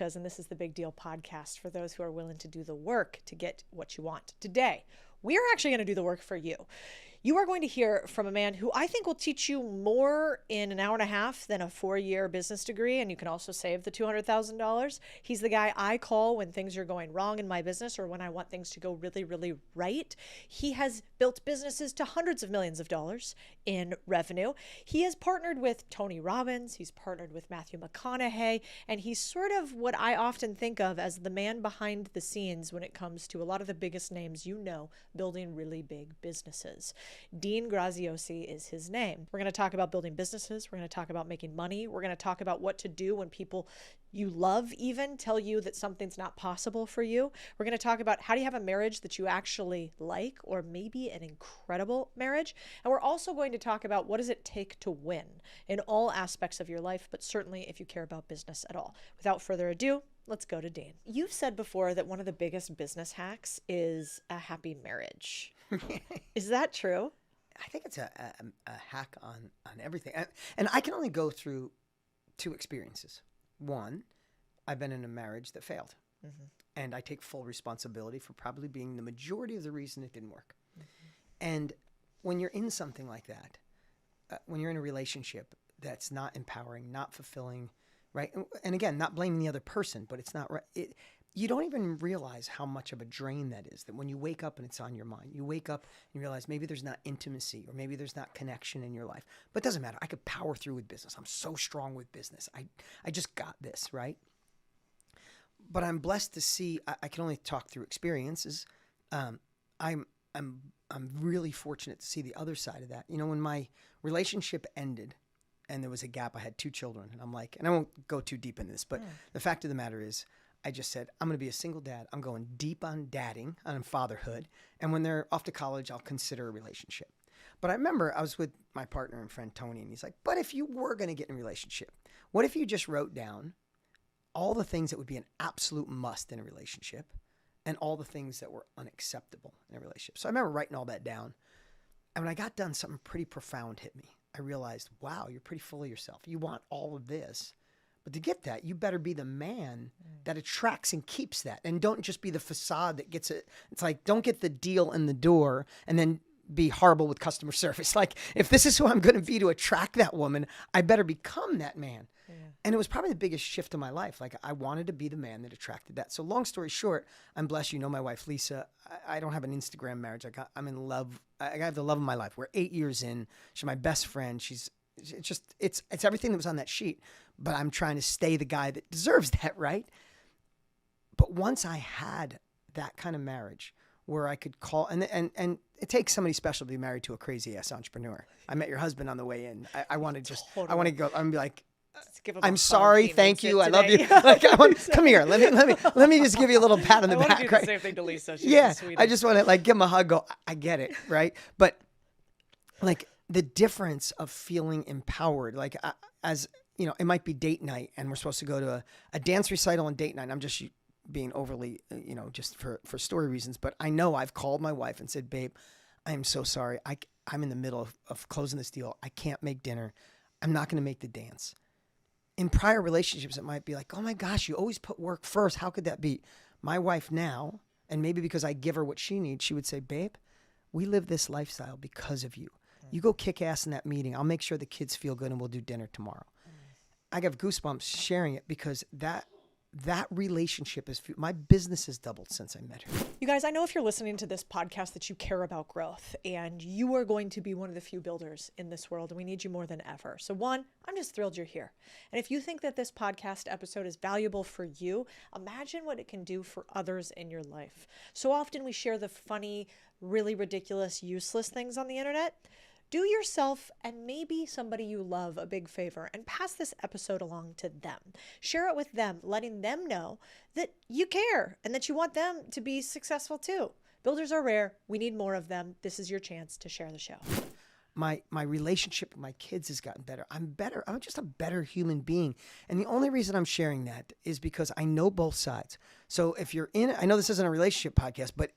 And this is the Big Deal podcast for those who are willing to do the work to get what you want. Today, we are actually going to do the work for you. You are going to hear from a man who I think will teach you more in an hour and a half than a 4-year business degree, and you can also save the $200,000. He's the guy I call when things are going wrong in my business or when I want things to go really, really right. He has built businesses to hundreds of millions of dollars in revenue. He has partnered with Tony Robbins. He's partnered with Matthew McConaughey, and he's sort of what I often think of as the man behind the scenes when it comes to a lot of the biggest names you know building really big businesses. Dean Graziosi is his name. We're going to talk about building businesses. We're going to talk about making money. We're going to talk about what to do when people you love even tell you that something's not possible for you. We're going to talk about how do you have a marriage that you actually like, or maybe an incredible marriage. And we're also going to talk about what does it take to win in all aspects of your life, but certainly if you care about business at all. Without further ado, let's go to Dean. You've said before that one of the biggest business hacks is a happy marriage. Is that true? I think it's a hack on everything. And I can only go through 2 experiences. One, I've been in a marriage that failed. Mm-hmm. And I take full responsibility for probably being the majority of the reason it didn't work. Mm-hmm. And when you're in something like that, when you're in a relationship that's not empowering, not fulfilling, right? And again, not blaming the other person, but it's not right. You don't even realize how much of a drain that is, that when you wake up and it's on your mind, you wake up and you realize maybe there's not intimacy or maybe there's not connection in your life. But it doesn't matter. I could power through with business. I'm so strong with business. I just got this, right? But I'm blessed to see, I can only talk through experiences. I'm really fortunate to see the other side of that. You know, when my relationship ended and there was a gap, I had 2 children, and I'm like, and I won't go too deep into this, but the fact of the matter is, I just said, I'm going to be a single dad. I'm going deep on dadding, on fatherhood. And when they're off to college, I'll consider a relationship. But I remember I was with my partner and friend, Tony, and he's like, but if you were going to get in a relationship, what if you just wrote down all the things that would be an absolute must in a relationship and all the things that were unacceptable in a relationship? So I remember writing all that down. And when I got done, something pretty profound hit me. I realized, wow, you're pretty full of yourself. You want all of this. But to get that, you better be the man that attracts and keeps that. And don't just be the facade that gets it. It's like, don't get the deal in the door and then be horrible with customer service. Like, if this is who I'm going to be to attract that woman, I better become that man. Yeah. And it was probably the biggest shift in my life. Like, I wanted to be the man that attracted that. So long story short, I'm blessed. You know my wife, Lisa. I don't have an Instagram marriage. I'm in love. I have the love of my life. We're 8 years in. She's my best friend. It's everything that was on that sheet, but I'm trying to stay the guy that deserves that, right? But once I had that kind of marriage where I could call, and it takes somebody special to be married to a crazy ass entrepreneur. I met your husband on the way in. I want to just, totally. I want to go, I'm gonna be like, I'm sorry, thank you, I love you. Like, come here, let me just give you a little pat on the back. I want to do the same thing to Lisa. She's yeah, I just want to like give him a hug. Go, I get it, right? But like, the difference of feeling empowered, like as you know, it might be date night and we're supposed to go to a dance recital on date night. I'm just being overly, just for story reasons. But I know I've called my wife and said, babe, I am so sorry. I'm in the middle of closing this deal. I can't make dinner. I'm not going to make the dance. In prior relationships, it might be like, oh my gosh, you always put work first. How could that be? My wife now, and maybe because I give her what she needs, she would say, babe, we live this lifestyle because of you. You go kick ass in that meeting. I'll make sure the kids feel good and we'll do dinner tomorrow. I have goosebumps sharing it because that relationship is, my business has doubled since I met her. You guys, I know if you're listening to this podcast that you care about growth and you are going to be one of the few builders in this world and we need you more than ever. So one, I'm just thrilled you're here. And if you think that this podcast episode is valuable for you, imagine what it can do for others in your life. So often we share the funny, really ridiculous, useless things on the internet. Do yourself and maybe somebody you love a big favor and pass this episode along to them. Share it with them, letting them know that you care and that you want them to be successful too. Builders are rare. We need more of them. This is your chance to share the show. My relationship with my kids has gotten better. I'm better. I'm just a better human being. And the only reason I'm sharing that is because I know both sides. So if you're I know this isn't a relationship podcast, but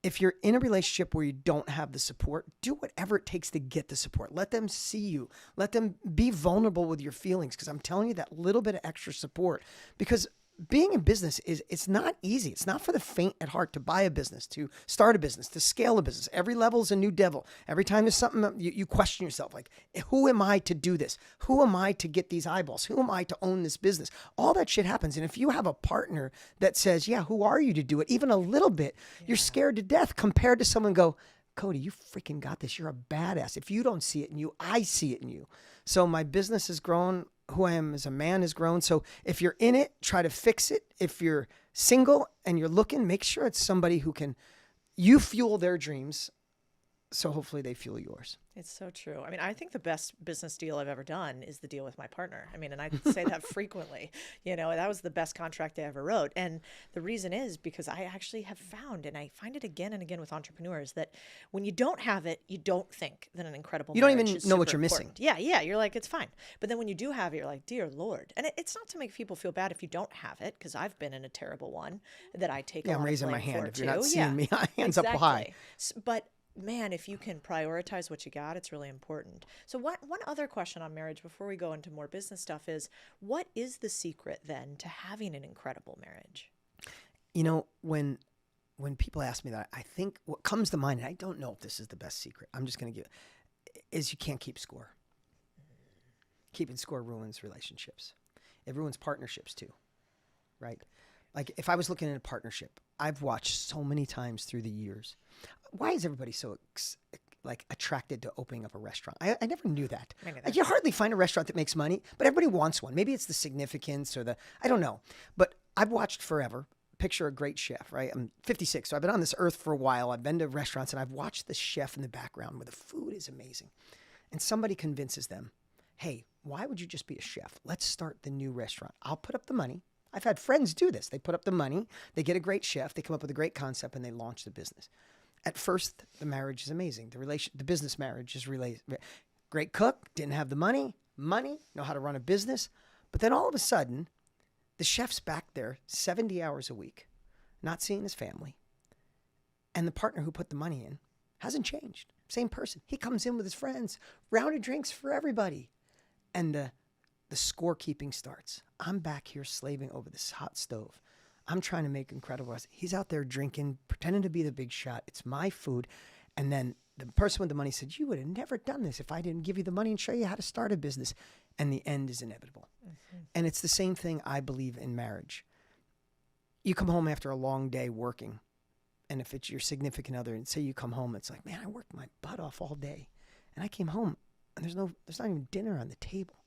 if you're in a relationship where you don't have the support, do whatever it takes to get the support. Let them see you. Let them be vulnerable with your feelings. Because I'm telling you, that little bit of extra support, because being in business it's not easy. It's not for the faint at heart to buy a business, to start a business, to scale a business. Every level is a new devil. Every time there's something you question yourself, like, who am I to do this? Who am I to get these eyeballs? Who am I to own this business? All that shit happens. And if you have a partner that says, yeah, who are you to do it? Even a little bit, you're scared to death compared to someone go, Cody, you freaking got this. You're a badass. If you don't see it in you, I see it in you. So my business has grown. Who I am as a man has grown. So if you're in it, try to fix it. If you're single and you're looking, make sure it's somebody who can, you fuel their dreams. So hopefully they fuel yours. It's so true. I mean, I think the best business deal I've ever done is the deal with my partner. I mean, and I say that frequently, that was the best contract I ever wrote. And the reason is because I actually have found, and I find it again and again with entrepreneurs, that when you don't have it, you don't think that an incredible You don't marriage even is know what super you're important. missing. Yeah. You're like, it's fine. But then when you do have it, you're like, dear Lord. And it's not to make people feel bad if you don't have it, because I've been in a terrible one that I take a lot I'm of raising my blame hand. for If you're too. not seeing me, hands up high. But man, if you can prioritize what you got, it's really important. So one other question on marriage before we go into more business stuff is, what is the secret then to having an incredible marriage? When people ask me that, I think what comes to mind, and I don't know if this is the best secret, I'm just going to give it, is you can't keep score. Keeping score ruins relationships. It ruins partnerships too, right? Like if I was looking at a partnership, I've watched so many times through the years. Why is everybody so attracted to opening up a restaurant? I never knew that. Like, you hardly find a restaurant that makes money, but everybody wants one. Maybe it's the significance or I don't know. But I've watched forever. Picture a great chef, right? I'm 56, so I've been on this earth for a while. I've been to restaurants and I've watched the chef in the background where the food is amazing. And somebody convinces them, hey, why would you just be a chef? Let's start the new restaurant. I'll put up the money. I've had friends do this. They put up the money, they get a great chef, they come up with a great concept, and they launch the business. At first, the marriage is amazing. The business marriage is great cook, didn't have the money, know how to run a business. But then all of a sudden, the chef's back there 70 hours a week, not seeing his family. And the partner who put the money in hasn't changed. Same person. He comes in with his friends, round of drinks for everybody. And the scorekeeping starts. I'm back here slaving over this hot stove. I'm trying to make incredible. He's out there drinking, pretending to be the big shot. It's my food. And then the person with the money said, you would have never done this if I didn't give you the money and show you how to start a business. And the end is inevitable. Mm-hmm. And it's the same thing I believe in marriage. You come home after a long day working, and if it's your significant other, and say you come home, it's like, man, I worked my butt off all day. And I came home, and there's not even dinner on the table,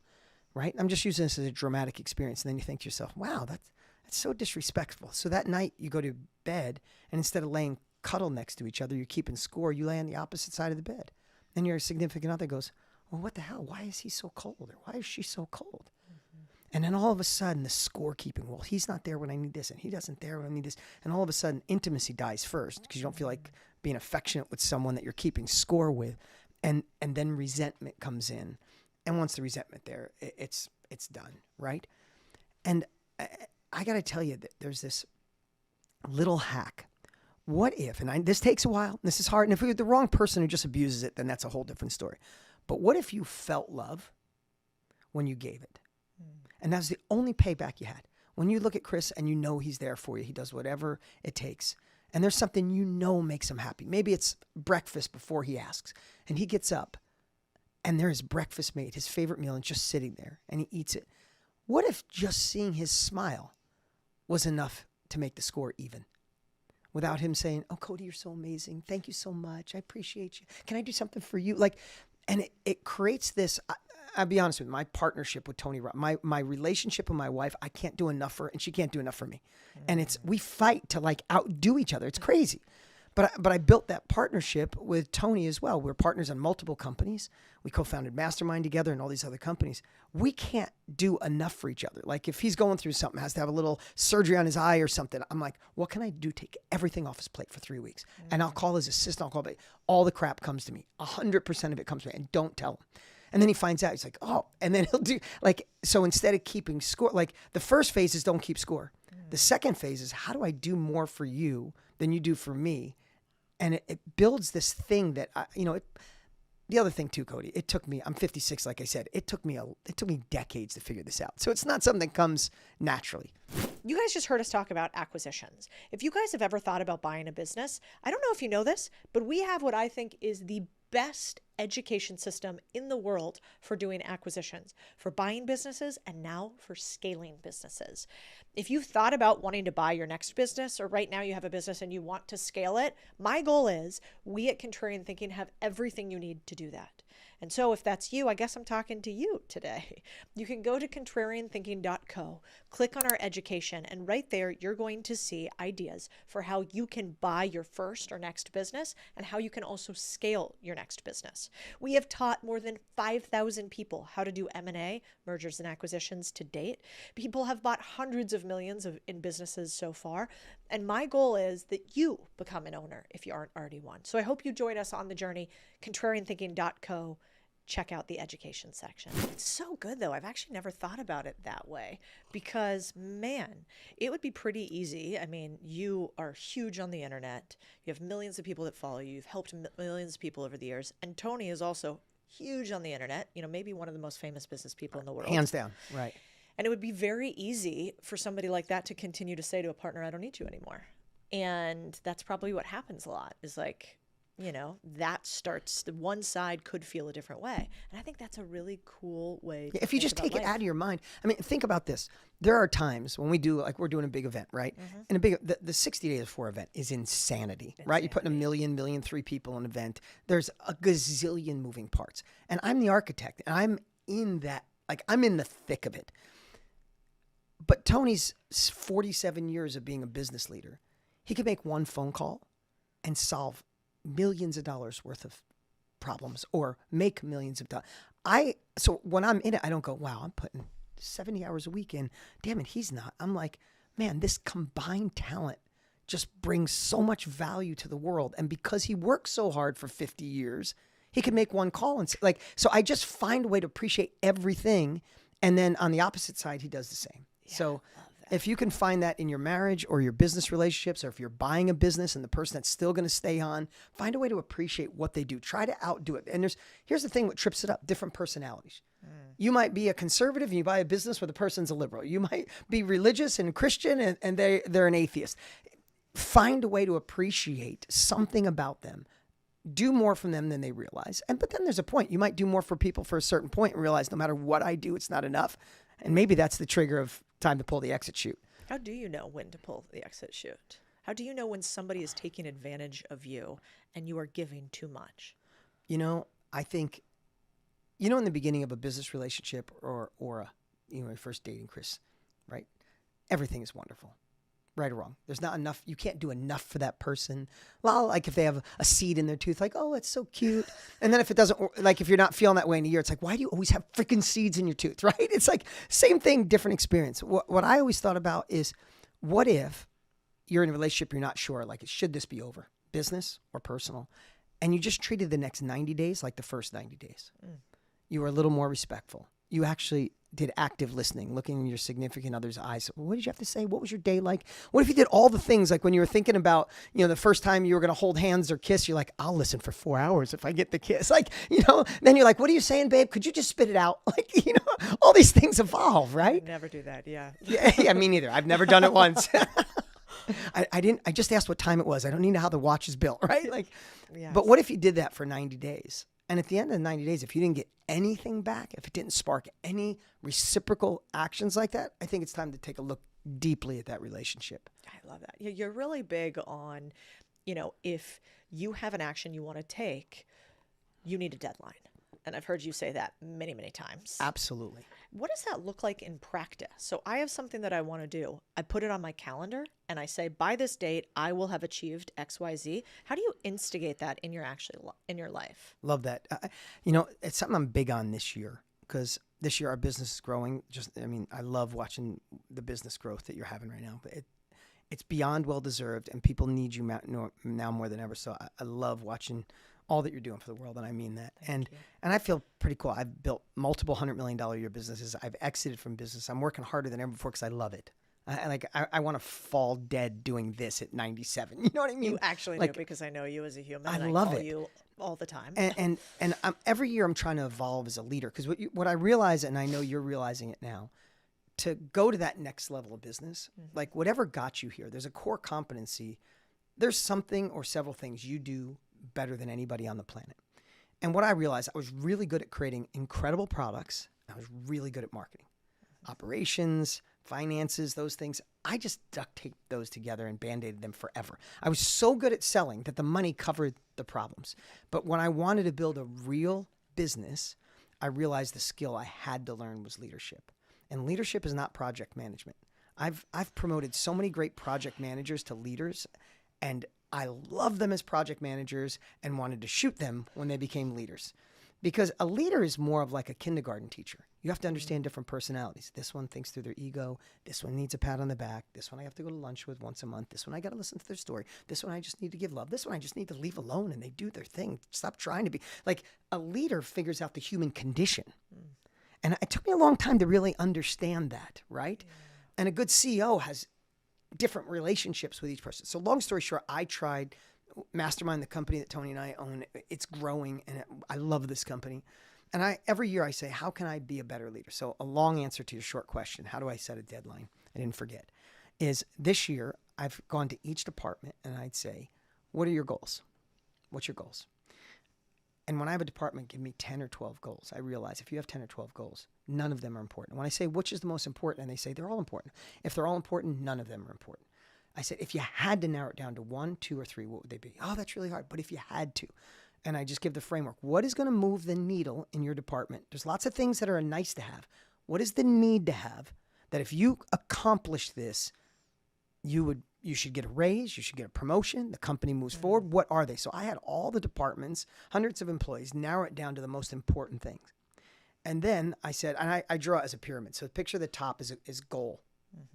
right? I'm just using this as a dramatic experience. And then you think to yourself, wow, that's so disrespectful. So that night you go to bed, and instead of laying cuddle next to each other, you're keeping score, you lay on the opposite side of the bed. And your significant other goes, well, what the hell? Why is he so cold? Or why is she so cold? Mm-hmm. And then all of a sudden, the scorekeeping, well, he's not there when I need this, and he doesn't there when I need this. And all of a sudden, intimacy dies first because you don't feel like being affectionate with someone that you're keeping score with. And then resentment comes in. And once the resentment there, it's done, right? And I got to tell you that there's this little hack. What if, and this takes a while, this is hard, and if you're the wrong person who just abuses it, then that's a whole different story. But what if you felt love when you gave it? And that's the only payback you had. When you look at Chris and you know he's there for you, he does whatever it takes. And there's something you know makes him happy. Maybe it's breakfast before he asks. And he gets up and there's breakfast made, his favorite meal, and just sitting there and he eats it. What if just seeing his smile was enough to make the score even? Without him saying, oh, Cody, you're so amazing. Thank you so much. I appreciate you. Can I do something for you? And it creates this, I'll be honest with you, my partnership with Tony, my relationship with my wife, I can't do enough for her and she can't do enough for me. Mm-hmm. And we fight to outdo each other. It's crazy. But I built that partnership with Tony as well. We're partners on multiple companies. We co-founded Mastermind together and all these other companies. We can't do enough for each other. Like if he's going through something, has to have a little surgery on his eye or something, I'm like, what can I do? Take everything off his plate for 3 weeks. Mm-hmm. And I'll call his assistant. All the crap comes to me. 100% of it comes to me. And don't tell him. And then he finds out. He's like, oh. And then he'll do so instead of keeping score, the first phase is don't keep score. Mm-hmm. The second phase is how do I do more for you than you do for me? And it builds this thing that, the other thing too, Cody, it took me, I'm 56, like I said, it took me decades to figure this out. So it's not something that comes naturally. you guys just heard us talk about acquisitions. If you guys have ever thought about buying a business, I don't know if you know this, but we have what I think is the best education system in the world for doing acquisitions, for buying businesses, and now for scaling businesses. If you've thought about wanting to buy your next business, or right now you have a business and you want to scale it, my goal is we at Contrarian Thinking have everything you need to do that. And so if that's you, I guess I'm talking to you today. You can go to contrarianthinking.co, click on our education, and right there, you're going to see ideas for how you can buy your first or next business and how you can also scale your next business. We have taught more than 5,000 people how to do M&A, mergers and acquisitions, to date. People have bought hundreds of millions in businesses so far. And my goal is that you become an owner if you aren't already one. So I hope you join us on the journey, contrarianthinking.co. Check out the education section. It's so good though. I've actually never thought about it that way because, man, it would be pretty easy. I mean, you are huge on the internet. You have millions of people that follow you. You've helped millions of people over the years. And Tony is also huge on the internet, maybe one of the most famous business people in the world. Hands down, right. And it would be very easy for somebody like that to continue to say to a partner, I don't need you anymore. And that's probably what happens a lot, is like, that starts, the one side could feel a different way. And I think that's a really cool way to if you just take it out of your mind. I mean, think about this. There are times when we do, like we're doing a big event, right? And the 60 days before event is insanity, right? You're putting 1 million, 3 people in an event. There's a gazillion moving parts. And I'm the architect, and I'm in that, like I'm in the thick of it. But Tony's 47 years of being a business leader, he could make one phone call and solve millions of dollars worth of problems or make millions of dollars. So when I'm in it, I don't go, wow, I'm putting 70 hours a week in. Damn it, he's not. I'm like, man, this combined talent just brings so much value to the world. And because he worked so hard for 50 years, he could make one call and like, so I just find a way to appreciate everything. And then on the opposite side, he does the same. Yeah, so if you can find that in your marriage or your business relationships, or if you're buying a business and the person that's still going to stay on, find a way to appreciate what they do. Try to outdo it. And here's the thing, what trips it up, different personalities. You might be a conservative and you buy a business where the person's a liberal. You might be religious and Christian and they're an atheist. Find a way to appreciate something about them. Do more from them than they realize. But then there's a point. You might do more for people for a certain point and realize no matter what I do, it's not enough. And maybe that's the trigger of time to pull the exit chute. How do you know when to pull the exit chute? How do you know when somebody is taking advantage of you and you are giving too much? I think, in the beginning of a business relationship or a first dating, Chris, right? Everything is wonderful. Right or wrong. There's not enough. You can't do enough for that person. Well, like if they have a seed in their tooth, like, oh, it's so cute. And then if it doesn't, like if you're not feeling that way in a year, it's like, why do you always have freaking seeds in your tooth, right? It's like same thing, different experience. What I always thought about is, what if you're in a relationship, you're not sure, like, should this be over, business or personal? And you just treated the next 90 days like the first 90 days. You were a little more respectful. You actually did active listening, looking in your significant other's eyes. What did you have to say? What was your day like? What if you did all the things, like when you were thinking about, the first time you were going to hold hands or kiss, you're like, I'll listen for 4 hours if I get the kiss. Like, then you're like, what are you saying, babe? Could you just spit it out? Like, all these things evolve, right? I'd never do that. Yeah. Yeah, me neither. I've never done it once. I just asked what time it was. I don't need to know how the watch is built, right? Like, yes. But what if you did that for 90 days? And at the end of the 90 days, if you didn't get anything back, if it didn't spark any reciprocal actions like that, I think it's time to take a look deeply at that relationship. I love that. You're really big on, if you have an action you want to take, you need a deadline. And I've heard you say that many, many times. Absolutely. What does that look like in practice? So I have something that I want to do. I put it on my calendar and I say, by this date, I will have achieved X, Y, Z. How do you instigate that in your life? Love that. It's something I'm big on this year, because this year our business is growing. I love watching the business growth that you're having right now, but it's beyond well-deserved, and people need you now more than ever. So I love watching all that you're doing for the world, and I mean that. And I feel pretty cool. I've built multiple $100 million a year businesses. I've exited from business. I'm working harder than ever before because I love it. I want to fall dead doing this at 97. You know what I mean? You actually do, because I know you as a human. I love call it. You all the time. And every year I'm trying to evolve as a leader, because what I realize, and I know you're realizing it now, to go to that next level of business, like whatever got you here, there's a core competency. There's something or several things you do better than anybody on the planet. And what I realized, I was really good at creating incredible products. I was really good at marketing, operations, finances, those things. I just duct taped those together and band-aided them forever. I was so good at selling that the money covered the problems. But when I wanted to build a real business, I realized the skill I had to learn was leadership. And leadership is not project management. I've promoted so many great project managers to leaders, and I love them as project managers and wanted to shoot them when they became leaders. Because a leader is more of like a kindergarten teacher. You have to understand different personalities. This one thinks through their ego. This one needs a pat on the back. This one I have to go to lunch with once a month. This one I got to listen to their story. This one I just need to give love. This one I just need to leave alone and they do their thing. Stop trying to be. Like a leader figures out the human condition. And it took me a long time to really understand that, right? And a good CEO has different relationships with each person. So long story short, I tried Mastermind, the company that Tony and I own. It's growing and I love this company. And every year I say, how can I be a better leader? So a long answer to your short question, how do I set a deadline? I didn't forget. Is this year I've gone to each department and I'd say, what are your goals? What's your goals? And when I have a department give me 10 or 12 goals, I realize if you have 10 or 12 goals, none of them are important. When I say, which is the most important? And they say, they're all important. If they're all important, none of them are important. I said, if you had to narrow it down to 1, 2, or 3, what would they be? Oh, that's really hard. But if you had to, and I just give the framework, what is going to move the needle in your department? There's lots of things that are nice to have. What is the need to have that if you accomplish this, you should get a raise, you should get a promotion, the company moves forward. What are they? So I had all the departments, hundreds of employees, narrow it down to the most important things. And then I said, and I draw it as a pyramid. So picture the top is goal,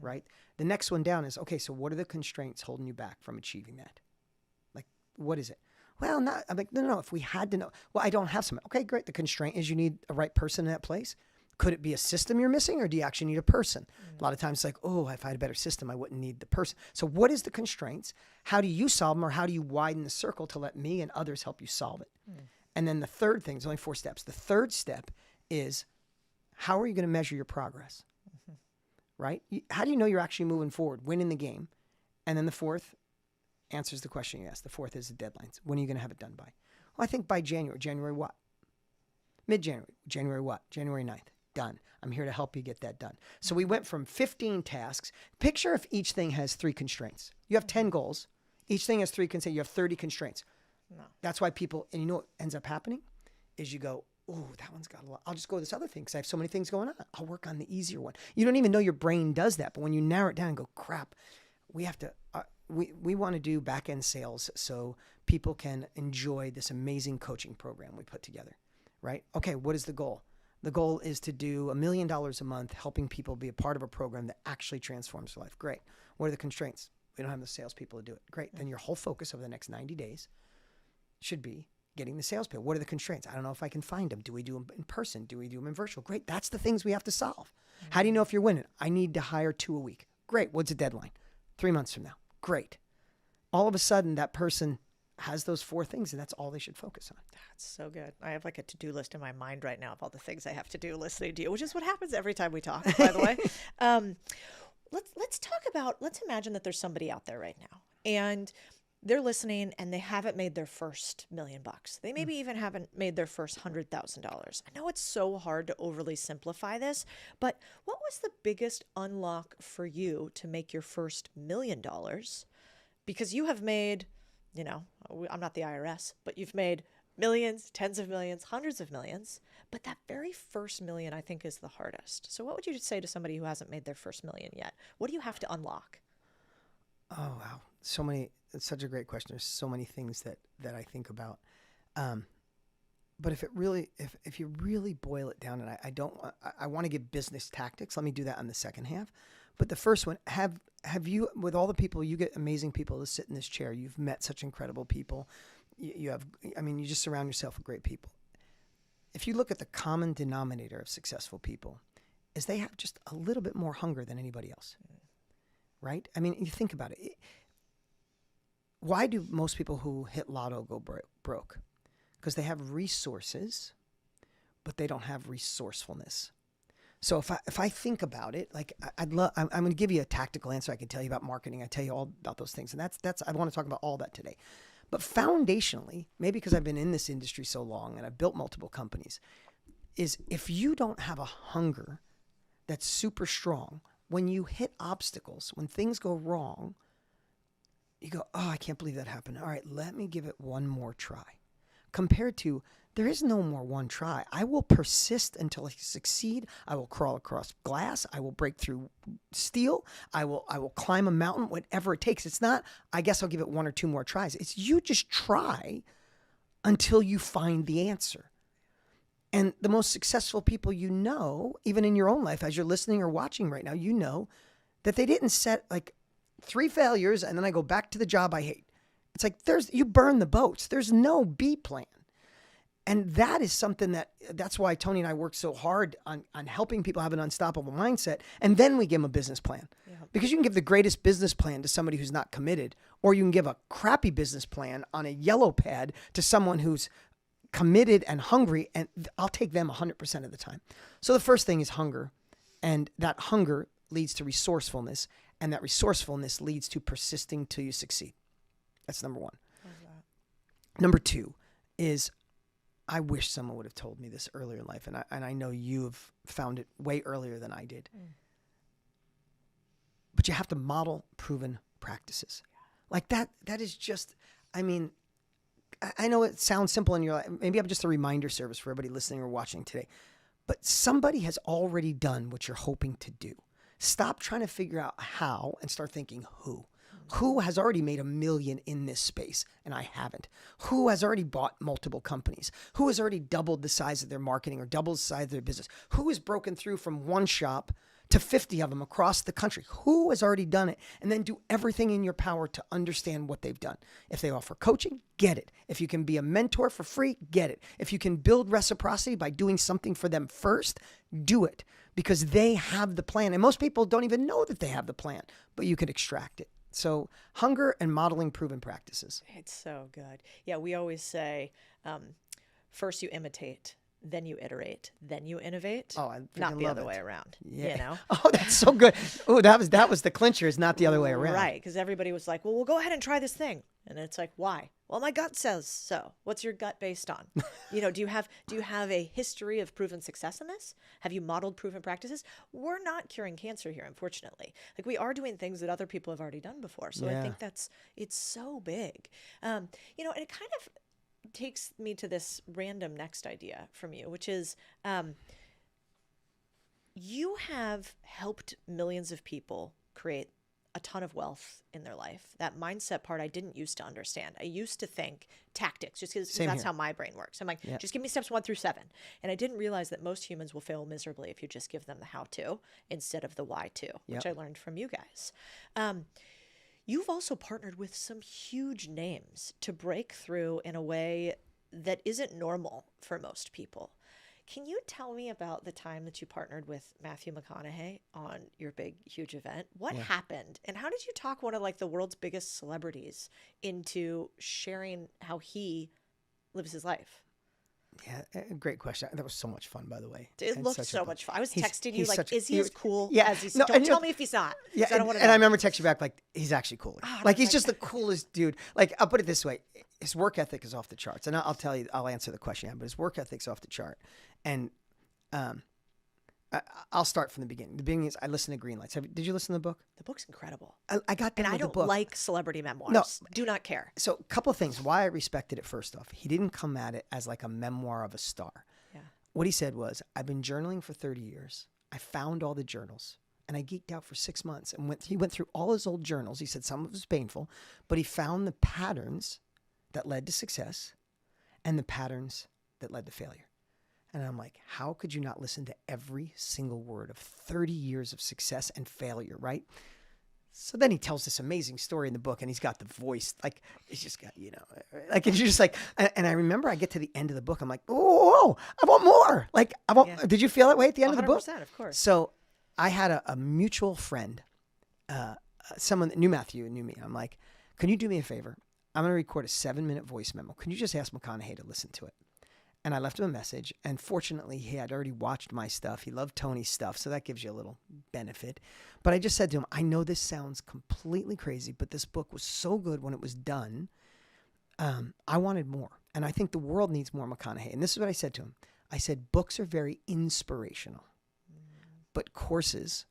right? The next one down is, okay, so what are the constraints holding you back from achieving that? Like, what is it? Well, I'm like, no. If we had to know, well, I don't have some. Okay, great. The constraint is you need a right person in that place. Could it be a system you're missing, or do you actually need a person? A lot of times it's like, oh, if I had a better system, I wouldn't need the person. So what is the constraints? How do you solve them, or how do you widen the circle to let me and others help you solve it? And then the third thing, there's only 4 steps. The third step is, how are you going to measure your progress? Right? How do you know you're actually moving forward, winning the game? And then the fourth answers the question you asked. The fourth is the deadlines. When are you going to have it done by? Well, I think by January. January what? Mid-January. January what? January 9th. Done. I'm here to help you get that done. So we went from 15 tasks. Picture if each thing has 3 constraints. You have 10 goals. Each thing has 3 constraints. You have 30 constraints. No. That's why people, and you know what ends up happening? Is you go, oh, that one's got a lot. I'll just go with this other thing because I have so many things going on. I'll work on the easier one. You don't even know your brain does that. But when you narrow it down and go, crap, we have to, we want to do back-end sales so people can enjoy this amazing coaching program we put together, right? Okay, what is the goal? The goal is to do $1 million a month helping people be a part of a program that actually transforms their life. Great. What are the constraints? We don't have the salespeople to do it. Great. Then your whole focus over the next 90 days should be getting the salespeople. What are the constraints? I don't know if I can find them. Do we do them in person? Do we do them in virtual? Great. That's the things we have to solve. How do you know if you're winning? I need to hire 2 a week. Great. What's the deadline? 3 months from now. Great. All of a sudden, that person has those 4 things, and that's all they should focus on. That's so good. I have like a to-do list in my mind right now of all the things I have to do listening to you, which is what happens every time we talk, by the way. Let's imagine that there's somebody out there right now, and they're listening and they haven't made their first $1 million. They maybe even haven't made their first $100,000. I know it's so hard to overly simplify this, but what was the biggest unlock for you to make your first $1 million? Because you have made, I'm not the IRS, but you've made millions, tens of millions, hundreds of millions. But that very first $1 million, I think, is the hardest. So what would you say to somebody who hasn't made their first $1 million yet? What do you have to unlock? Oh, wow. It's such a great question. There's so many things that I think about. But if you really boil it down, and I want to give business tactics. Let me do that on the second half. But the first one, have you, with all the people, you get amazing people to sit in this chair. You've met such incredible people. You just surround yourself with great people. If you look at the common denominator of successful people, is they have just a little bit more hunger than anybody else, right? I mean, you think about it. Why do most people who hit lotto go broke? Because they have resources, but they don't have resourcefulness. So if I think about it, like I'm going to give you a tactical answer. I can tell you about marketing. I tell you all about those things. And I want to talk about all that today. But foundationally, maybe because I've been in this industry so long and I've built multiple companies, is if you don't have a hunger that's super strong, when you hit obstacles, when things go wrong, you go, oh, I can't believe that happened. All right, let me give it one more try. Compared to, there is no more one try. I will persist until I succeed. I will crawl across glass. I will break through steel. I will climb a mountain, whatever it takes. It's not, I guess I'll give it one or two more tries. It's you just try until you find the answer. And the most successful people you know, even in your own life, as you're listening or watching right now, you know that they didn't set like 3 failures and then I go back to the job I hate. It's like you burn the boats. There's no B plan. And that is something that's why Tony and I work so hard on helping people have an unstoppable mindset. And then we give them a business plan. Yeah. Because you can give the greatest business plan to somebody who's not committed, or you can give a crappy business plan on a yellow pad to someone who's committed and hungry. And I'll take them 100% of the time. So the first thing is hunger. And that hunger leads to resourcefulness. And that resourcefulness leads to persisting till you succeed. That's number one. Number 2 is, I wish someone would have told me this earlier in life, and I know you have found it way earlier than I did. But you have to model proven practices. Like that is just, I mean, I know it sounds simple in your life. Maybe I'm just a reminder service for everybody listening or watching today. But somebody has already done what you're hoping to do. Stop trying to figure out how and start thinking who. Who has already made $1 million in this space and I haven't? Who has already bought multiple companies? Who has already doubled the size of their marketing or doubled the size of their business? Who has broken through from one shop to 50 of them across the country? Who has already done it? And then do everything in your power to understand what they've done. If they offer coaching, get it. If you can be a mentor for free, get it. If you can build reciprocity by doing something for them first, do it, because they have the plan. And most people don't even know that they have the plan, but you can extract it. So hunger and modeling proven practices. It's so good. Yeah, we always say, first you imitate, then you iterate, then you innovate. Oh, I not the other way around. Yeah. You know? Oh, that's so good. Oh, that was the clincher. Is not the other way around. Right, because everybody was like, well, we'll go ahead and try this thing. And it's like, why? Well, my gut says so. What's your gut based on? Do you have a history of proven success in this? Have you modeled proven practices? We're not curing cancer here, unfortunately. Like, we are doing things that other people have already done before. So I think it's so big. And it kind of takes me to this random next idea from you, which is you have helped millions of people create a ton of wealth in their life. That mindset part I didn't used to understand. I used to think tactics, just because that's how my brain works. I'm like, just give me steps 1 through 7. And I didn't realize that most humans will fail miserably if you just give them the how-to instead of the why-to, which I learned from you guys. You've also partnered with some huge names to break through in a way that isn't normal for most people. Can you tell me about the time that you partnered with Matthew McConaughey on your big, huge event? What happened? And how did you talk one of the world's biggest celebrities into sharing how he lives his life? Yeah, great question. That was so much fun, by the way. It looked so much fun. I was texting you is he as cool as he's... No, don't tell me if he's not. Yeah, I don't want to and I remember texting you back he's actually cooler. Oh, he's just the coolest dude. I'll put it this way. His work ethic is off the charts. And I'll tell you, I'll answer the question, but his work ethic's off the chart. And I'll start from the beginning. The beginning is I listened to Green Lights. Did you listen to the book? The book's incredible. I got done with the book. And I don't like celebrity memoirs. No. Do not care. So a couple of things. Why I respected it, first off. He didn't come at it as like a memoir of a star. Yeah. What he said was, I've been journaling for 30 years. I found all the journals. And I geeked out for 6 months. And he went through all his old journals. He said some of it was painful. But he found the patterns that led to success and the patterns that led to failure. And I'm like, how could you not listen to every single word of 30 years of success and failure, right? So then he tells this amazing story in the book, and he's got the voice, he's just got, it's just and I remember I get to the end of the book, I'm like, oh, I want more. Did you feel that way at the end of the book? 100%, of course. So I had a mutual friend, someone that knew Matthew and knew me. I'm like, can you do me a favor? I'm going to record a 7-minute voice memo. Can you just ask McConaughey to listen to it? And I left him a message. And fortunately, he had already watched my stuff. He loved Tony's stuff. So that gives you a little benefit. But I just said to him, I know this sounds completely crazy, but this book was so good when it was done. I wanted more. And I think the world needs more McConaughey. And this is what I said to him. I said, books are very inspirational, but courses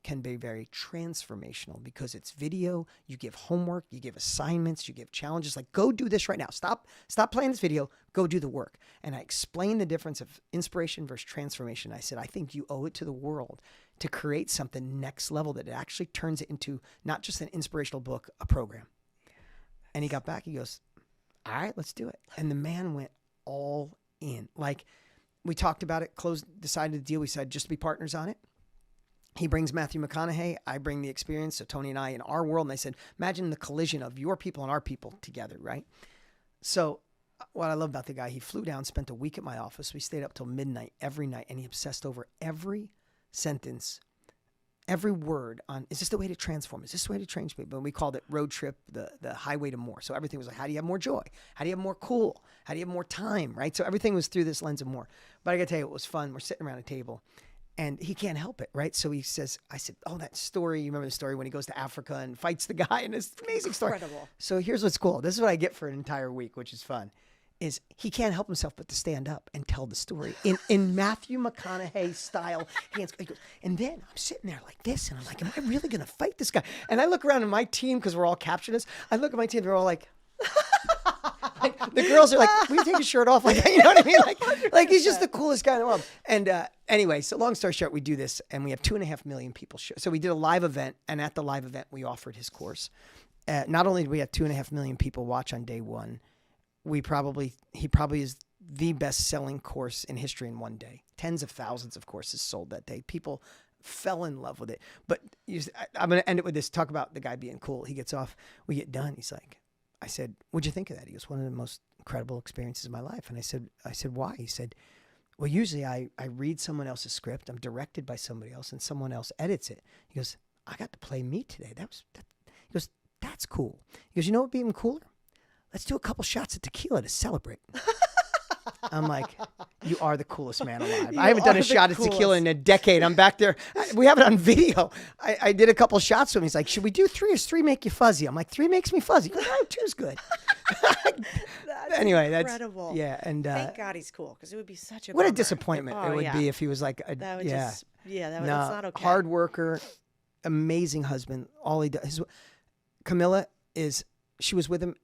can be very transformational because it's video. You give homework, you give assignments, you give challenges. Like, go do this right now. Stop playing this video. Go do the work. And I explained the difference of inspiration versus transformation. I said, I think you owe it to the world to create something next level that it actually turns it into not just an inspirational book, a program. And he got back. He goes, all right, let's do it. And the man went all in. Like, we talked about it, decided the deal. We said just to be partners on it. He brings Matthew McConaughey. I bring the experience. So Tony and I in our world. And I said, imagine the collision of your people and our people together, right? So what I love about the guy, he flew down, spent a week at my office. We stayed up till midnight every night, and he obsessed over every sentence, every word on, is this the way to transform? Is this the way to change people? And we called it Road Trip, the highway to more. So everything was like, how do you have more joy? How do you have more cool? How do you have more time, right? So everything was through this lens of more. But I got to tell you, it was fun. We're sitting around a table. And he can't help it, right? So he says, I said, oh, that story, you remember the story when he goes to Africa and fights the guy, and it's an amazing story. Incredible. So here's what's cool. This is what I get for an entire week, which is fun, is he can't help himself but to stand up and tell the story in Matthew McConaughey style. He goes, and then I'm sitting there like this, and I'm like, am I really going to fight this guy? And I look around at my team, because we're all captioning us. I look at my team, they're all like, the girls are like, will you take your shirt off? Like, you know what I mean? Like he's just the coolest guy in the world. And anyway, so long story short, we do this, and we have 2.5 million people. So we did a live event, and at the live event, we offered his course. Not only did we have 2.5 million people watch on day one, he probably is the best-selling course in history in one day. Tens of thousands of courses sold that day. People fell in love with it. But I'm going to end it with this. Talk about the guy being cool. He gets off. We get done. He's like, I said, what'd you think of that? He goes, one of the most incredible experiences of my life. And I said, why? He said, well, usually I read someone else's script. I'm directed by somebody else, and someone else edits it. He goes, I got to play me today. He goes, that's cool. He goes, you know what would be even cooler? Let's do a couple shots of tequila to celebrate. I'm like, you are the coolest man alive. I haven't done a shot of tequila in a decade. I'm back there. We have it on video. I did a couple shots with him. He's like, should we do 3 or does 3 make you fuzzy? I'm like, 3 makes me fuzzy. He goes, no, 2's good. Anyway, incredible. Yeah. And thank God he's cool, because it would be such a what bummer. a disappointment it would be if he was like, that's not okay. Hard worker, amazing husband. All he does. Camilla she was with him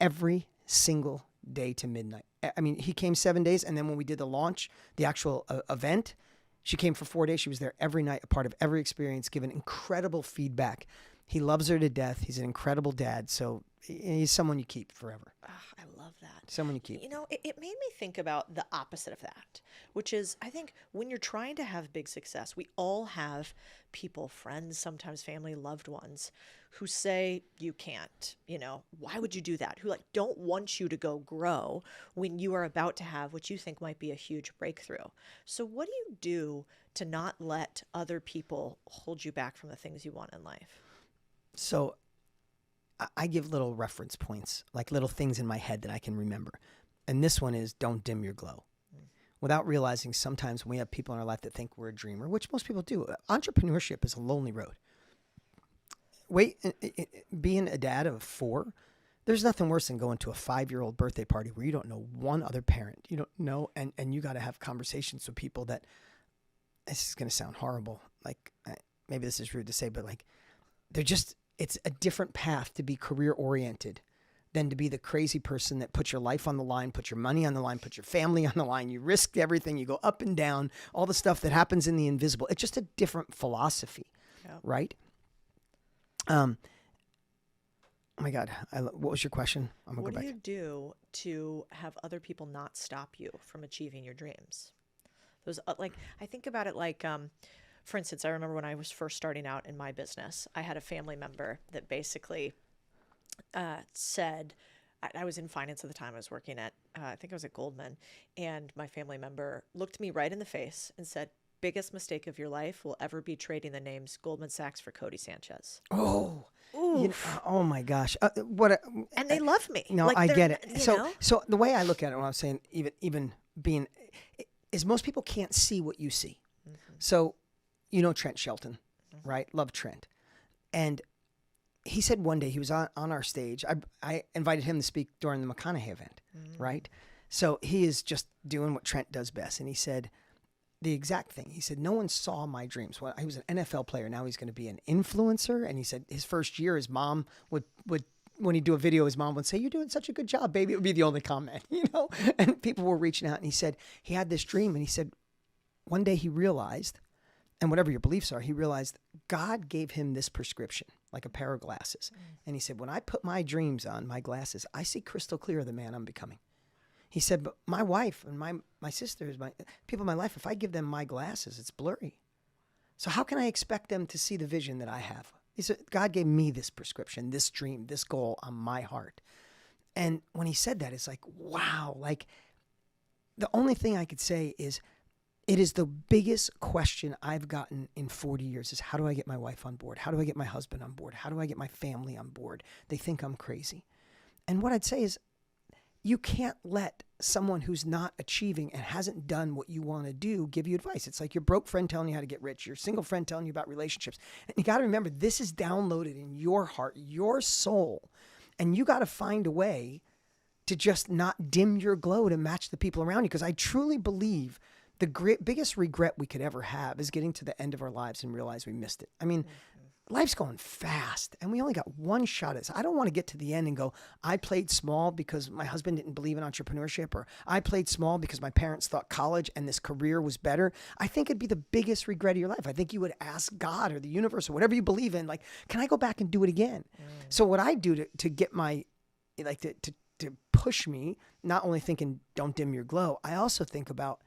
every single day to midnight. I mean, he came 7 days, and then when we did the launch, the actual event, she came for 4 days. She was there every night, a part of every experience, giving incredible feedback. He loves her to death. He's an incredible dad, so he's someone you keep forever. Oh, I love that. Someone you keep. You know, it made me think about the opposite of that, which is, I think when you're trying to have big success, we all have people, friends, sometimes family, loved ones, who say you can't, why would you do that? Who don't want you to go grow when you are about to have what you think might be a huge breakthrough. So what do you do to not let other people hold you back from the things you want in life? So I give little reference points, like little things in my head that I can remember. And this one is, don't dim your glow. Without realizing, sometimes when we have people in our life that think we're a dreamer, which most people do, entrepreneurship is a lonely road. Being a dad of 4, there's nothing worse than going to a 5-year-old birthday party where you don't know one other parent. You don't know, and you got to have conversations with people that, this is going to sound horrible. Like, maybe this is rude to say, but it's a different path to be career oriented than to be the crazy person that puts your life on the line, put your money on the line, put your family on the line. You risk everything. You go up and down, all the stuff that happens in the invisible. It's just a different philosophy, right? Oh my God. What was your question? What do you do to have other people not stop you from achieving your dreams? Those I think about it for instance, I remember when I was first starting out in my business, I had a family member that basically said, I was in finance at the time. I was working at, I think I was at Goldman, and my family member looked me right in the face and said, biggest mistake of your life will ever be trading the names Goldman Sachs for Codie Sanchez. Oh, oh my gosh. And they love me. No, I get it. So the way I look at it, when I'm saying even being is most people can't see what you see. So, you know Trent Shelton, right? Love Trent. And he said one day he was on our stage. I invited him to speak during the McConaughey event, right? So he is just doing what Trent does best. And he said the exact thing. He said, no one saw my dreams. Well, he was an NFL player. Now he's going to be an influencer. And he said his first year, his mom would when he'd do a video, his mom would say, you're doing such a good job, baby. It would be the only comment, you know? And people were reaching out. And he said he had this dream. And he said one day he realized, and whatever your beliefs are, he realized God gave him this prescription, like a pair of glasses. And he said, when I put my dreams on, my glasses, I see crystal clear the man I'm becoming. He said, but my wife and my sisters, my people in my life, if I give them my glasses, it's blurry. So how can I expect them to see the vision that I have? He said, God gave me this prescription, this dream, this goal on my heart. And when he said that, it's like, wow, like the only thing I could say is it is the biggest question I've gotten in 40 years is how do I get my wife on board? How do I get my husband on board? How do I get my family on board? They think I'm crazy. And what I'd say is you can't let someone who's not achieving and hasn't done what you want to do give you advice. It's like your broke friend telling you how to get rich, your single friend telling you about relationships. And you got to remember, this is downloaded in your heart, your soul. And you got to find a way to just not dim your glow to match the people around you. Because I truly believe the biggest regret we could ever have is getting to the end of our lives and realize we missed it. I mean, life's going fast and we only got one shot at this. I don't want to get to the end and go, I played small because my husband didn't believe in entrepreneurship, or I played small because my parents thought college and this career was better. I think it'd be the biggest regret of your life. I think you would ask God or the universe or whatever you believe in, like, can I go back and do it again? So what I do to get my, like to push me, not only thinking don't dim your glow, I also think about,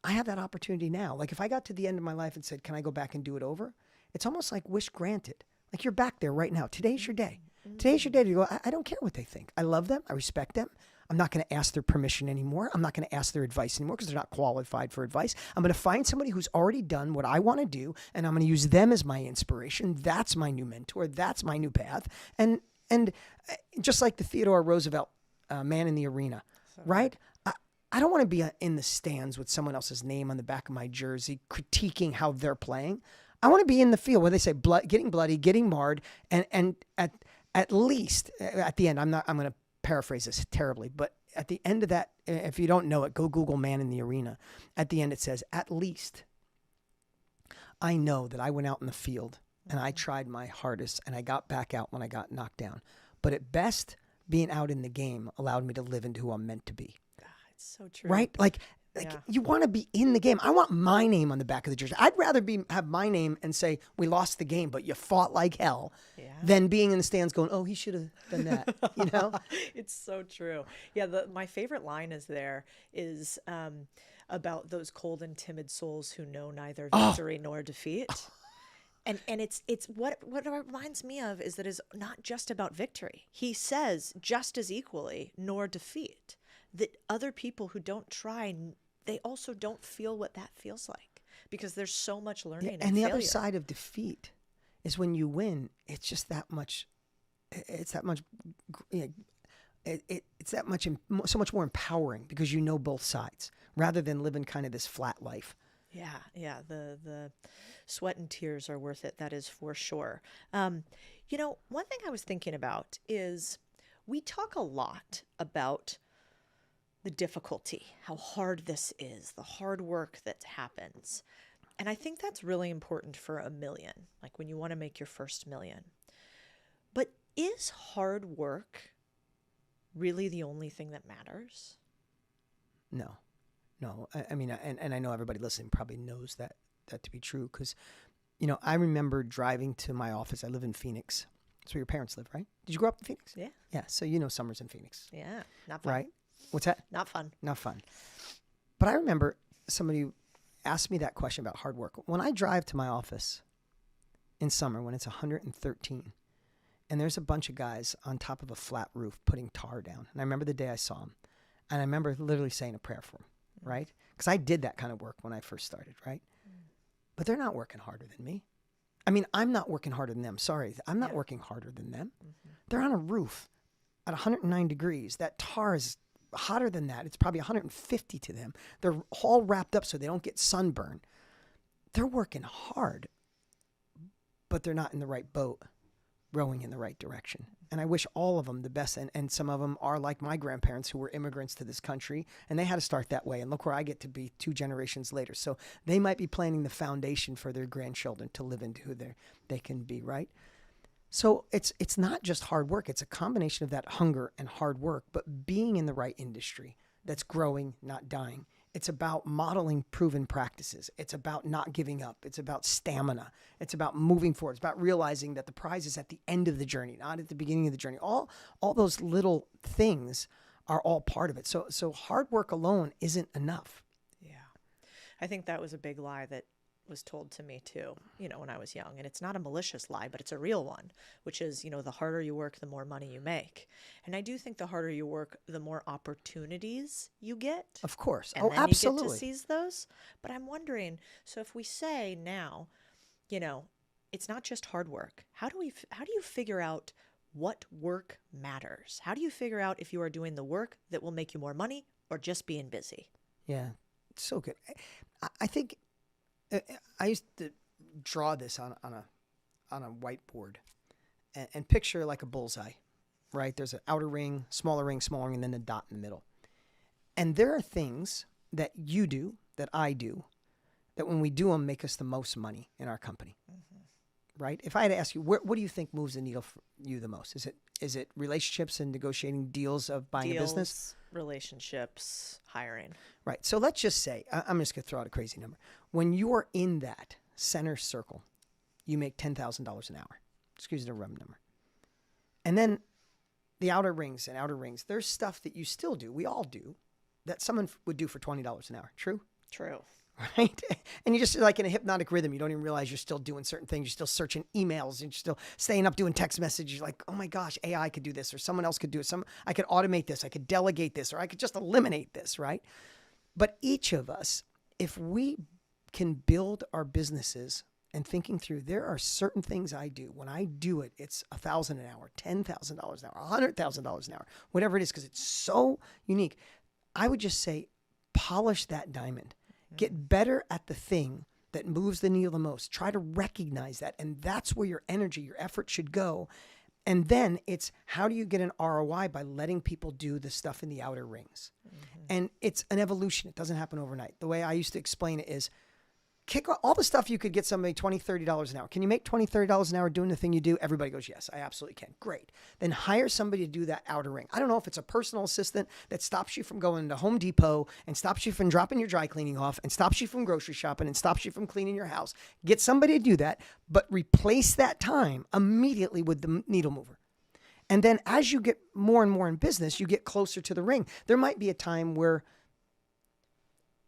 I have that opportunity now. Like if I got to the end of my life and said, can I go back and do it over? It's almost like wish granted. Like you're back there right now. Today's your day. Today's your day to go, I don't care what they think. I love them. I respect them. I'm not going to ask their permission anymore. I'm not going to ask their advice anymore because they're not qualified for advice. I'm going to find somebody who's already done what I want to do, and I'm going to use them as my inspiration. That's my new mentor. That's my new path. And just like the Theodore Roosevelt man in the arena, right? I don't want to be in the stands with someone else's name on the back of my jersey critiquing how they're playing. I want to be in the field where they say getting bloody, getting marred, and at least at the end, I'm going to paraphrase this terribly, but at the end of that, if you don't know it, go Google man in the arena. At the end, it says, at least I know that I went out in the field and I tried my hardest and I got back out when I got knocked down. But at best, being out in the game allowed me to live into who I'm meant to be. So true. Right? Like you want to be in the game. I want my name on the back of the jersey. I'd rather have my name and say, we lost the game, but you fought like hell, than being in the stands going, oh, he should have done that. You know? It's so true. Yeah. My favorite line is about those cold and timid souls who know neither victory nor defeat. And it's what it reminds me of is that it's not just about victory. He says just as equally, nor defeat. That other people who don't try, they also don't feel what that feels like because there's so much learning and the failure. Other side of defeat is when you win, it's just that much. It's that much. It's that much. So much more empowering because you know both sides rather than living kind of this flat life. Yeah. The sweat and tears are worth it. That is for sure. One thing I was thinking about is we talk a lot about the difficulty, how hard this is, the hard work that happens. And I think that's really important for $1 million, like when you want to make your first $1 million. But is hard work really the only thing that matters? No. I mean, and I know everybody listening probably knows that to be true because, I remember driving to my office. I live in Phoenix. That's where your parents live, right? Did you grow up in Phoenix? Yeah. Yeah. So summers in Phoenix. Yeah. Not fun. Right? What's that? Not fun. Not fun. But I remember somebody asked me that question about hard work. When I drive to my office in summer when it's 113 and there's a bunch of guys on top of a flat roof putting tar down. And I remember the day I saw them. And I remember literally saying a prayer for them, right? Because I did that kind of work when I first started, right? But they're not working harder than me. I mean, I'm not working harder than them. Sorry. I'm not working harder than them. They're on a roof at 109 degrees. That tar is hotter than that. It's probably 150 to them. They're all wrapped up so they don't get sunburn. They're working hard, but they're not in the right boat, rowing in the right direction. And I wish all of them the best. And some of them are like my grandparents who were immigrants to this country, and they had to start that way. And look where I get to be 2 generations later. So they might be planning the foundation for their grandchildren to live into who they can be, right? So it's not just hard work. It's a combination of that hunger and hard work, but being in the right industry that's growing, not dying. It's about modeling proven practices. It's about not giving up. It's about stamina. It's about moving forward. It's about realizing that the prize is at the end of the journey, not at the beginning of the journey. All those little things are all part of it. So hard work alone isn't enough. Yeah. I think that was a big lie that was told to me too, when I was young. And it's not a malicious lie, but it's a real one, which is, the harder you work, the more money you make. And I do think the harder you work, the more opportunities you get. Of course. And then absolutely. you get to seize those. But I'm wondering, so if we say now, it's not just hard work, how do you figure out what work matters? How do you figure out if you are doing the work that will make you more money or just being busy? Yeah, it's so good. I think I used to draw this on a whiteboard and picture like a bullseye, right? There's an outer ring, and then the dot in the middle. And there are things that you do, that I do, that when we do them make us the most money in our company, right? If I had to ask you, what do you think moves the needle for you the most? Is it relationships and negotiating deals of buying a business? Relationships, hiring. Right. So let's just say, I'm just going to throw out a crazy number. When you're in that center circle, you make $10,000 an hour. Excuse the rough number. And then the outer rings, there's stuff that you still do, we all do, that someone would do for $20 an hour. True? True. Right? And you're just like in a hypnotic rhythm. You don't even realize you're still doing certain things. You're still searching emails and you're still staying up doing text messages. You're like, oh my gosh, AI could do this, or someone else could do it. I could automate this. I could delegate this, or I could just eliminate this, right? But each of us, if we can build our businesses and thinking through, there are certain things I do. When I do it, it's $1,000 an hour, $10,000 an hour, $100,000 an hour, whatever it is, because it's so unique. I would just say, polish that diamond. Get better at the thing that moves the needle the most. Try to recognize that. And that's where your energy, your effort should go. And then it's, how do you get an ROI? By letting people do the stuff in the outer rings. And it's an evolution. It doesn't happen overnight. The way I used to explain it is, kick all the stuff you could get somebody $20, $30 an hour. Can you make $20, $30 an hour doing the thing you do? Everybody goes, yes, I absolutely can. Great. Then hire somebody to do that outer ring. I don't know if it's a personal assistant that stops you from going to Home Depot and stops you from dropping your dry cleaning off and stops you from grocery shopping and stops you from cleaning your house. Get somebody to do that, but replace that time immediately with the needle mover. And then as you get more and more in business, you get closer to the ring. There might be a time where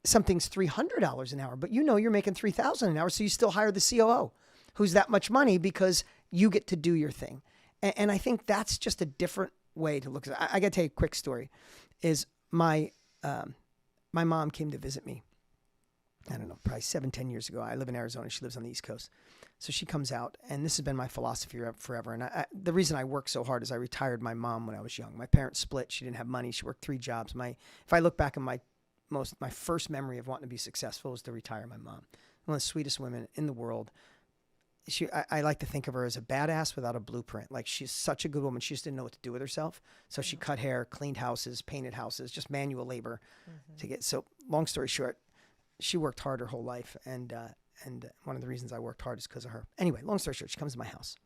something's $300 an hour, but you're making $3,000 an hour, so you still hire the COO, who's that much money because you get to do your thing. And I think that's just a different way to look at it. I got to tell you a quick story. Is my mom came to visit me, I don't know, probably 7-10 years ago. I live in Arizona. She lives on the East Coast. So she comes out, and this has been my philosophy forever. And the reason I work so hard is I retired my mom when I was young. My parents split. She didn't have money. She worked 3 jobs. If I look back at my first memory of wanting to be successful was to retire my mom. One of the sweetest women in the world. I like to think of her as a badass without a blueprint. Like, she's such a good woman. She just didn't know what to do with herself. So she cut hair, cleaned houses, painted houses, just manual labor to get. So long story short, she worked hard her whole life. And one of the reasons I worked hard is because of her. Anyway, long story short, she comes to my house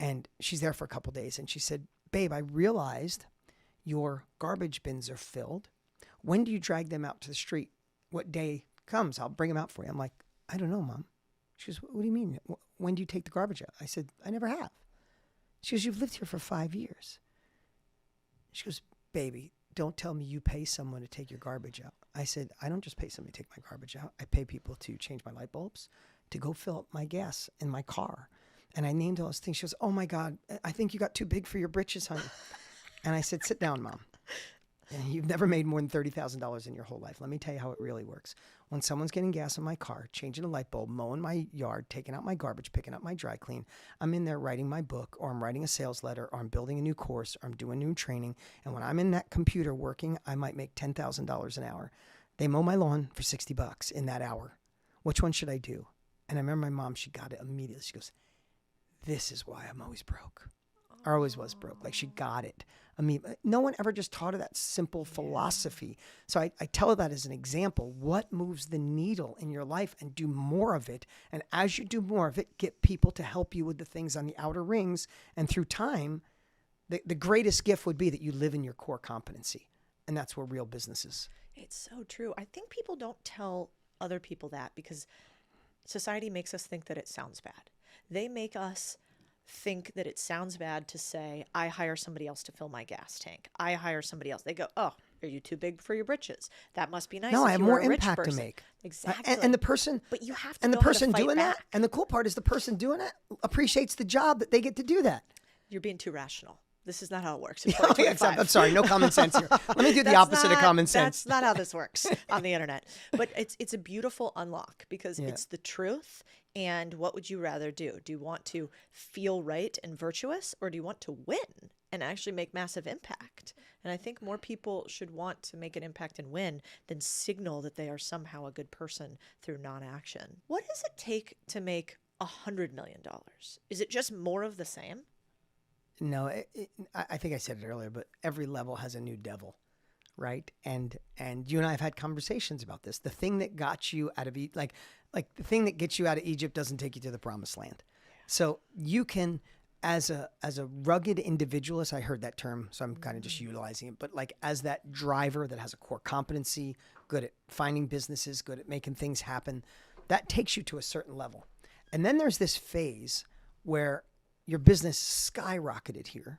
and she's there for a couple of days. And she said, babe, I realized your garbage bins are filled. When do you drag them out to the street? What day comes? I'll bring them out for you. I'm like, I don't know, Mom. She goes, what do you mean? When do you take the garbage out? I said, I never have. She goes, you've lived here for 5 years. She goes, baby, don't tell me you pay someone to take your garbage out. I said, I don't just pay somebody to take my garbage out. I pay people to change my light bulbs, to go fill up my gas in my car. And I named all those things. She goes, oh my God, I think you got too big for your britches, honey. And I said, sit down, Mom. and you've never made more than $30,000 in your whole life. Let me tell you how it really works. When someone's getting gas in my car, changing a light bulb, mowing my yard, taking out my garbage, picking up my dry clean, I'm in there writing my book, or I'm writing a sales letter, or I'm building a new course, or I'm doing new training. And when I'm in that computer working, I might make $10,000 an hour. They mow my lawn for $60 in that hour. Which one should I do? And I remember my mom, she got it immediately. She goes, this is why I'm always broke. I always was broke. Like, she got it. I mean, no one ever just taught her that simple philosophy. So I tell her that as an example. What moves the needle in your life, and do more of it. And as you do more of it, get people to help you with the things on the outer rings. And through time, the greatest gift would be that you live in your core competency. And that's where real business is. It's so true. I think people don't tell other people that because society makes us think that it sounds bad. They make us think that it sounds bad to say, I hire somebody else to fill my gas tank. I hire somebody else. They go, oh, are you too big for your britches? That must be nice. No, if I have you were more a rich impact to person." make. Exactly. And the person, but you have to and the know how to person fight doing back. that, and the cool part is the person doing it appreciates the job that they get to do that. You're being too rational. This is not how it works. In Yeah, 2025. I'm sorry, no common sense here. Let me do the opposite of common sense. That's not how this works on the internet. But it's a beautiful unlock because it's the truth. And what would you rather do? Do you want to feel right and virtuous, or do you want to win and actually make massive impact? And I think more people should want to make an impact and win than signal that they are somehow a good person through non-action. What does it take to make $100 million? Is it just more of the same? No, I think I said it earlier, but every level has a new devil, right? And you and I have had conversations about this. The thing that got you out of like the thing that gets you out of Egypt doesn't take you to the promised land. So you can, as a rugged individualist, I heard that term, so I'm kind of just utilizing it. But like as that driver that has a core competency, good at finding businesses, good at making things happen, that takes you to a certain level. And then there's this phase where your business skyrocketed here.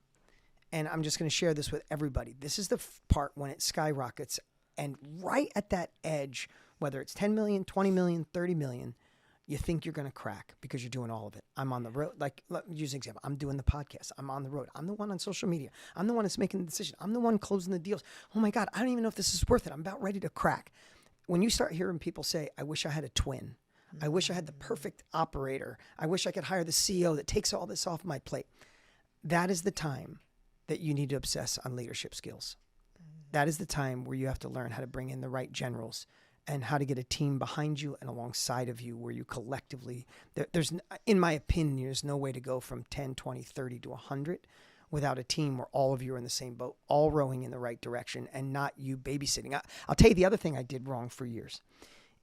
And I'm just going to share this with everybody. This is the part when it skyrockets. And right at that edge, whether it's 10 million, 20 million, 30 million, you think you're going to crack because you're doing all of it. I'm on the road. Like, let me use an example. I'm doing the podcast. I'm on the road. I'm the one on social media. I'm the one that's making the decision. I'm the one closing the deals. Oh my God, I don't even know if this is worth it. I'm about ready to crack. When you start hearing people say, I wish I had a twin. I wish I had the perfect operator. I wish I could hire the CEO that takes all this off my plate. That is the time that you need to obsess on leadership skills. That is the time where you have to learn how to bring in the right generals and how to get a team behind you and alongside of you where you collectively, there's, in my opinion, there's no way to go from 10, 20, 30 to 100 without a team where all of you are in the same boat, all rowing in the right direction and not you babysitting. I'll tell you the other thing I did wrong for years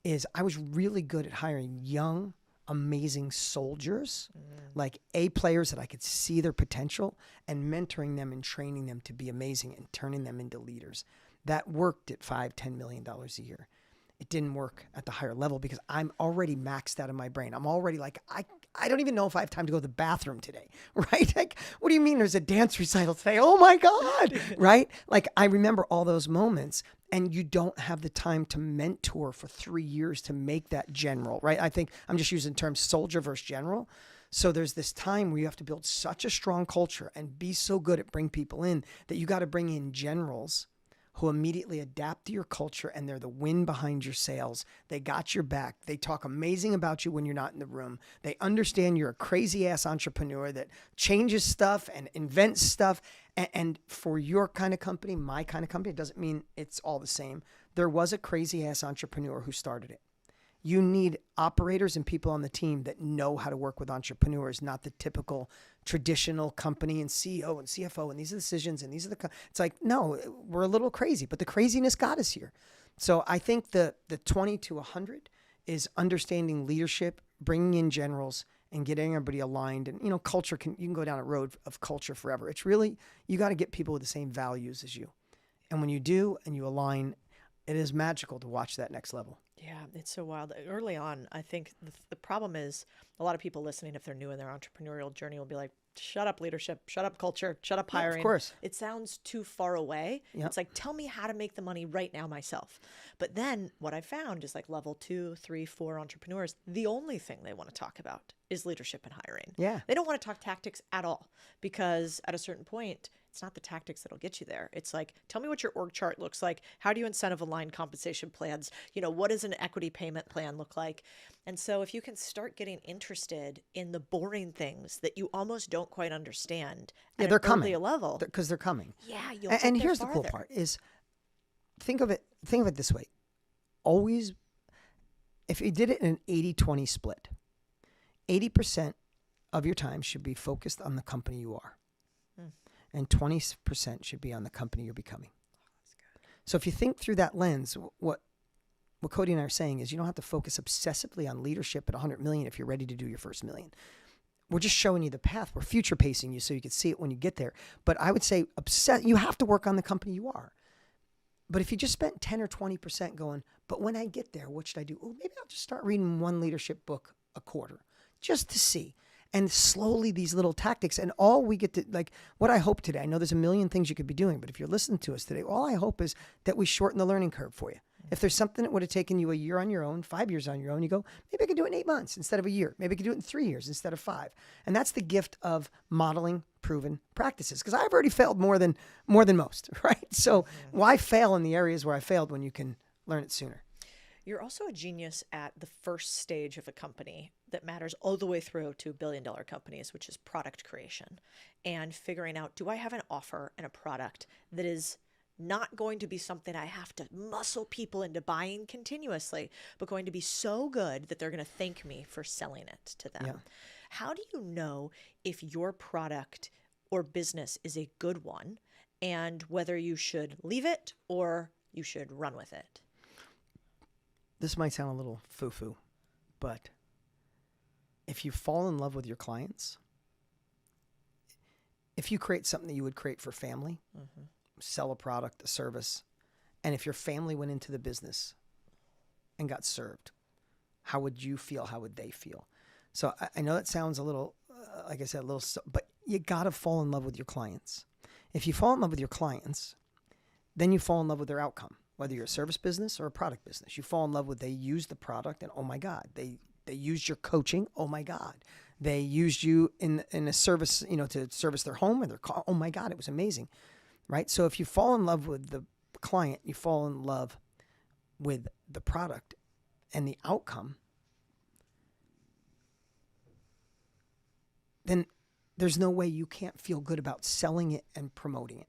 is I was really good at hiring young, amazing soldiers, like A players that I could see their potential, and mentoring them and training them to be amazing and turning them into leaders. That worked at $5-10 million a year. It didn't work at the higher level because I'm already maxed out of my brain. I'm already like, I don't even know if I have time to go to the bathroom today, right? Like, what do you mean there's a dance recital today? Oh my God, right? Like, I remember all those moments. And you don't have the time to mentor for 3 years to make that general, right? I think I'm just using terms soldier versus general. So there's this time where you have to build such a strong culture and be so good at bring people in that you got to bring in generals who immediately adapt to your culture, and they're the wind behind your sails. They got your back. They talk amazing about you when you're not in the room. They understand you're a crazy ass entrepreneur that changes stuff and invents stuff. And for your kind of company, my kind of company, it doesn't mean it's all the same. There was a crazy ass entrepreneur who started it. You need operators and people on the team that know how to work with entrepreneurs, not the typical traditional company and CEO and CFO and these are the decisions and these are the, it's like, no, we're a little crazy, but the craziness got us here. So I think the 20 to 100 is understanding leadership, bringing in generals and getting everybody aligned. And, you know, culture you can go down a road of culture forever. It's really, you got to get people with the same values as you. And when you do and you align, it is magical to watch that next level. Yeah, it's so wild. Early on, I think the problem is a lot of people listening, if they're new in their entrepreneurial journey, will be like, shut up leadership, shut up culture, shut up hiring. Of course. It sounds too far away. Yep. It's like, tell me how to make the money right now myself. But then what I found is like level 2, 3, 4 entrepreneurs, the only thing they want to talk about is leadership and hiring. Yeah. They don't want to talk tactics at all because at a certain point, It's not the tactics that'll get you there. It's like, tell me what your org chart looks like. How do you incentive align compensation plans? What does an equity payment plan look like? And so if you can start getting interested in the boring things that you almost don't quite understand at they're an coming. early level. Because they're coming. Yeah, you'll And here's the cool part is, think of it this way. Always, if you did it in an 80-20 split, 80% of your time should be focused on the company you are. And 20% should be on the company you're becoming. So if you think through that lens, what Cody and I are saying is you don't have to focus obsessively on leadership at 100 million if you're ready to do your first million. We're just showing you the path. We're future pacing you so you can see it when you get there. But I would say you have to work on the company you are. But if you just spent 10 or 20% going, but when I get there, what should I do? Oh, maybe I'll just start reading one leadership book a quarter just to see. And slowly these little tactics, and all we get to, what I hope today, I know there's a million things you could be doing, but if you're listening to us today, all I hope is that we shorten the learning curve for you. If there's something that would have taken you a year on your own, 5 years on your own, you go, maybe I can do it in 8 months instead of a year. Maybe I can do it in 3 years instead of 5. And that's the gift of modeling proven practices. Because I've already failed more than most, right? So why fail in the areas where I failed when you can learn it sooner? You're also a genius at the first stage of a company that matters all the way through to billion-dollar companies, which is product creation, and figuring out, do I have an offer and a product that is not going to be something I have to muscle people into buying continuously, but going to be so good that they're going to thank me for selling it to them. Yeah. How do you know if your product or business is a good one and whether you should leave it or you should run with it? This might sound a little foo-foo, but if you fall in love with your clients, if you create something that you would create for family, sell a product, a service, and if your family went into the business and got served, how would you feel? How would they feel? So I know that sounds a little, like I said, but you got to fall in love with your clients. If you fall in love with your clients, then you fall in love with their outcome. Whether you're a service business or a product business, you fall in love with they used the product and oh my God, they used your coaching. Oh my God, they used you in a service, to service their home or their car. Oh my God, it was amazing, right? So if you fall in love with the client, you fall in love with the product and the outcome, then there's no way you can't feel good about selling it and promoting it.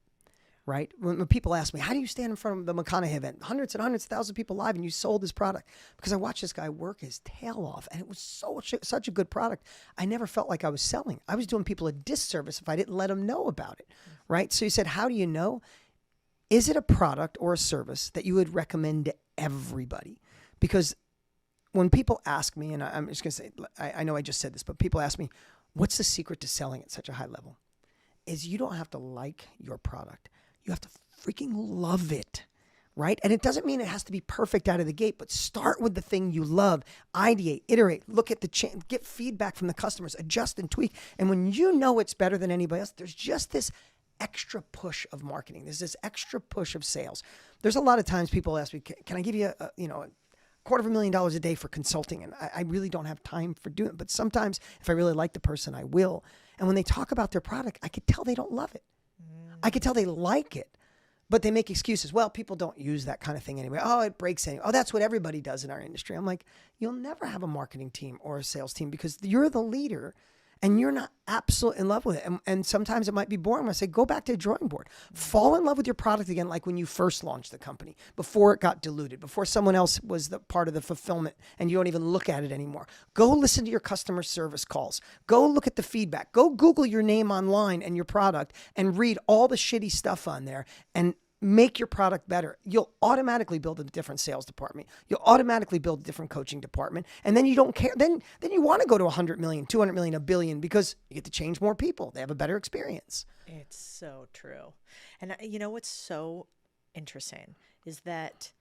Right? When people ask me, how do you stand in front of the McConaughey event? Hundreds and hundreds of thousands of people live and you sold this product. Because I watched this guy work his tail off and it was such a good product. I never felt like I was selling. I was doing people a disservice if I didn't let them know about it. Right? So you said, how do you know? Is it a product or a service that you would recommend to everybody? Because when people ask me, and I'm just going to say, I know I just said this, but people ask me, what's the secret to selling at such a high level? Is you don't have to like your product. You have to freaking love it, right? And it doesn't mean it has to be perfect out of the gate, but start with the thing you love, ideate, iterate, look at get feedback from the customers, adjust and tweak. And when you know it's better than anybody else, there's just this extra push of marketing. There's this extra push of sales. There's a lot of times people ask me, can I give you a $250,000 a day for consulting? And I really don't have time for doing it. But sometimes if I really like the person, I will. And when they talk about their product, I could tell they don't love it. I could tell they like it, but they make excuses. Well, people don't use that kind of thing anyway. Oh, it breaks anyway. Oh, that's what everybody does in our industry. I'm like, you'll never have a marketing team or a sales team because you're the leader and you're not absolutely in love with it. And sometimes it might be boring. I say, go back to the drawing board. Fall in love with your product again, like when you first launched the company, before it got diluted, before someone else was the part of the fulfillment and you don't even look at it anymore. Go listen to your customer service calls. Go look at the feedback. Go Google your name online and your product and read all the shitty stuff on there and make your product better. You'll automatically build a different sales department. You'll automatically build a different coaching department. And then you don't care. Then you want to go to 100 million, 200 million, $1 billion because you get to change more people. They have a better experience. It's so true. And you know what's so interesting is that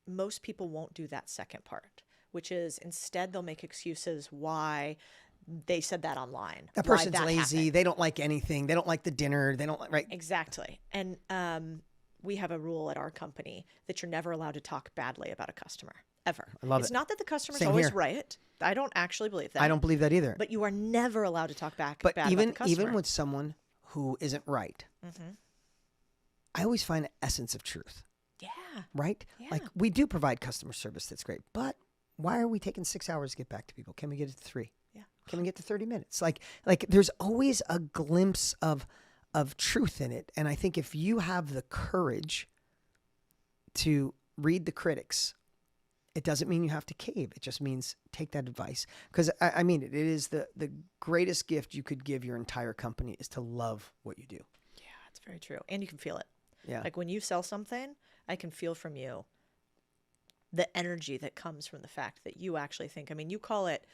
most people won't do that second part, which is instead they'll make excuses why they said that online. That person's lazy. Happened. They don't like anything. They don't like the dinner. They don't like, right? Exactly. And we have a rule at our company that you're never allowed to talk badly about a customer, ever. I love it's it. not that the customer's Same always here. right. I don't actually believe that. I don't believe that either. But you are never allowed to talk bad but about the customer. Even with someone who isn't right, I always find an essence of truth. Yeah. Right? Yeah. Like, we do provide customer service that's great, but why are we taking 6 hours to get back to people? Can we get it to 3? Yeah. Can we get to 30 minutes? Like there's always a glimpse of truth in it. And I think if you have the courage to read the critics, it doesn't mean you have to cave. It just means take that advice. Because I mean, it is the greatest gift you could give your entire company is to love what you do. Yeah, it's very true. And you can feel it. Yeah. Like when you sell something, I can feel from you the energy that comes from the fact that you actually think, I mean, you call it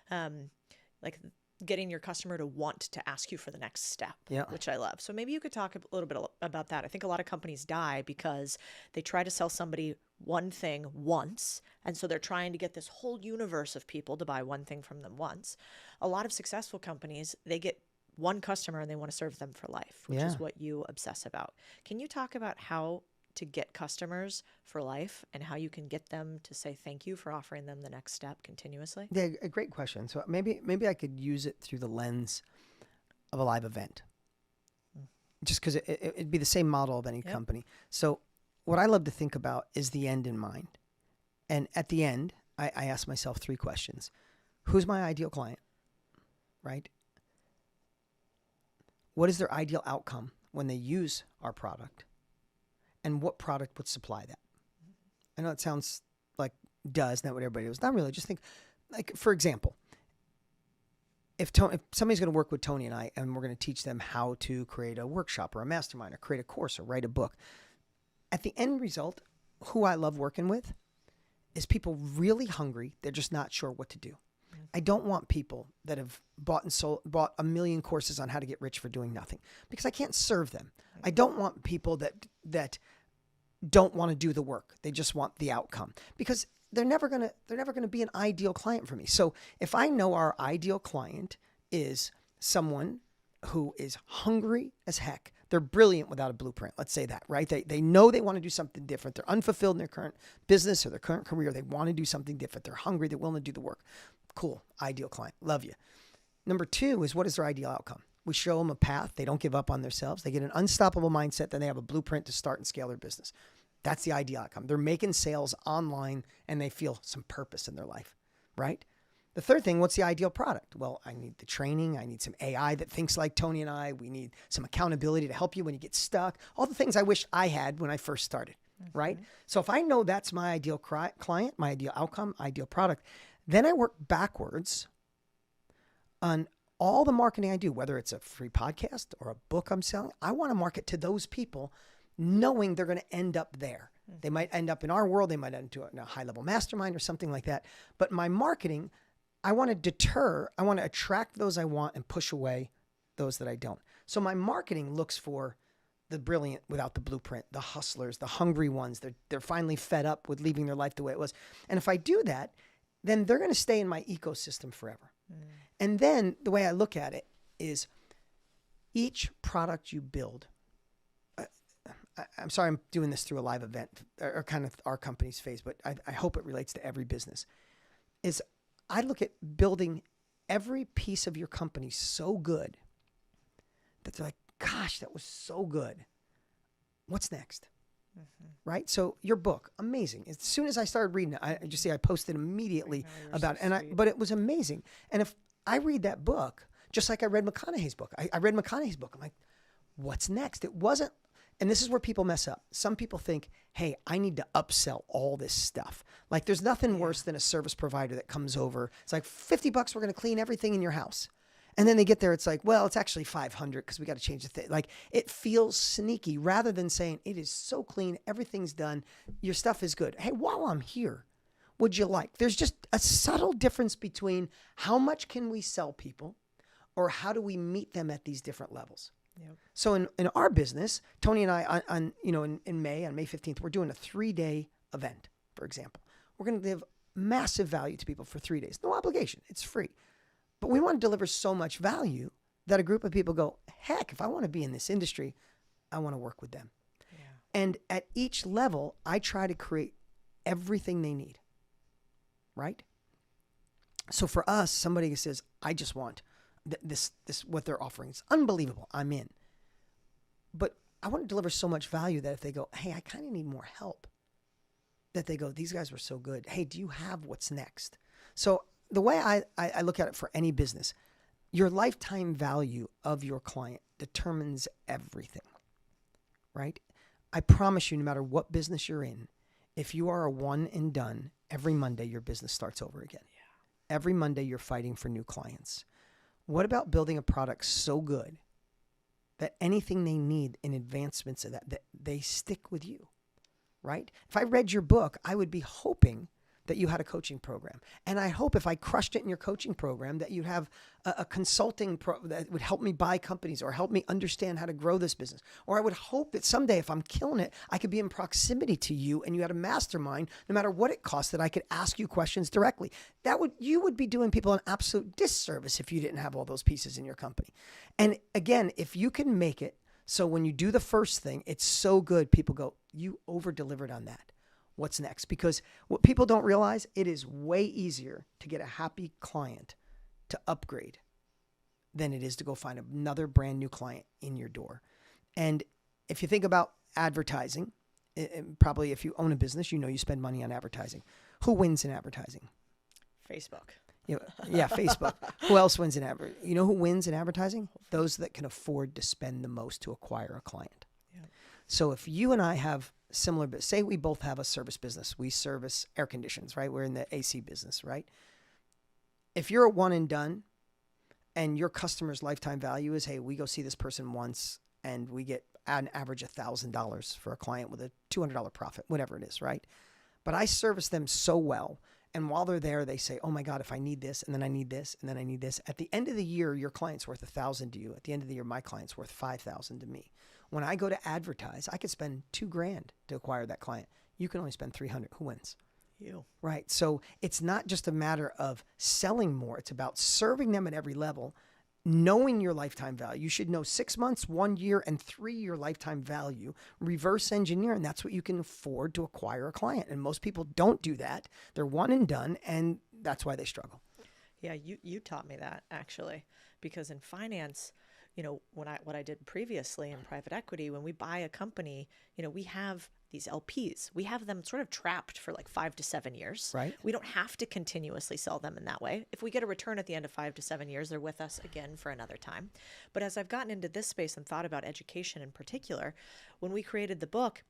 like getting your customer to want to ask you for the next step, which I love. So maybe you could talk a little bit about that. I think a lot of companies die because they try to sell somebody one thing once. And so they're trying to get this whole universe of people to buy one thing from them once. A lot of successful companies, they get one customer and they want to serve them for life, which is what you obsess about. Can you talk about how to get customers for life and how you can get them to say thank you for offering them the next step continuously? Yeah, a great question. So maybe I could use it through the lens of a live event, just because it'd be the same model of any company. So what I love to think about is the end in mind. And at the end, I ask myself 3 questions. Who's my ideal client, right? What is their ideal outcome when they use our product? And what product would supply that? I know it sounds like isn't that what everybody does? Not really. Just think, like, for example, if somebody's going to work with Tony and I, and we're going to teach them how to create a workshop or a mastermind or create a course or write a book, at the end result, who I love working with is people really hungry. They're just not sure what to do. I don't want people that have bought a million courses on how to get rich for doing nothing, because I can't serve them. I don't want people that don't want to do the work. They just want the outcome, because they're never going to be an ideal client for me. So if I know our ideal client is someone who is hungry as heck, they're brilliant without a blueprint. Let's say that, right? They know they want to do something different. They're unfulfilled in their current business or their current career. They want to do something different. They're hungry. They're willing to do the work. Cool. Ideal client. Love you. Number 2 is, what is their ideal outcome? We show them a path. They don't give up on themselves. They get an unstoppable mindset. Then they have a blueprint to start and scale their business. That's the ideal outcome. They're making sales online and they feel some purpose in their life, right? The third thing, what's the ideal product? Well, I need the training. I need some AI that thinks like Tony and I. We need some accountability to help you when you get stuck. All the things I wish I had when I first started, right? So if I know that's my ideal client, my ideal outcome, ideal product, then I work backwards on all the marketing I do, whether it's a free podcast or a book I'm selling. I want to market to those people knowing they're going to end up there. They might end up in our world. They might end up in a high-level mastermind or something like that. But my marketing, I want to attract those I want and push away those that I don't. So my marketing looks for the brilliant without the blueprint, the hustlers, the hungry ones. They're finally fed up with leaving their life the way it was. And if I do that, then they're going to stay in my ecosystem forever. And then the way I look at it is, each product you build, I'm sorry I'm doing this through a live event, or kind of our company's phase, but I hope it relates to every business, is I look at building every piece of your company so good that they're like, gosh, that was so good. What's next? Right? So your book, amazing. As soon as I started reading it, I posted immediately about it. But it was amazing. And if I read that book, just like I read McConaughey's book, I read McConaughey's book. I'm like, what's next? It wasn't, and this is where people mess up. Some people think, hey, I need to upsell all this stuff. Like, there's nothing worse than a service provider that comes over. It's like, $50, we're going to clean everything in your house. And then they get there, it's like, well, it's actually $500 because we got to change the thing. Like, it feels sneaky rather than saying, it is so clean, everything's done, your stuff is good. Hey, while I'm here, would you like? There's just a subtle difference between how much can we sell people, or how do we meet them at these different levels. Yep. So in our business, Tony and I, in May, on May 15th, we're doing a 3-day event, for example. We're going to give massive value to people for 3 days. No obligation. It's free. But we want to deliver so much value that a group of people go, heck, if I want to be in this industry, I want to work with them. Yeah. And at each level, I try to create everything they need, right? So for us, somebody who says, I just want this what they're offering is unbelievable. I'm in. but I want to deliver so much value that if they go, hey, I kind of need more help, that they go, these guys were so good. Hey, do you have what's next? So the way I look at it for any business, your lifetime value of your client determines everything, right? I promise you, no matter what business you're in, if you are a one and done, every Monday your business starts over again. Yeah. Every Monday you're fighting for new clients. What about building a product so good that anything they need in advancements of that they stick with you, right? If I read your book, I would be hoping that you had a coaching program. And I hope if I crushed it in your coaching program that you'd have a consulting that would help me buy companies or help me understand how to grow this business. Or I would hope that someday if I'm killing it, I could be in proximity to you and you had a mastermind, no matter what it costs, that I could ask you questions directly. You would be doing people an absolute disservice if you didn't have all those pieces in your company. And again, if you can make it so when you do the first thing, it's so good, people go, you over-delivered on that. What's next? Because what people don't realize, it is way easier to get a happy client to upgrade than it is to go find another brand new client in your door. And if you think about advertising, probably if you own a business, you know you spend money on advertising. Who wins in advertising? Facebook. Yeah, Facebook. Who else wins in advertising? You know who wins in advertising? Those that can afford to spend the most to acquire a client. Yeah. So if you and I have similar, but say we both have a service business. We service air conditions, right? We're in the AC business, right? If you're a one and done and your customer's lifetime value is, hey, we go see this person once and we get an average $1,000 for a client with a $200 profit, whatever it is, right? But I service them so well. And while they're there, they say, oh my God, if I need this, and then I need this, and then I need this. At the end of the year, your client's worth $1,000 to you. At the end of the year, my client's worth $5,000 to me. When I go to advertise, I could spend $2,000 to acquire that client. You can only spend $300. Who wins? You. Right. So it's not just a matter of selling more. It's about serving them at every level, knowing your lifetime value. You should know 6 months, 1 year, and 3-year lifetime value. Reverse engineer, and that's what you can afford to acquire a client. And most people don't do that. They're one and done, and that's why they struggle. Yeah, you taught me that, actually, because in finance, what I did previously in private equity, when we buy a company, we have these LPs. We have them sort of trapped for like 5 to 7 years. Right. We don't have to continuously sell them in that way. If we get a return at the end of 5 to 7 years, they're with us again for another time. But as I've gotten into this space and thought about education in particular, when we created the book,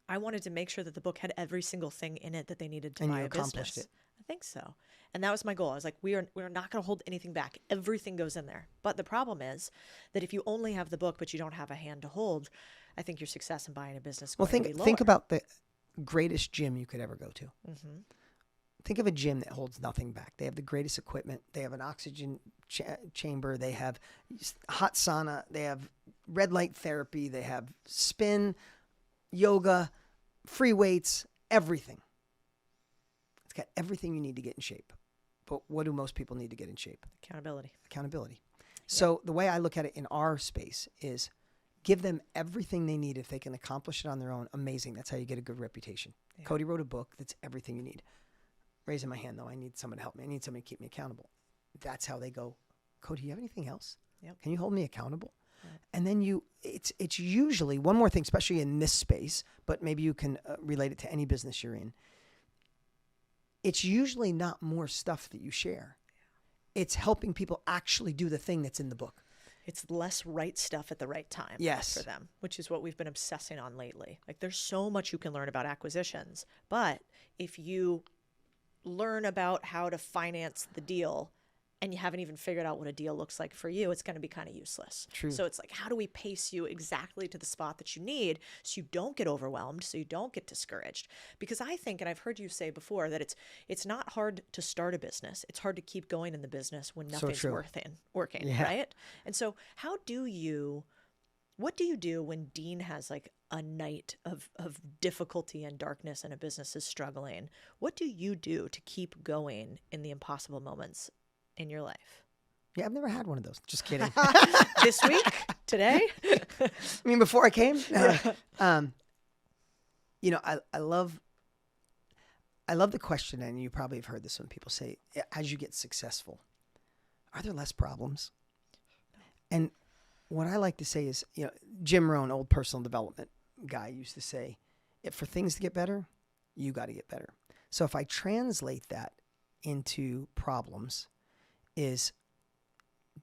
I wanted to make sure that the book had every single thing in it that they needed to buy a business. And you accomplished it. I think so. And that was my goal. I was like, we're not going to hold anything back. Everything goes in there. But the problem is that if you only have the book, but you don't have a hand to hold, I think your success in buying a business is going to be lower. Think about the greatest gym you could ever go to. Mm-hmm. Think of a gym that holds nothing back. They have the greatest equipment. They have an oxygen chamber. They have hot sauna. They have red light therapy. They have spin, yoga, free weights, everything. It's got everything you need to get in shape. But what do most people need to get in shape? Accountability. So the way I look at it in our space is give them everything they need. If they can accomplish it on their own, amazing. That's how you get a good reputation. Yeah. Cody wrote a book that's everything you need. Raising my hand, though, I need someone to help me. I need somebody to keep me accountable. That's how they go, Cody, do you have anything else? Yep. Can you hold me accountable? Right. And then it's usually, one more thing, especially in this space, but maybe you can relate it to any business you're in. It's usually not more stuff that you share. Yeah. It's helping people actually do the thing that's in the book. It's less right stuff at the right time for them, which is what we've been obsessing on lately. Like there's so much you can learn about acquisitions, but if you learn about how to finance the deal and you haven't even figured out what a deal looks like for you, it's going to be kind of useless. True. So it's like, how do we pace you exactly to the spot that you need so you don't get overwhelmed, so you don't get discouraged? Because I think, and I've heard you say before, that it's not hard to start a business. It's hard to keep going in the business when nothing's working, yeah. Right? And so what do you do when Dean has like a night of difficulty and darkness and a business is struggling? What do you do to keep going in the impossible moments in your life? Yeah, I've never had one of those. Just kidding. This week? Today? I mean, before I came? I love the question, and you probably have heard this when people say, as you get successful, are there less problems? And what I like to say is, Jim Rohn, old personal development guy, used to say, if for things to get better, you got to get better. So if I translate that into problems, is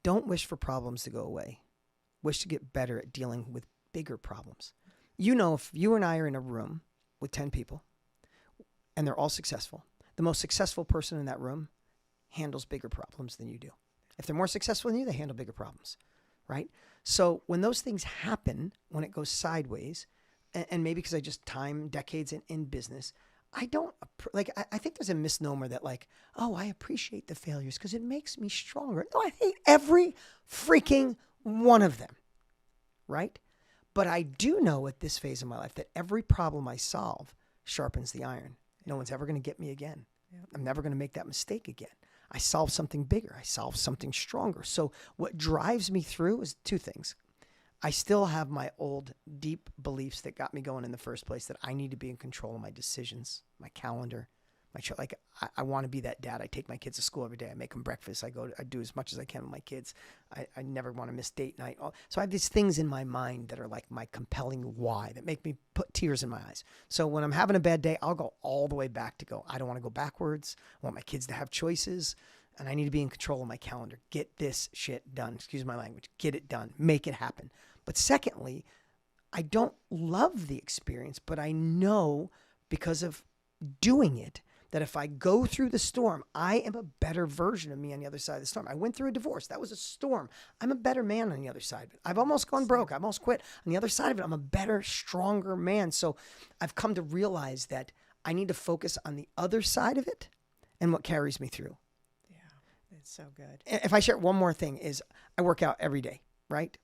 don't wish for problems to go away. Wish to get better at dealing with bigger problems. You know, if you and I are in a room with 10 people and they're all successful, the most successful person in that room handles bigger problems than you do. If they're more successful than you, they handle bigger problems, right? So when those things happen, when it goes sideways, and maybe because I just time decades in business, I don't, like, I think there's a misnomer that like, oh, I appreciate the failures because it makes me stronger. No, I hate every freaking one of them, right? But I do know at this phase of my life that every problem I solve sharpens the iron. No one's ever going to get me again. Yep. I'm never going to make that mistake again. I solve something bigger. I solve something stronger. So what drives me through is two things. I still have my old deep beliefs that got me going in the first place, that I need to be in control of my decisions, my calendar, I want to be that dad. I take my kids to school every day. I make them breakfast. I do as much as I can with my kids. I never want to miss date night. So I have these things in my mind that are like my compelling why that make me put tears in my eyes. So when I'm having a bad day, I'll go all the way back to go. I don't want to go backwards. I want my kids to have choices, and I need to be in control of my calendar. Get this shit done. Excuse my language. Get it done. Make it happen. But secondly, I don't love the experience, but I know because of doing it that if I go through the storm, I am a better version of me on the other side of the storm. I went through a divorce. That was a storm. I'm a better man on the other side of it. I've almost gone broke. I almost quit. On the other side of it, I'm a better, stronger man. So I've come to realize that I need to focus on the other side of it and what carries me through. Yeah, it's so good. If I share one more thing is I work out every day, right?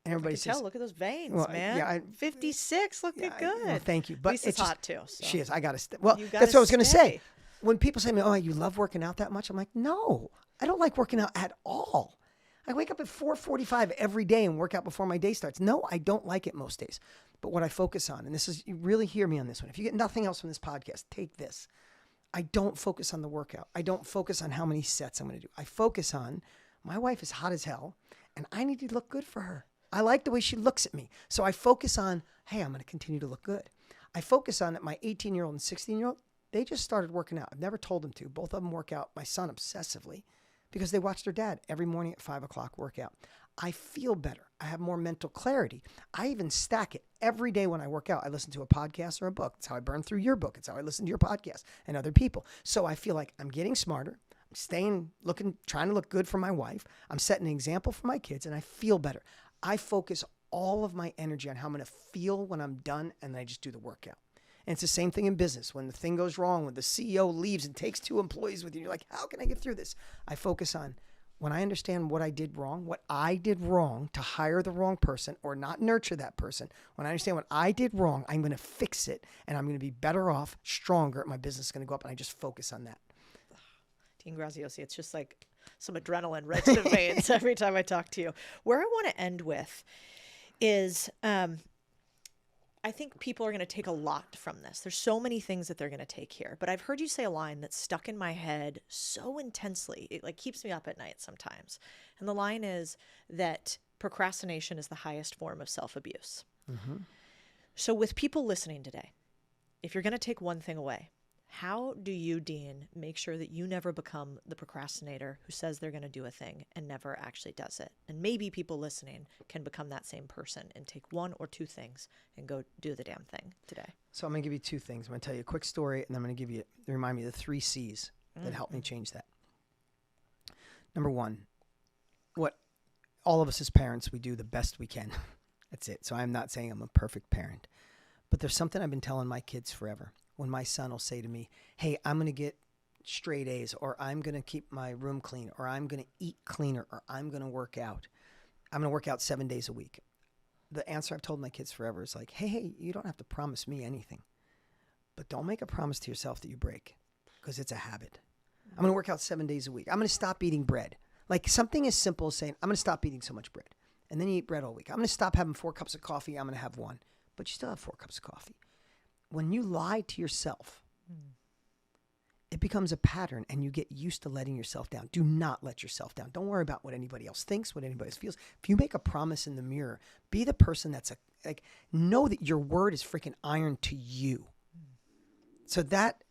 And everybody says, tell, look at those veins, man. Yeah, 56, looking good. Well, thank you. But Lisa's hot too. So. She is. I got to well, that's what I was going to say. When people say to me, oh, you love working out that much? I'm like, no, I don't like working out at all. I wake up at 4:45 every day and work out before my day starts. No, I don't like it most days. But what I focus on, and this is, you really hear me on this one. If you get nothing else from this podcast, take this. I don't focus on the workout. I don't focus on how many sets I'm going to do. I focus on my wife is hot as hell, and I need to look good for her. I like the way she looks at me. So I focus on, hey, I'm going to continue to look good. I focus on that my 18-year-old and 16-year-old, they just started working out. I've never told them to. Both of them work out, my son obsessively, because they watch their dad every morning at 5 o'clock work out. I feel better. I have more mental clarity. I even stack it every day when I work out. I listen to a podcast or a book. It's how I burn through your book. It's how I listen to your podcast and other people. So I feel like I'm getting smarter. I'm trying to look good for my wife. I'm setting an example for my kids, and I feel better. I focus all of my energy on how I'm going to feel when I'm done, and then I just do the workout. And it's the same thing in business. When the thing goes wrong, when the CEO leaves and takes 2 employees with you, you're like, how can I get through this? I focus on when I understand what I did wrong to hire the wrong person or not nurture that person. When I understand what I did wrong, I'm going to fix it, and I'm going to be better off, stronger. My business is going to go up, and I just focus on that. Dean Graziosi, it's just like some adrenaline right to the veins every time I talk to you. Where I want to end with is I think people are going to take a lot from this. There's so many things that they're going to take here. But I've heard you say a line that's stuck in my head so intensely. It like keeps me up at night sometimes. And the line is that procrastination is the highest form of self-abuse. Mm-hmm. So with people listening today, if you're going to take one thing away, how do you, Dean, make sure that you never become the procrastinator who says they're going to do a thing and never actually does it? And maybe people listening can become that same person and take 1 or 2 things and go do the damn thing today. So I'm going to give you 2 things. I'm going to tell you a quick story, and then I'm going to remind me of the 3 C's that helped me change that. Number 1, what all of us as parents, we do the best we can. That's it. So I'm not saying I'm a perfect parent, but there's something I've been telling my kids forever. When my son will say to me, hey, I'm going to get straight A's, or I'm going to keep my room clean, or I'm going to eat cleaner, or I'm going to work out. I'm going to work out 7 days a week. The answer I've told my kids forever is like, hey, you don't have to promise me anything, but don't make a promise to yourself that you break, because it's a habit. I'm going to work out 7 days a week. I'm going to stop eating bread. Like something as simple as saying, I'm going to stop eating so much bread, and then you eat bread all week. I'm going to stop having 4 cups of coffee. I'm going to have 1, but you still have 4 cups of coffee. When you lie to yourself, it becomes a pattern and you get used to letting yourself down. Do not let yourself down. Don't worry about what anybody else thinks, what anybody else feels. If you make a promise in the mirror, be the person that's know that your word is freaking iron to you. So that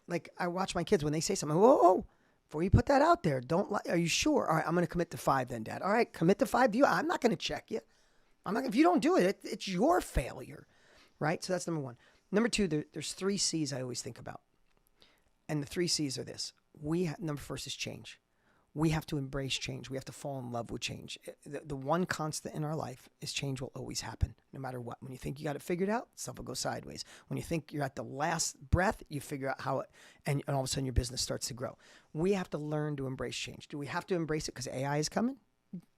like I watch my kids when they say something, whoa, before you put that out there, are you sure? All right, I'm going to commit to 5 then, Dad. All right, commit to 5. I'm not going to check you. If you don't do it, it's your failure, right? So that's number 1. Number 2, there's 3 C's I always think about. And the 3 C's are this. Number first is change. We have to embrace change. We have to fall in love with change. The one constant in our life is change will always happen, no matter what. When you think you got it figured out, stuff will go sideways. When you think you're at the last breath, you figure out how and all of a sudden your business starts to grow. We have to learn to embrace change. Do we have to embrace it because AI is coming?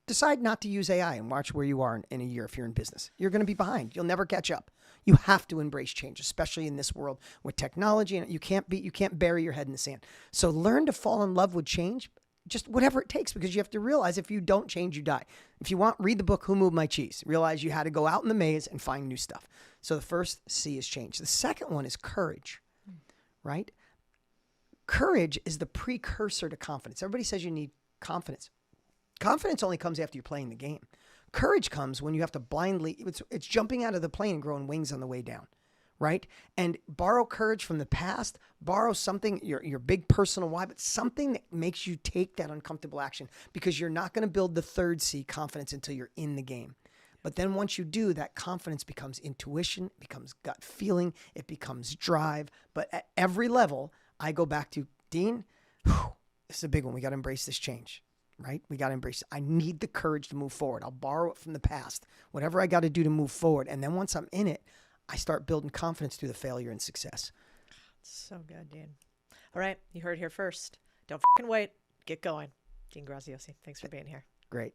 Decide not to use AI and watch where you are in a year if you're in business. You're going to be behind. You'll never catch up. You have to embrace change, especially in this world with technology. And you can't bury your head in the sand. So learn to fall in love with change, just whatever it takes, because you have to realize if you don't change, you die. If you want, read the book, Who Moved My Cheese? Realize you had to go out in the maze and find new stuff. So the first C is change. The second one is courage, right? Courage is the precursor to confidence. Everybody says you need confidence. Confidence only comes after you're playing the game. Courage comes when you have to blindly, it's jumping out of the plane and growing wings on the way down, right? And borrow courage from the past, borrow something, your big personal why, but something that makes you take that uncomfortable action, because you're not going to build the third C, confidence, until you're in the game. But then once you do, that confidence becomes intuition, it becomes gut feeling, it becomes drive. But at every level, I go back to, Dean, this is a big one. We got to embrace this change. Right? We got to embrace it. I need the courage to move forward. I'll borrow it from the past, whatever I got to do to move forward. And then once I'm in it, I start building confidence through the failure and success. So good, Dean. All right. You heard it here first. Don't fucking wait. Get going. Dean Graziosi, thanks for being here. Great.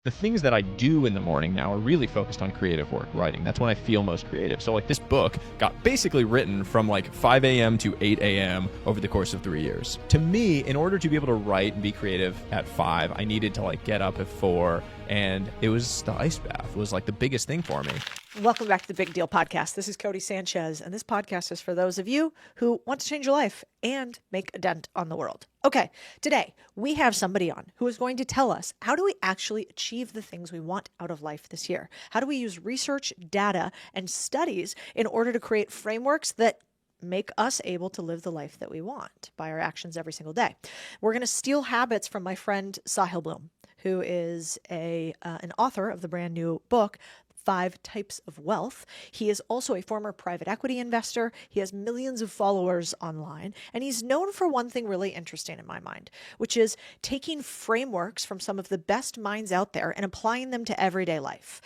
The things that I do in the morning now are really focused on creative work, writing. That's when I feel most creative. So like this book got basically written from like 5 a.m. to 8 a.m. over the course of 3 years. To me, in order to be able to write and be creative at 5, I needed to like get up at 4, and it was the ice bath was like the biggest thing for me. Welcome back to the Big Deal Podcast. This is Codie Sanchez, and this podcast is for those of you who want to change your life and make a dent on the world. Okay, today we have somebody on who is going to tell us, how do we actually achieve the things we want out of life this year? How do we use research, data, and studies in order to create frameworks that make us able to live the life that we want by our actions every single day? We're going to steal habits from my friend Sahil Bloom, who is an author of the brand new book, 5 Types of Wealth. He is also a former private equity investor. He has millions of followers online, and he's known for one thing really interesting in my mind, which is taking frameworks from some of the best minds out there and applying them to everyday life.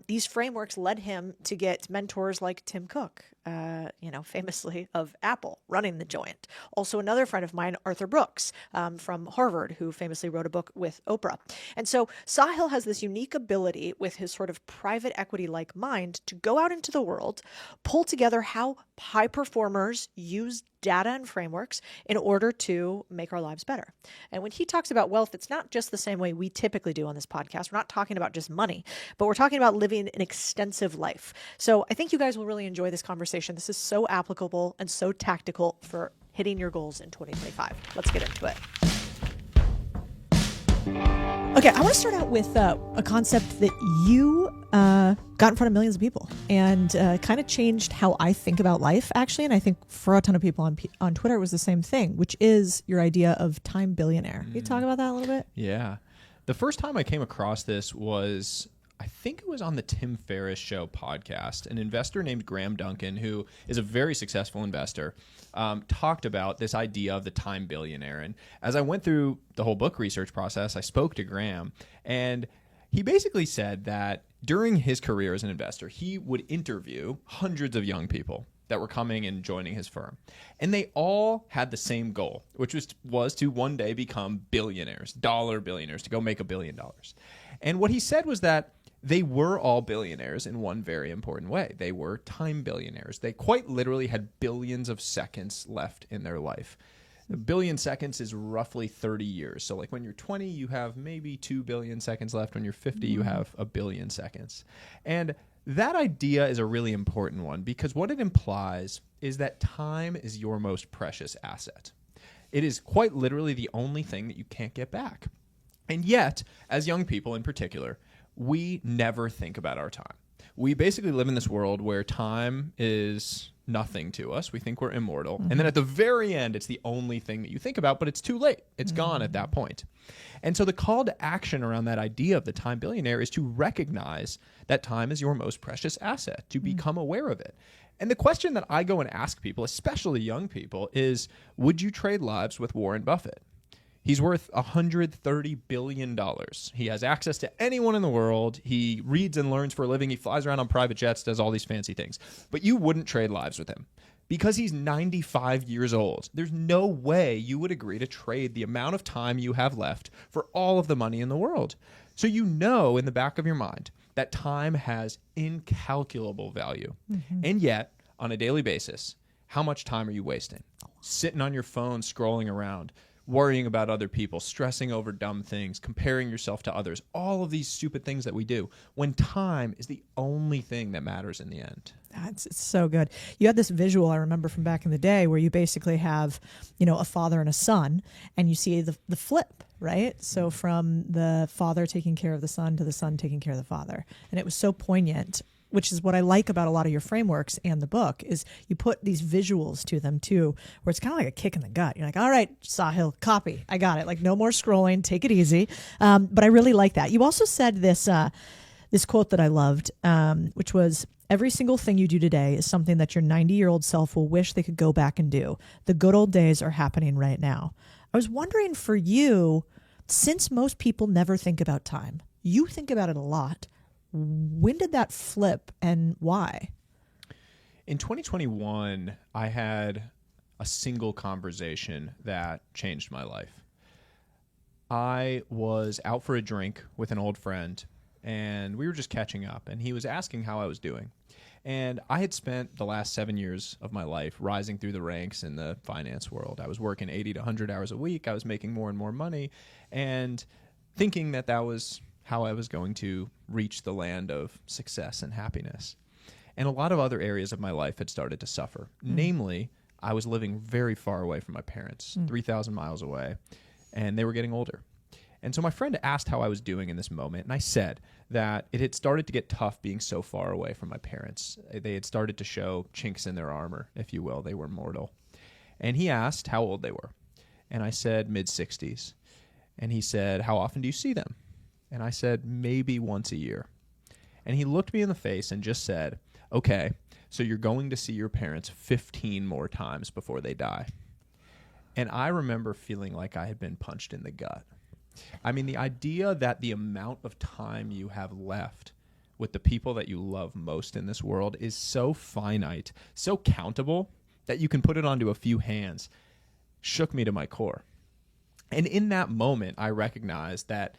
These frameworks led him to get mentors like Tim Cook, famously of Apple, running the joint. Also another friend of mine, Arthur Brooks, from Harvard, who famously wrote a book with Oprah. And so Sahil has this unique ability with his sort of private equity-like mind to go out into the world, pull together how high performers use data and frameworks in order to make our lives better. And when he talks about wealth, it's not just the same way we typically do on this podcast. We're not talking about just money, but we're talking about living an extensive life. So I think you guys will really enjoy this conversation. This is so applicable and so tactical for hitting your goals in 2025. Let's get into it. Okay, I want to start out with a concept that you got in front of millions of people and kind of changed how I think about life, actually. And I think for a ton of people on Twitter, it was the same thing, which is your idea of time billionaire. Can you talk about that a little bit? Yeah. The first time I came across this was, I think it was on the Tim Ferriss Show podcast. An investor named Graham Duncan, who is a very successful investor, talked about this idea of the time billionaire. And as I went through the whole book research process, I spoke to Graham, and he basically said that during his career as an investor, he would interview hundreds of young people that were coming and joining his firm. And they all had the same goal, which was to one day become billionaires, dollar billionaires, to go make $1 billion. And what he said was that they were all billionaires in one very important way. They were time billionaires. They quite literally had billions of seconds left in their life. A billion seconds is roughly 30 years. So like when you're 20, you have maybe 2 billion seconds left. When you're 50, you have 1 billion seconds. And that idea is a really important one because what it implies is that time is your most precious asset. It is quite literally the only thing that you can't get back. And yet, as young people in particular, we never think about our time. We basically live in this world where time is nothing to us. We think we're immortal. And then at the very end, it's the only thing that you think about, but it's too late. It's gone at that point. And so the call to action around that idea of the time billionaire is to recognize that time is your most precious asset, to become aware of it. And the question that I go and ask people, especially young people, is would you trade lives with Warren Buffett? He's worth $130 billion. He has access to anyone in the world. He reads and learns for a living. He flies around on private jets, does all these fancy things. But you wouldn't trade lives with him because he's 95 years old. There's no way you would agree to trade the amount of time you have left for all of the money in the world. So you know in the back of your mind that time has incalculable value. And yet, on a daily basis, how much time are you wasting? Sitting on your phone, scrolling around, worrying about other people, stressing over dumb things, comparing yourself to others, all of these stupid things that we do when time is the only thing that matters in the end. It's so good. You had this visual I remember from back in the day where you basically have, a father and a son, and you see the flip, right? So from the father taking care of the son to the son taking care of the father. And it was so poignant, which is what I like about a lot of your frameworks and the book, is you put these visuals to them too, where it's kind of like a kick in the gut. You're like, all right, Sahil, copy. I got it. Like no more scrolling. Take it easy. But I really like that. You also said this quote that I loved, which was, every single thing you do today is something that your 90-year-old self will wish they could go back and do. The good old days are happening right now. I was wondering for you, since most people never think about time, you think about it a lot. When did that flip and why? In 2021, I had a single conversation that changed my life. I was out for a drink with an old friend, and we were just catching up, and he was asking how I was doing. And I had spent the last 7 years of my life rising through the ranks in the finance world. I was working 80 to 100 hours a week. I was making more and more money, and thinking that that was how I was going to reach the land of success and happiness. And a lot of other areas of my life had started to suffer. Namely, I was living very far away from my parents, 3,000 miles away, and they were getting older. And so my friend asked how I was doing in this moment, and I said that it had started to get tough being so far away from my parents. They had started to show chinks in their armor, if you will. They were mortal. And he asked how old they were. And I said mid-60s. And he said, how often do you see them? And I said, maybe once a year. And he looked me in the face and just said, okay, so you're going to see your parents 15 more times before they die. And I remember feeling like I had been punched in the gut. I mean, the idea that the amount of time you have left with the people that you love most in this world is so finite, so countable, that you can put it onto a few hands, shook me to my core. And in that moment, I recognized that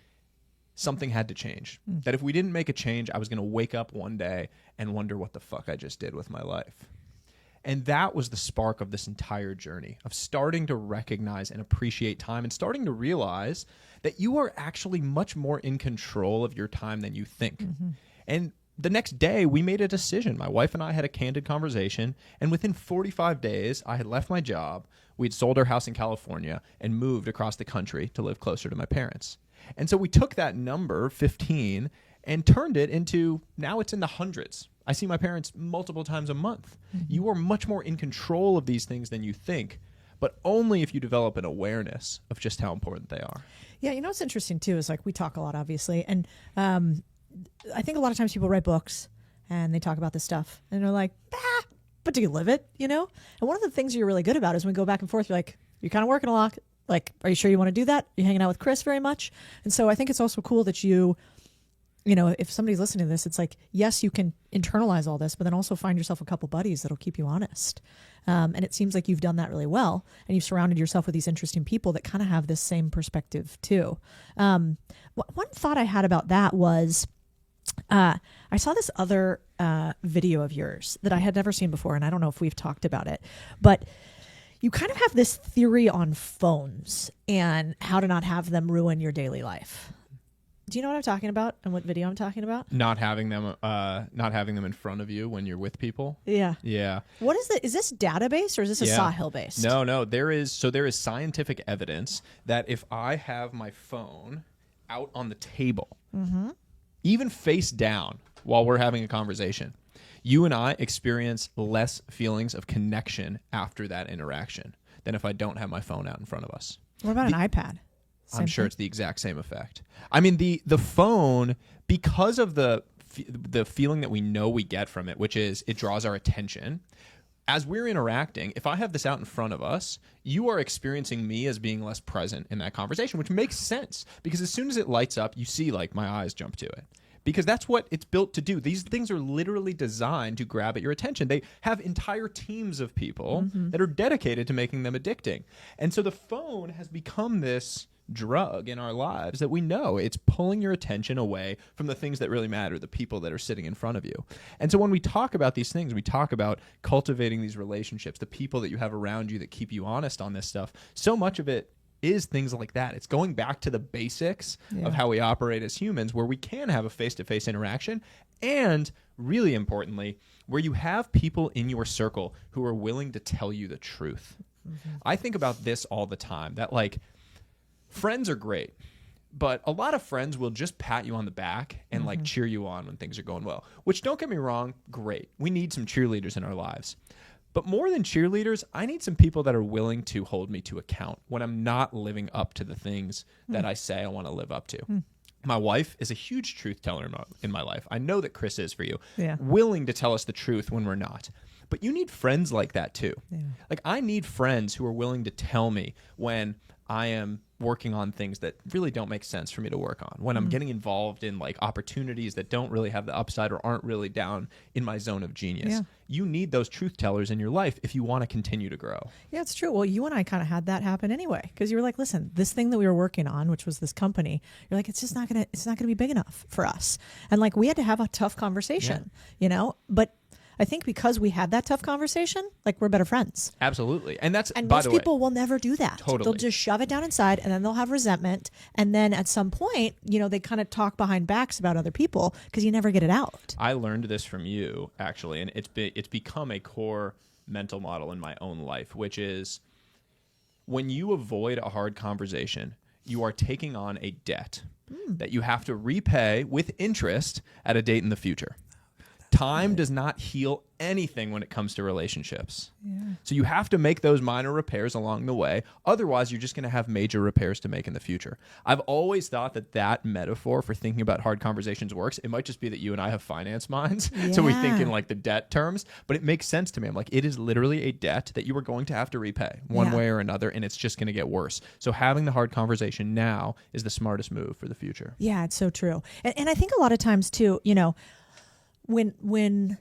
something had to change. That if we didn't make a change, I was going to wake up one day and wonder what the fuck I just did with my life. And that was the spark of this entire journey, of starting to recognize and appreciate time and starting to realize that you are actually much more in control of your time than you think. And the next day, we made a decision. My wife and I had a candid conversation, and within 45 days, I had left my job. We'd sold our house in California and moved across the country to live closer to my parents. And so we took that number, 15, and turned it into, now it's in the hundreds. I see my parents multiple times a month. You are much more in control of these things than you think, but only if you develop an awareness of just how important they are. Yeah, what's interesting too is like we talk a lot, obviously, and I think a lot of times people write books and they talk about this stuff and they're like, but do you live it, And one of the things you're really good about is when we go back and forth, you're like, you're kind of working a lot. Like, are you sure you want to do that? You're hanging out with Chris very much. And so I think it's also cool that you if somebody's listening to this, it's like, yes, you can internalize all this, but then also find yourself a couple buddies that'll keep you honest. And it seems like you've done that really well, and you've surrounded yourself with these interesting people that kind of have this same perspective too. One thought I had about that was, I saw this other video of yours that I had never seen before, and I don't know if we've talked about it, but you kind of have this theory on phones and how to not have them ruin your daily life. Do you know what I'm talking about and what video I'm talking about? Not having them in front of you when you're with people. Yeah. Yeah. What is is this database or is this a Sahil based? No. There is scientific evidence that if I have my phone out on the table, even face down while we're having a conversation, you and I experience less feelings of connection after that interaction than if I don't have my phone out in front of us. What about an iPad? I'm sure it's the exact same effect. I mean, the phone, because of the feeling that we know we get from it, which is it draws our attention. As we're interacting, if I have this out in front of us, you are experiencing me as being less present in that conversation, which makes sense because as soon as it lights up, you see like my eyes jump to it. Because that's what it's built to do. These things are literally designed to grab at your attention. They have entire teams of people that are dedicated to making them addicting. And so the phone has become this drug in our lives that we know it's pulling your attention away from the things that really matter, the people that are sitting in front of you. And so when we talk about these things, we talk about cultivating these relationships, the people that you have around you that keep you honest on this stuff. So much of it is things like that. It's going back to the basics of how we operate as humans, where we can have a face-to-face interaction, and really importantly, where you have people in your circle who are willing to tell you the truth. I think about this all the time, that like friends are great, but a lot of friends will just pat you on the back and like cheer you on when things are going well, which, don't get me wrong, great. We need some cheerleaders in our lives. But more than cheerleaders, I need some people that are willing to hold me to account when I'm not living up to the things that I say I want to live up to. My wife is a huge truth teller in my life. I know that Chris is for you. Willing to tell us the truth when we're not. But you need friends like that too. Like I need friends who are willing to tell me when I am working on things that really don't make sense for me to work on, when I'm getting involved in like opportunities that don't really have the upside or aren't really down in my zone of genius. You need those truth tellers in your life if you want to continue to grow. Yeah, it's true. Well, you and I kind of had that happen anyway, because you were like, listen, this thing that we were working on, which was this company, you're like, it's just not going to be big enough for us. And like, we had to have a tough conversation, but I think because we had that tough conversation, like we're better friends. Absolutely. And most people will never do that. Totally. They'll just shove it down inside and then they'll have resentment. And then at some point, they kind of talk behind backs about other people because you never get it out. I learned this from you, actually, and it's become a core mental model in my own life, which is when you avoid a hard conversation, you are taking on a debt that you have to repay with interest at a date in the future. Time does not heal anything when it comes to relationships. So you have to make those minor repairs along the way. Otherwise, you're just going to have major repairs to make in the future. I've always thought that metaphor for thinking about hard conversations works. It might just be that you and I have finance minds, so we think in like the debt terms, but it makes sense to me. I'm like, it is literally a debt that you are going to have to repay one way or another, and it's just going to get worse. So having the hard conversation now is the smartest move for the future. Yeah, it's so true. And I think a lot of times too, when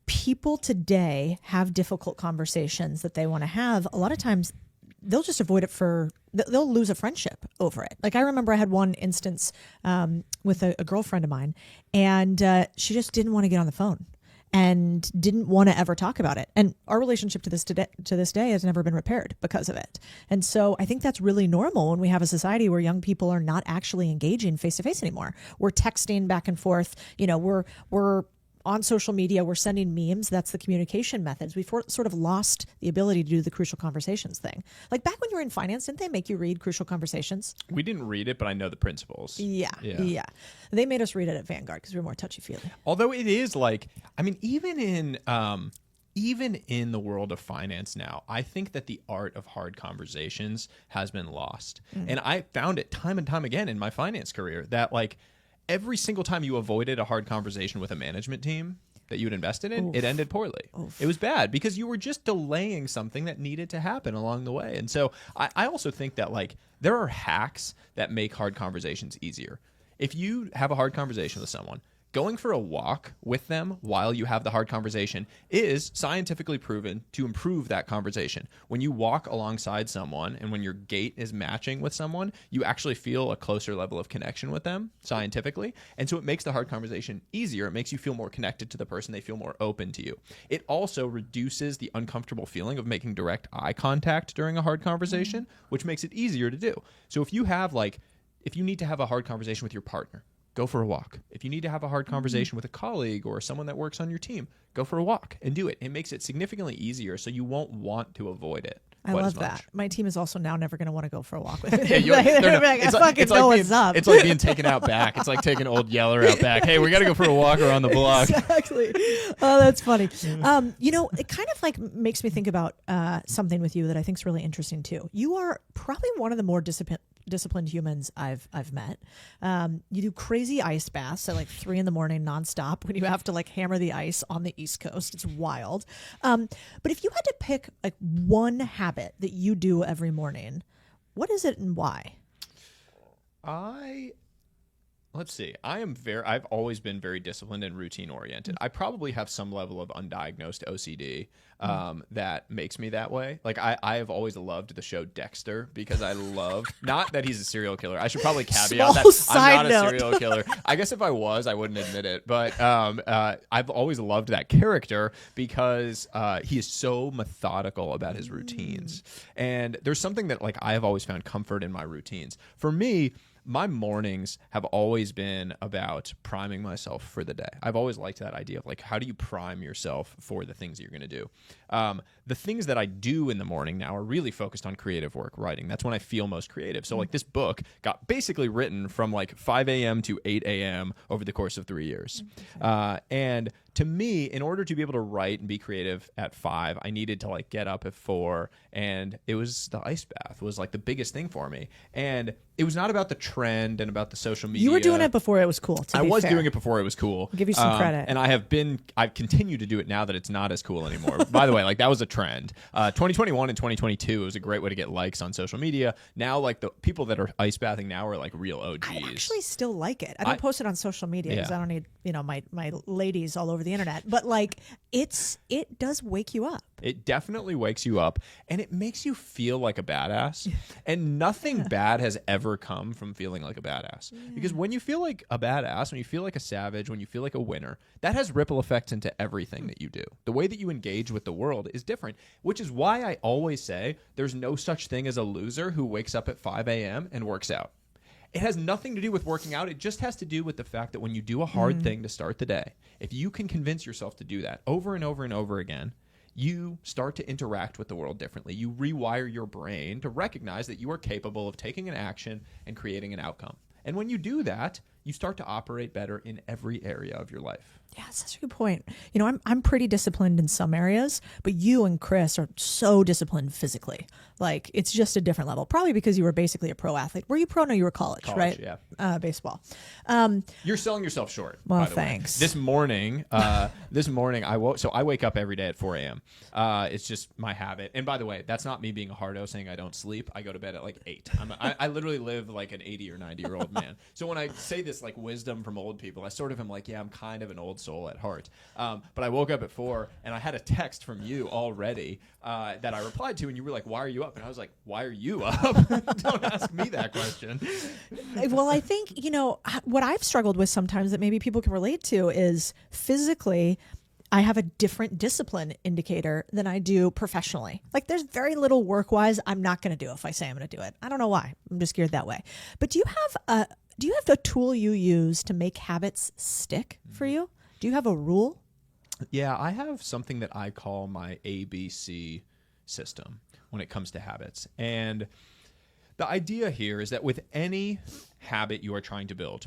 people today have difficult conversations that they want to have, a lot of times they'll just avoid it they'll lose a friendship over it. Like I remember I had one instance with a girlfriend of mine, and she just didn't want to get on the phone and didn't want to ever talk about it. And our relationship to this day has never been repaired because of it. And so I think that's really normal when we have a society where young people are not actually engaging face to face anymore. We're texting back and forth. We're on social media, we're sending memes. That's the communication methods. We've sort of lost the ability to do the Crucial Conversations thing. Like back when you were in finance, didn't they make you read Crucial Conversations? We didn't read it, but I know the principles. Yeah. They made us read it at Vanguard because we were more touchy-feely. Although it is like, I mean, even in the world of finance now, I think that the art of hard conversations has been lost. And I found it time and time again in my finance career that like, every single time you avoided a hard conversation with a management team that you had invested in, it ended poorly. It was bad because you were just delaying something that needed to happen along the way. And so I also think that like there are hacks that make hard conversations easier. if you have a hard conversation with someone, going for a walk with them while you have the hard conversation is scientifically proven to improve that conversation. When you walk alongside someone and when your gait is matching with someone, you actually feel a closer level of connection with them scientifically. And so it makes the hard conversation easier. It makes you feel more connected to the person. They feel more open to you. It also reduces the uncomfortable feeling of making direct eye contact during a hard conversation, which makes it easier to do. So if you need to have a hard conversation with your partner, go for a walk. If you need to have a hard conversation with a colleague or someone that works on your team, go for a walk and do it. It makes it significantly easier, so you won't want to avoid it. I love that. My team is also now never going to want to go for a walk with me. It's like being taken out back. It's like taking old Yeller out back. Hey, we got to go for a walk around the block. Exactly. Oh, that's funny. It kind of like makes me think about something with you that I think is really interesting too. You are probably one of the more disciplined humans I've met. You do crazy ice baths at like 3 a.m. nonstop when you have to like hammer the ice on the East Coast. It's wild. But if you had to pick like one habit that you do every morning, what is it and why? Let's see. I've always been very disciplined and routine oriented. I probably have some level of undiagnosed OCD that makes me that way. Like I have always loved the show Dexter because I love, not that he's a serial killer. I should probably caveat that I'm not a serial killer. I guess if I was, I wouldn't admit it. But I've always loved that character because he is so methodical about his routines. And there's something that like I have always found comfort in my routines. For me, my mornings have always been about priming myself for the day. I've always liked that idea of like, how do you prime yourself for the things that you're going to do? The things that I do in the morning now are really focused on creative work, writing. That's when I feel most creative. So like this book got basically written from like 5 a.m. to 8 a.m. over the course of 3 years. And to me, in order to be able to write and be creative at 5, I needed to like get up at 4, and it was the ice bath was like the biggest thing for me. And it was not about the trend and about the social media. You were doing it before it was cool. I was doing it before it was cool. I'll give you some credit. And I've continued to do it now that it's not as cool anymore. By the way, like that was a trend. 2021 and 2022, it was a great way to get likes on social media. Now, like the people that are ice bathing now are like real OGs. I actually still like it. I don't post it on social media because I don't need, my ladies all over the internet. But like it does wake you up. It definitely wakes you up, and it makes you feel like a badass. And nothing bad has ever come from feeling like a badass. Because when you feel like a badass, when you feel like a savage, when you feel like a winner, that has ripple effects into everything that you do. The way that you engage with the world is different, which is why I always say there's no such thing as a loser who wakes up at 5 a.m. and works out. It has nothing to do with working out. It just has to do with the fact that when you do a hard thing to start the day, if you can convince yourself to do that over and over and over again, you start to interact with the world differently. You rewire your brain to recognize that you are capable of taking an action and creating an outcome. And when you do that, you start to operate better in every area of your life. Yeah, that's such a good point. I'm pretty disciplined in some areas, but you and Chris are so disciplined physically. Like, it's just a different level. Probably because you were basically a pro athlete. Were you pro? No, you were college, right? Yeah. Baseball. You're selling yourself short. Well, by the thanks. Way. This morning, I wake up every day at 4 a.m. It's just my habit. And by the way, that's not me being a hardo saying I don't sleep. I go to bed at like 8. I literally live like an 80 or 90-year-old man. So when I say this like wisdom from old people, I sort of am like, yeah, I'm kind of an old soul at heart. But I woke up at 4 and I had a text from you already that I replied to, and you were like, why are you up? And I was like, why are you up? Don't ask me that question. Well, I think, what I've struggled with sometimes that maybe people can relate to is physically, I have a different discipline indicator than I do professionally. Like there's very little work-wise I'm not going to do if I say I'm going to do it. I don't know why. I'm just geared that way. But do you have a tool you use to make habits stick for you? Do you have a rule? Yeah, I have something that I call my ABC system when it comes to habits. And the idea here is that with any habit you are trying to build,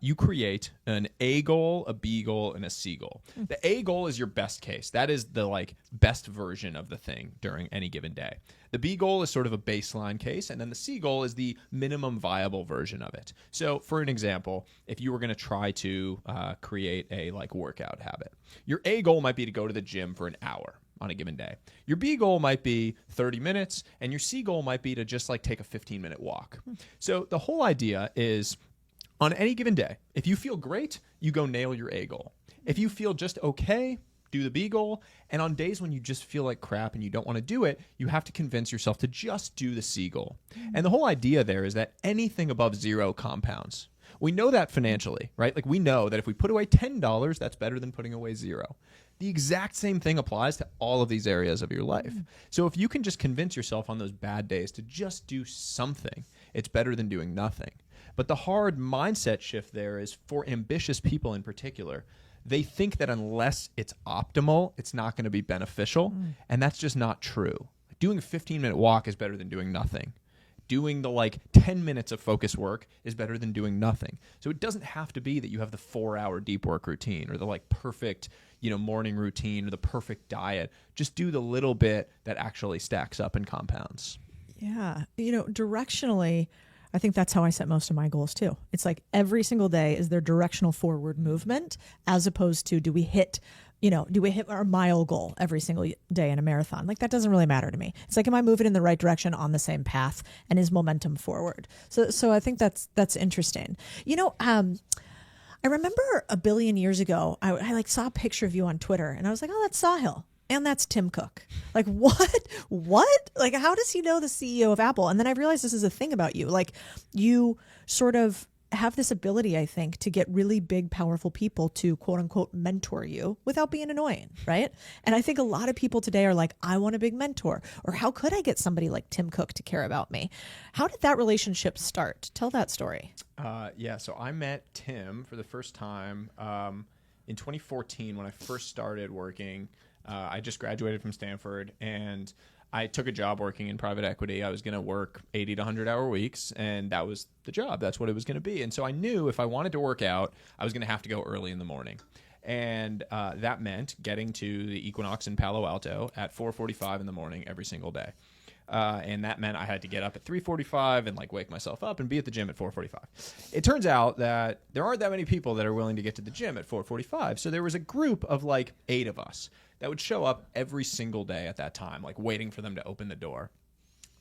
you create an A goal, a B goal, and a C goal. The A goal is your best case. That is the best version of the thing during any given day. The B goal is sort of a baseline case, and then the C goal is the minimum viable version of it. So for an example, if you were going to try to create a workout habit, your A goal might be to go to the gym for an hour on a given day. Your B goal might be 30 minutes, and your C goal might be to just take a 15-minute walk. So the whole idea is, On any given day, if you feel great, you go nail your A goal. If you feel just okay, do the B goal. And on days when you just feel like crap and you don't want to do it, you have to convince yourself to just do the C goal. And the whole idea there is that anything above 0 compounds. We know that financially, right? Like we know that if we put away $10, that's better than putting away 0. The exact same thing applies to all of these areas of your life. So if you can just convince yourself on those bad days to just do something, it's better than doing nothing. But the hard mindset shift there is for ambitious people in particular. They think that unless it's optimal, it's not going to be beneficial. And that's just not true. Doing a 15-minute walk is better than doing nothing. Doing the 10 minutes of focus work is better than doing nothing. So it doesn't have to be that you have the 4-hour deep work routine or the perfect, morning routine or the perfect diet. Just do the little bit that actually stacks up and compounds. Yeah. Directionally, I think that's how I set most of my goals too. It's like every single day is there directional forward movement as opposed to do we hit our mile goal every single day in a marathon? Like that doesn't really matter to me. It's like, am I moving in the right direction on the same path and is momentum forward? So I think that's interesting. I remember a billion years ago, I saw a picture of you on Twitter and I was like, oh, that's Sahil. And that's Tim Cook. Like, what? Like, how does he know the CEO of Apple? And then I realized this is a thing about you. Like, you sort of have this ability, I think, to get really big, powerful people to quote unquote mentor you without being annoying, right? And I think a lot of people today are like, I want a big mentor, or how could I get somebody like Tim Cook to care about me? How did that relationship start? Tell that story. So I met Tim for the first time in 2014 when I first started working. I just graduated from Stanford and I took a job working in private equity. I was going to work 80 to 100-hour weeks, and that was the job. That's what it was going to be. And so I knew if I wanted to work out, I was going to have to go early in the morning. And that meant getting to the Equinox in Palo Alto at 4:45 in the morning every single day. And that meant I had to get up at 3:45 and wake myself up and be at the gym at 4:45. It turns out that there aren't that many people that are willing to get to the gym at 4:45. So there was a group of 8 of us that would show up every single day at that time, waiting for them to open the door.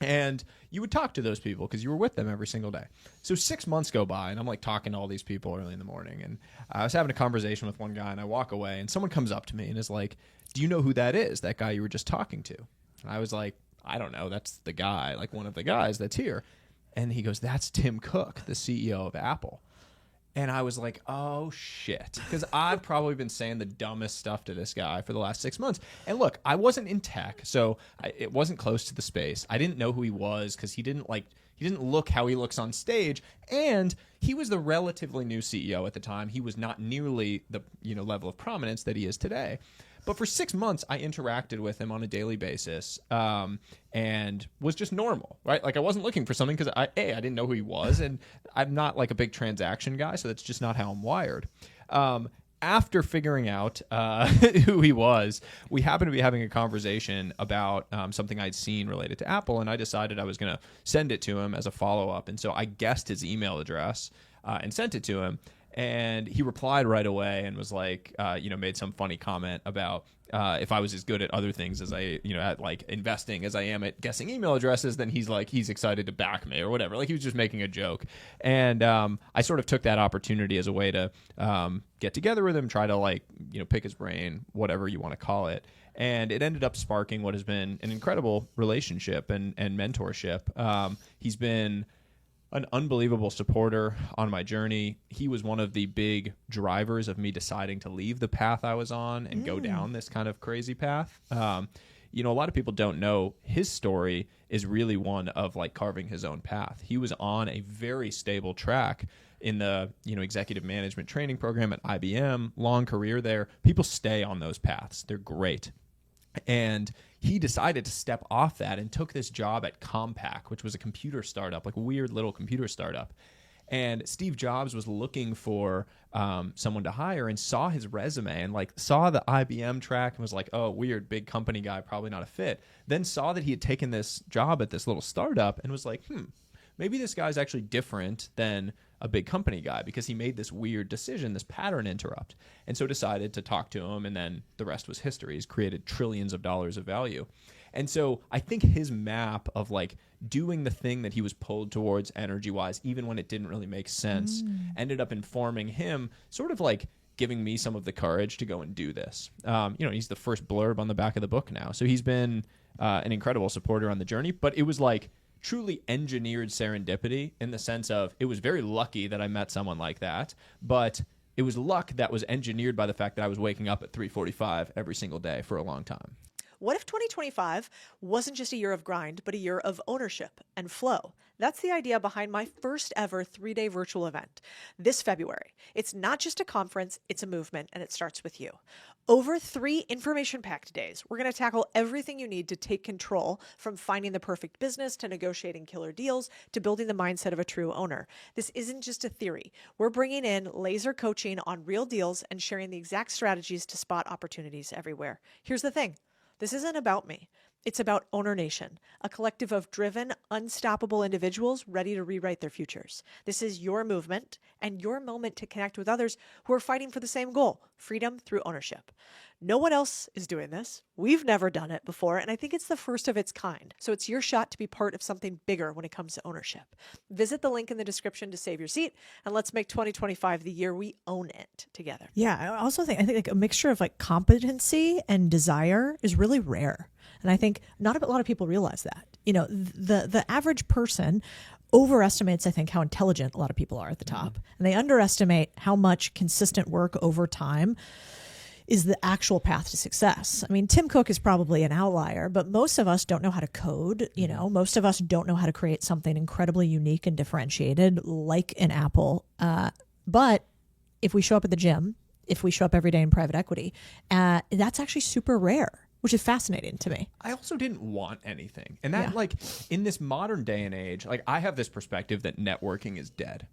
And you would talk to those people because you were with them every single day. So 6 months go by and I'm talking to all these people early in the morning. And I was having a conversation with one guy and I walk away and someone comes up to me and is like, do you know who that is? That guy you were just talking to? And I was like, I don't know. That's the guy, one of the guys that's here. And he goes, that's Tim Cook, the CEO of Apple. And I was like, oh, shit. Because I've probably been saying the dumbest stuff to this guy for the last 6 months. And look, I wasn't in tech, so it wasn't close to the space. I didn't know who he was because he didn't look how he looks on stage. And he was the relatively new CEO at the time. He was not nearly the level of prominence that he is today. But for 6 months, I interacted with him on a daily basis and was just normal, right? I wasn't looking for something because I didn't know who he was, and I'm not a big transaction guy, so that's just not how I'm wired. After figuring out who he was, we happened to be having a conversation about something I'd seen related to Apple, and I decided I was going to send it to him as a follow-up. And so I guessed his email address and sent it to him. And he replied right away and was made some funny comment about if I was as good at other things as I, at investing as I am at guessing email addresses, then he's excited to back me or whatever. He was just making a joke. And I sort of took that opportunity as a way to get together with him, try to pick his brain, whatever you want to call it. And it ended up sparking what has been an incredible relationship and mentorship. He's been an unbelievable supporter on my journey. He was one of the big drivers of me deciding to leave the path I was on and go down this kind of crazy path. A lot of people don't know his story is really one of carving his own path. He was on a very stable track in the executive management training program at IBM, long career there. People stay on those paths. They're great. And he decided to step off that and took this job at Compaq, which was a computer startup, a weird little computer startup. And Steve Jobs was looking for someone to hire and saw his resume and saw the IBM track and was like, oh, weird, big company guy, probably not a fit. Then saw that he had taken this job at this little startup and was like, maybe this guy's actually different than a big company guy because he made this weird decision, this pattern interrupt. And so decided to talk to him, and then the rest was history. He's created trillions of dollars of value. And so I think his map of like doing the thing that he was pulled towards energy-wise, even when it didn't really make sense, ended up informing him, sort of like giving me some of the courage to go and do this. He's the first blurb on the back of the book now. So he's been an incredible supporter on the journey, but it was like truly engineered serendipity in the sense of it was very lucky that I met someone like that, but it was luck that was engineered by the fact that I was waking up at 3:45 every single day for a long time. What if 2025 wasn't just a year of grind, but a year of ownership and flow? That's the idea behind my first ever 3-day virtual event this February. It's not just a conference, it's a movement, and it starts with you. Over 3 information-packed days, we're going to tackle everything you need to take control, from finding the perfect business to negotiating killer deals to building the mindset of a true owner. This isn't just a theory. We're bringing in laser coaching on real deals and sharing the exact strategies to spot opportunities everywhere. Here's the thing. This isn't about me. It's about Owner Nation, a collective of driven, unstoppable individuals ready to rewrite their futures. This is your movement and your moment to connect with others who are fighting for the same goal, freedom through ownership. No one else is doing this. We've never done it before, and I think it's the first of its kind. So it's your shot to be part of something bigger when it comes to ownership. Visit the link in the description to save your seat, and let's make 2025 the year we own it together. Yeah, I think like a mixture of like competency and desire is really rare. And I think not a lot of people realize that. The average person overestimates, I think, how intelligent a lot of people are at the top. And they underestimate how much consistent work over time is the actual path to success. I mean, Tim Cook is probably an outlier, but most of us don't know how to code. Most of us don't know how to create something incredibly unique and differentiated like an Apple. But if we show up at the gym, if we show up every day in private equity, that's actually super rare, which is fascinating to me. I also didn't want anything. And that, like, in this modern day and age, like, I have this perspective that networking is dead.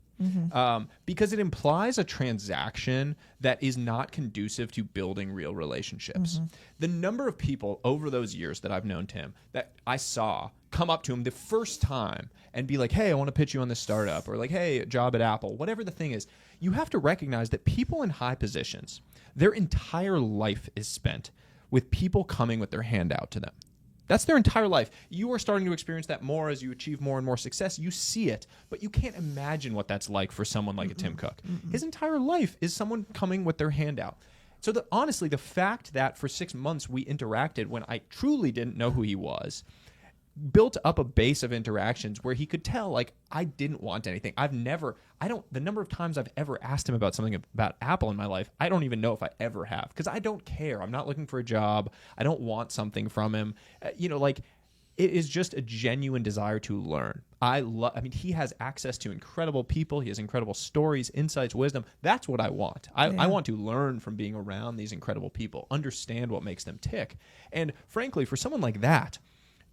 Because it implies a transaction that is not conducive to building real relationships. The number of people over those years that I've known Tim that I saw come up to him the first time and be like, hey, I want to pitch you on this startup, or like, hey, a job at Apple, whatever the thing is, you have to recognize that people in high positions, their entire life is spent with people coming with their hand out to them. That's their entire life. You are starting to experience that more as you achieve more and more success. You see it, but you can't imagine what that's like for someone like a Tim Cook. His entire life is someone coming with their hand out. So honestly, the fact that for 6 months we interacted when I truly didn't know who he was, built up a base of interactions where he could tell, like, I didn't want anything. The number of times I've ever asked him about something about Apple in my life, I don't even know if I ever have, because I don't care. I'm not looking for a job. I don't want something from him. It is just a genuine desire to learn. He has access to incredible people. He has incredible stories, insights, wisdom. That's what I want. I want to learn from being around these incredible people, understand what makes them tick. And frankly, for someone like that,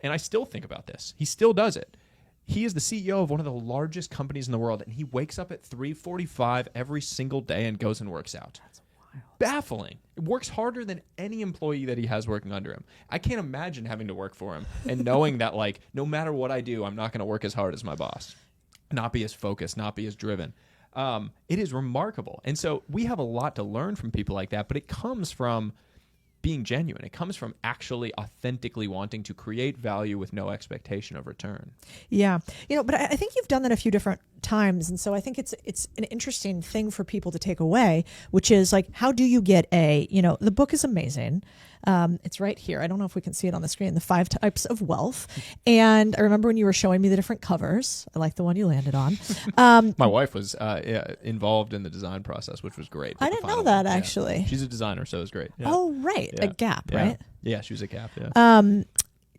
and I still think about this, he still does it. He is the CEO of one of the largest companies in the world, and he wakes up at 3:45 every single day and goes and works out. That's wild. Baffling. It works harder than any employee that he has working under him. I can't imagine having to work for him and knowing that, like, no matter what I do, I'm not going to work as hard as my boss, not be as focused, not be as driven. It is remarkable. And so we have a lot to learn from people like that, but it comes from being genuine. It comes from actually authentically wanting to create value with no expectation of return. Yeah. But I think you've done that a few different times. And so I think it's an interesting thing for people to take away, which is like, how do you get the book is amazing. It's right here. I don't know if we can see it on the screen, the 5 types of wealth. And I remember when you were showing me the different covers. I like the one you landed on. My wife was involved in the design process, which was great. I didn't know that, actually. Yeah. She's a designer, so it was great. Yeah. Oh, right. Yeah. A Gap, yeah. right? Yeah, she was a Gap, yeah.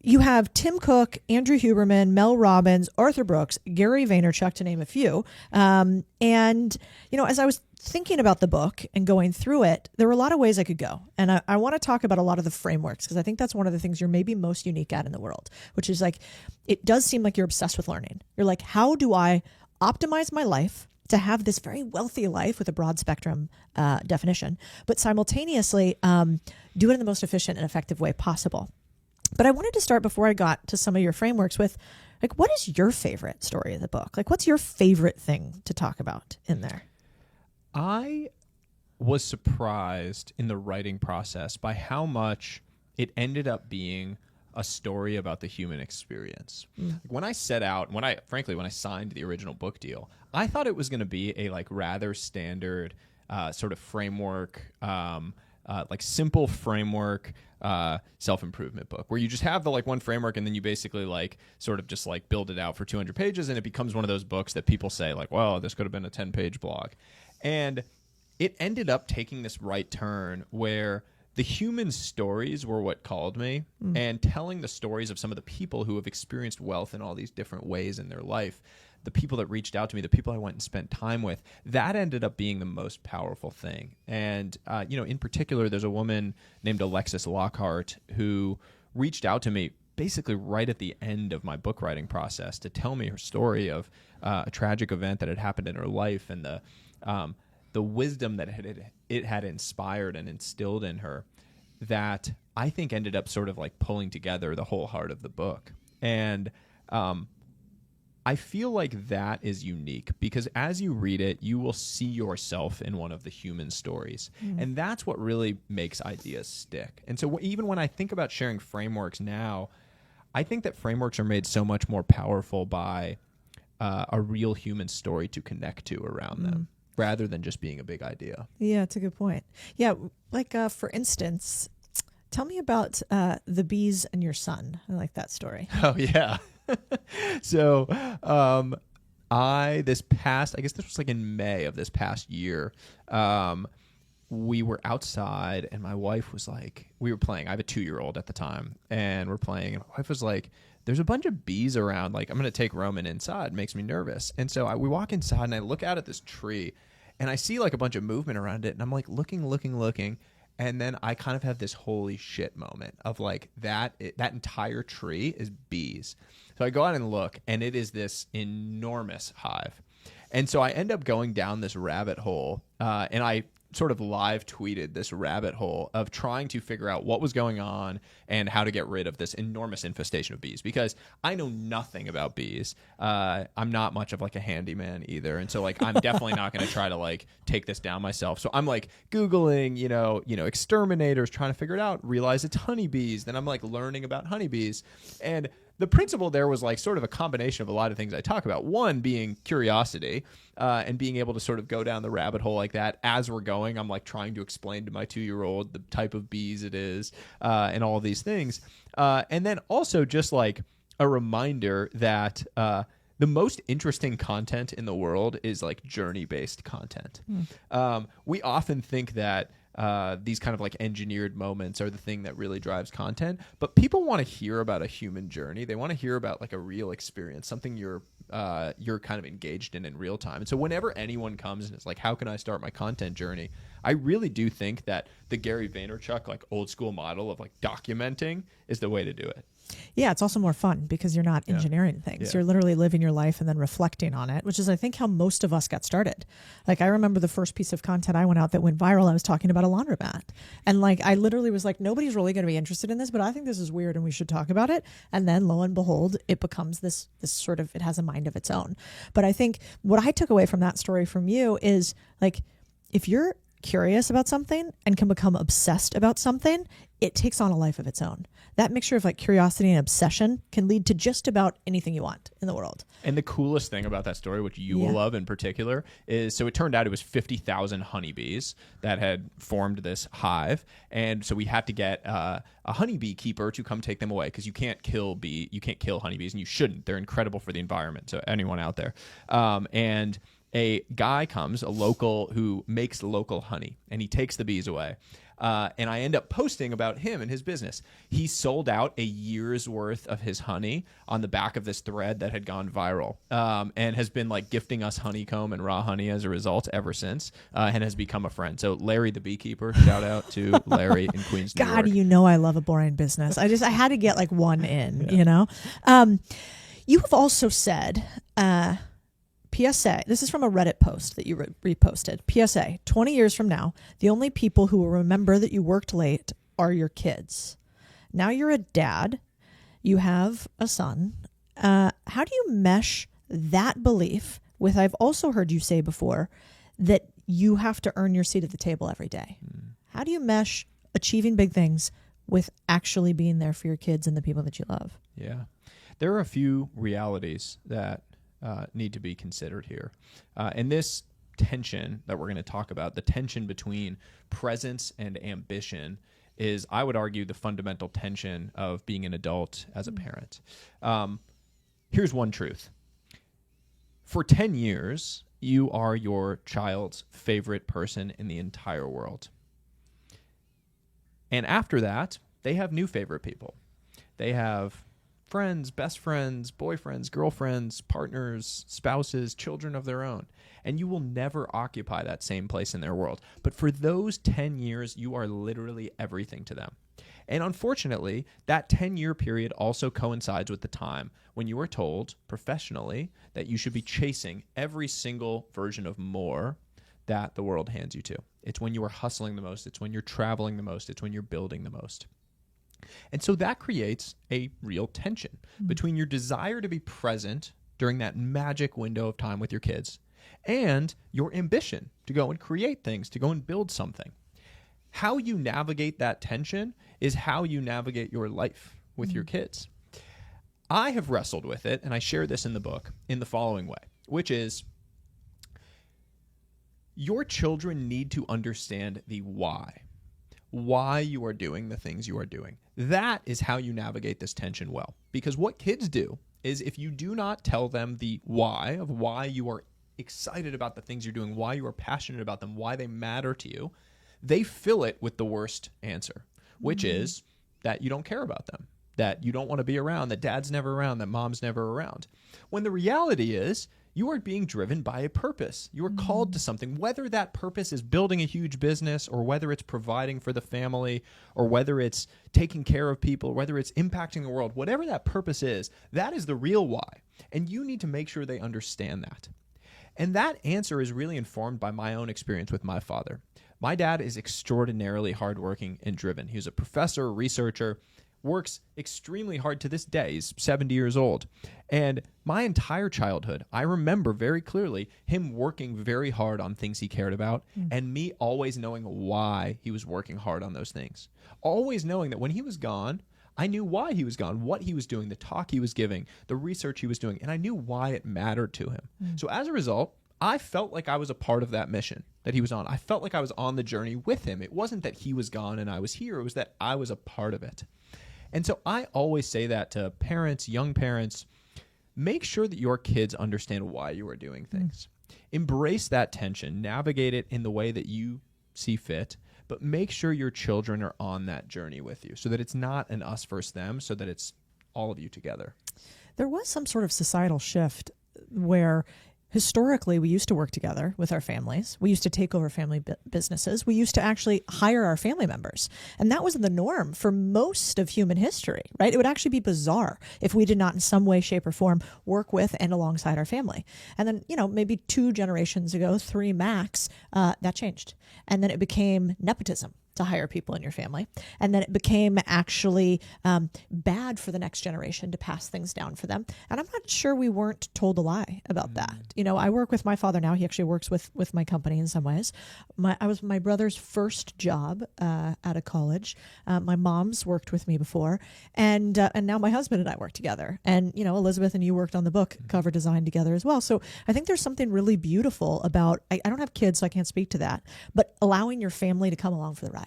You have Tim Cook, Andrew Huberman, Mel Robbins, Arthur Brooks, Gary Vaynerchuk, to name a few. And as I was thinking about the book and going through it, there were a lot of ways I could go. And I want to talk about a lot of the frameworks, because I think that's one of the things you're maybe most unique at in the world, which is like, it does seem like you're obsessed with learning. You're like, how do I optimize my life to have this very wealthy life with a broad spectrum definition, but simultaneously do it in the most efficient and effective way possible? But I wanted to start, before I got to some of your frameworks, with, like, what is your favorite story of the book? Like, what's your favorite thing to talk about in there? I was surprised in the writing process by how much it ended up being a story about the human experience. When I set out, when I signed the original book deal, I thought it was going to be a like rather standard sort of framework, like simple framework, self-improvement book where you just have the like one framework and then you basically like sort of just like build it out for 200 pages and it becomes one of those books that people say like, well, this could have been a 10-page blog. And it ended up taking this right turn where the human stories were what called me, and telling the stories of some of the people who have experienced wealth in all these different ways in their life, the people that reached out to me, the people I went and spent time with, that ended up being the most powerful thing. And, in particular, there's a woman named Alexis Lockhart who reached out to me basically right at the end of my book writing process to tell me her story of a tragic event that had happened in her life and the wisdom that it had inspired and instilled in her that I think ended up sort of like pulling together the whole heart of the book. And I feel like that is unique because as you read it, you will see yourself in one of the human stories. And that's what really makes ideas stick. And so even when I think about sharing frameworks now, I think that frameworks are made so much more powerful by a real human story to connect to around them, rather than just being a big idea. Yeah, it's a good point. Yeah, like for instance, tell me about the bees and your son. I like that story. Oh, yeah. So I guess this was like in May of this past year, we were outside and my wife was like, we were playing. I have a 2-year-old at the time and we're playing. And my wife was like, there's a bunch of bees around. Like, I'm going to take Roman inside. It makes me nervous. And so we walk inside and I look out at this tree and I see like a bunch of movement around it. And I'm like looking. And then I kind of have this holy shit moment of like that entire tree is bees. So I go out and look and it is this enormous hive. And so I end up going down this rabbit hole and I sort of live tweeted this rabbit hole of trying to figure out what was going on and how to get rid of this enormous infestation of bees because I know nothing about bees. I'm not much of like a handyman either. And so like, I'm definitely not going to try to like take this down myself. So I'm like Googling, exterminators, trying to figure it out, realize it's honeybees. Then I'm like learning about honeybees. And the principle there was like sort of a combination of a lot of things I talk about. One being curiosity and being able to sort of go down the rabbit hole like that. As we're going, I'm like trying to explain to my 2-year-old the type of bees it is and all of these things. And then also just like a reminder that the most interesting content in the world is like journey-based content. We often think that these kind of like engineered moments are the thing that really drives content, but people want to hear about a human journey. They want to hear about like a real experience, something you're kind of engaged in real time. And so whenever anyone comes and it's like, how can I start my content journey? I really do think that the Gary Vaynerchuk like old school model of like documenting is the way to do it. Yeah, it's also more fun because you're not engineering things. Yeah. You're literally living your life and then reflecting on it, which is, I think, how most of us got started. Like, I remember the first piece of content I went out that went viral, I was talking about a laundromat. And, like, I literally was like, nobody's really going to be interested in this, but I think this is weird and we should talk about it. And then, lo and behold, it becomes this sort of, it has a mind of its own. But I think what I took away from that story from you is, like, if you're curious about something and can become obsessed about something, it takes on a life of its own. That mixture of like curiosity and obsession can lead to just about anything you want in the world. And the coolest thing about that story, which you will love in particular, is so it turned out it was 50,000 honeybees that had formed this hive. And so we had to get a honeybee keeper to come take them away because you can't kill honeybees and you shouldn't. They're incredible for the environment. So anyone out there. And a guy comes, a local who makes local honey, and he takes the bees away. And I end up posting about him and his business. He sold out a year's worth of his honey on the back of this thread that had gone viral, and has been like gifting us honeycomb and raw honey as a result ever since, and has become a friend. So Larry the beekeeper, shout out to Larry in Queens, New York. God, you know I love a boring business. I had to get like one in, you know? You have also said... PSA, this is from a Reddit post that you reposted. PSA, 20 years from now, the only people who will remember that you worked late are your kids. Now you're a dad. You have a son. How do you mesh that belief with, I've also heard you say before, that you have to earn your seat at the table every day? How do you mesh achieving big things with actually being there for your kids and the people that you love? Yeah. There are a few realities that need to be considered here. And this tension that we're going to talk about, the tension between presence and ambition, is, I would argue, the fundamental tension of being an adult as a parent. Here's one truth. For 10 years, you are your child's favorite person in the entire world. And after that, they have new favorite people. They have friends, best friends, boyfriends, girlfriends, partners, spouses, children of their own. And you will never occupy that same place in their world. But for those 10 years, you are literally everything to them. And unfortunately, that 10-year period also coincides with the time when you are told professionally that you should be chasing every single version of more that the world hands you to. It's when you are hustling the most. It's when you're traveling the most. It's when you're building the most. And so that creates a real tension between your desire to be present during that magic window of time with your kids and your ambition to go and create things, to go and build something. How you navigate that tension is how you navigate your life with your kids. I have wrestled with it, and I share this in the book in the following way, which is your children need to understand the why you are doing the things you are doing. That is how you navigate this tension well. Because what kids do is, if you do not tell them the why of why you are excited about the things you're doing, why you are passionate about them, why they matter to you, they fill it with the worst answer, which is that you don't care about them, that you don't want to be around, that dad's never around, that mom's never around. When the reality is, you are being driven by a purpose. You are called to something, whether that purpose is building a huge business, or whether it's providing for the family, or whether it's taking care of people, whether it's impacting the world. Whatever that purpose is, that is the real why. And you need to make sure they understand that. And that answer is really informed by my own experience with my father. My dad is extraordinarily hardworking and driven. He was a professor, a researcher, works extremely hard to this day. He's 70 years old. And my entire childhood, I remember very clearly him working very hard on things he cared about, and me always knowing why he was working hard on those things. Always knowing that when he was gone, I knew why he was gone, what he was doing, the talk he was giving, the research he was doing, and I knew why it mattered to him. So as a result, I felt like I was a part of that mission that he was on. I felt like I was on the journey with him. It wasn't that he was gone and I was here. It was that I was a part of it. And so I always say that to parents, young parents, make sure that your kids understand why you are doing things. Embrace that tension, navigate it in the way that you see fit, but make sure your children are on that journey with you so that it's not an us versus them, so that it's all of you together. There was some sort of societal shift where historically we used to work together with our families. We used to take over family businesses. We used to actually hire our family members. And that was the norm for most of human history, right? It would actually be bizarre if we did not in some way, shape, or form work with and alongside our family. And then, maybe 2 generations ago, 3 max, that changed. And then it became nepotism to hire people in your family. And then it became actually bad for the next generation to pass things down for them. And I'm not sure we weren't told a lie about that. I work with my father now. He actually works with my company in some ways. I was my brother's first job out of college. My mom's worked with me before. And now my husband and I work together. And, Elizabeth and you worked on the book cover design together as well. So I think there's something really beautiful about, I don't have kids, so I can't speak to that, but allowing your family to come along for the ride.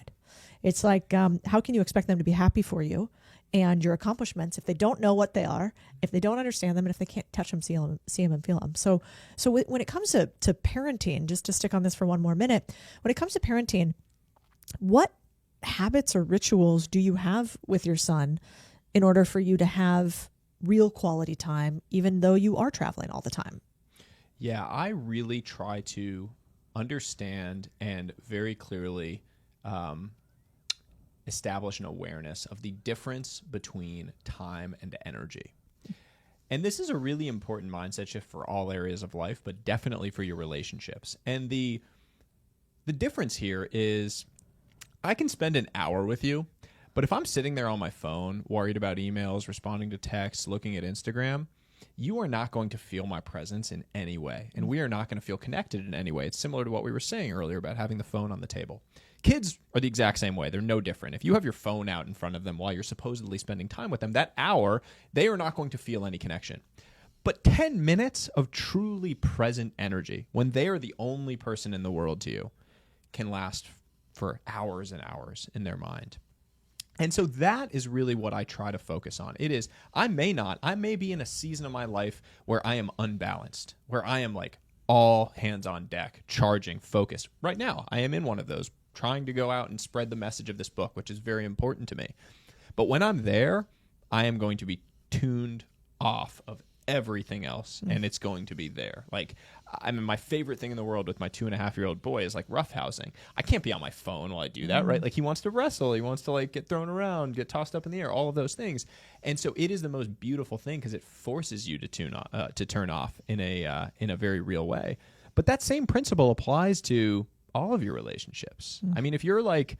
It's like, how can you expect them to be happy for you and your accomplishments if they don't know what they are, if they don't understand them, and if they can't touch them, see them, and feel them? So when it comes to parenting, just to stick on this for one more minute, when it comes to parenting, what habits or rituals do you have with your son in order for you to have real quality time, even though you are traveling all the time? Yeah, I really try to understand and very clearly establish an awareness of the difference between time and energy. And this is a really important mindset shift for all areas of life, but definitely for your relationships. And the difference here is I can spend an hour with you, but if I'm sitting there on my phone, worried about emails, responding to texts, looking at Instagram, you are not going to feel my presence in any way. And we are not going to feel connected in any way. It's similar to what we were saying earlier about having the phone on the table. Kids are the exact same way. They're no different. If you have your phone out in front of them while you're supposedly spending time with them, that hour, they are not going to feel any connection. But 10 minutes of truly present energy, when they are the only person in the world to you, can last for hours and hours in their mind. And so that is really what I try to focus on. It is, I may be in a season of my life where I am unbalanced, where I am like all hands on deck, charging, focused. Right now, I am in one of those, trying to go out and spread the message of this book, which is very important to me. But when I'm there, I am going to be tuned off of everything else, and it's going to be there. Like, I mean, my favorite thing in the world with my 2.5-year-old boy is like roughhousing. I can't be on my phone while I do that, right? Like, he wants to wrestle, he wants to like get thrown around, get tossed up in the air, all of those things. And so it is the most beautiful thing because it forces you to turn off in a very real way. But that same principle applies to all of your relationships. I mean, if you're like,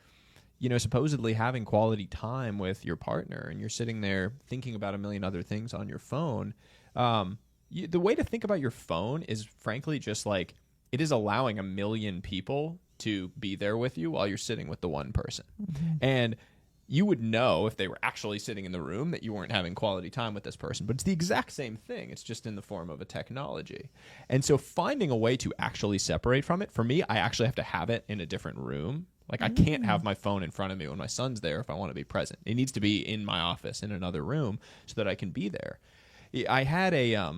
you know, supposedly having quality time with your partner and you're sitting there thinking about a million other things on your phone, the way to think about your phone is frankly just like it is allowing a million people to be there with you while you're sitting with the one person. And you would know if they were actually sitting in the room that you weren't having quality time with this person. But it's the exact same thing. It's just in the form of a technology. And so finding a way to actually separate from it, for me, I actually have to have it in a different room. Like I can't have my phone in front of me when my son's there if I want to be present. It needs to be in my office in another room so that I can be there. I had I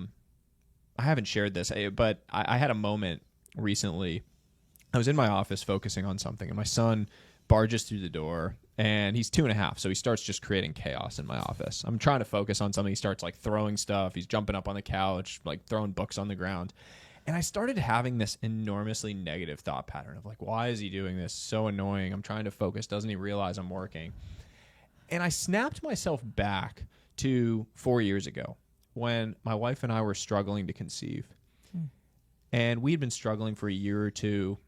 haven't shared this, but I had a moment recently. I was in my office focusing on something, and my son barges through the door, and he's 2.5, so he starts just creating chaos in my office. I'm trying to focus on something. He starts like throwing stuff. He's jumping up on the couch, like throwing books on the ground. And I started having this enormously negative thought pattern of like, why is he doing this? So annoying. I'm trying to focus. Doesn't he realize I'm working? And I snapped myself back to 4 years ago when my wife and I were struggling to conceive. And we had been struggling for a year or two.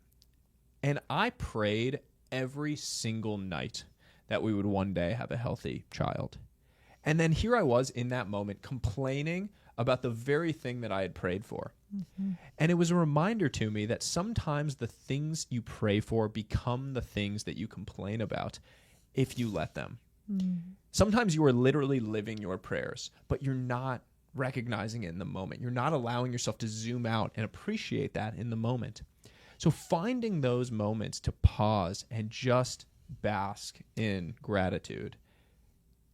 And I prayed every single night that we would one day have a healthy child. And then here I was in that moment complaining about the very thing that I had prayed for. And it was a reminder to me that sometimes the things you pray for become the things that you complain about if you let them. Sometimes you are literally living your prayers, but you're not recognizing it in the moment. You're not allowing yourself to zoom out and appreciate that in the moment. So finding those moments to pause and just bask in gratitude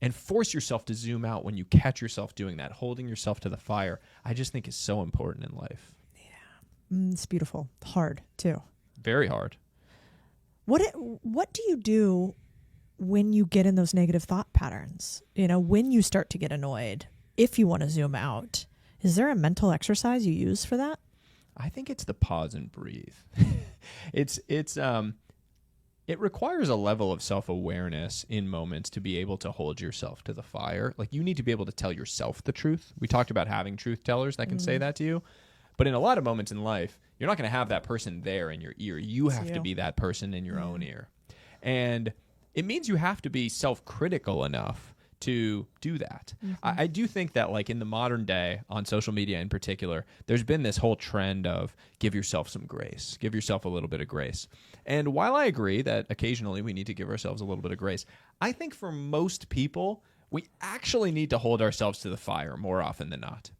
and force yourself to zoom out when you catch yourself doing that, holding yourself to the fire, I just think is so important in life. Yeah. It's beautiful. Hard, too. Very hard. What do you do when you get in those negative thought patterns? You know, when you start to get annoyed, if you want to zoom out, is there a mental exercise you use for that? I think it's the pause and breathe. It requires a level of self-awareness in moments to be able to hold yourself to the fire. Like you need to be able to tell yourself the truth. We talked about having truth tellers that can say that to you. But in a lot of moments in life, you're not going to have that person there in your ear. You have to be that person in your own ear. And it means you have to be self-critical enough to do that. I do think that like in the modern day on social media in particular, there's been this whole trend of give yourself some grace, give yourself a little bit of grace. And while I agree that occasionally we need to give ourselves a little bit of grace, I think for most people, we actually need to hold ourselves to the fire more often than not.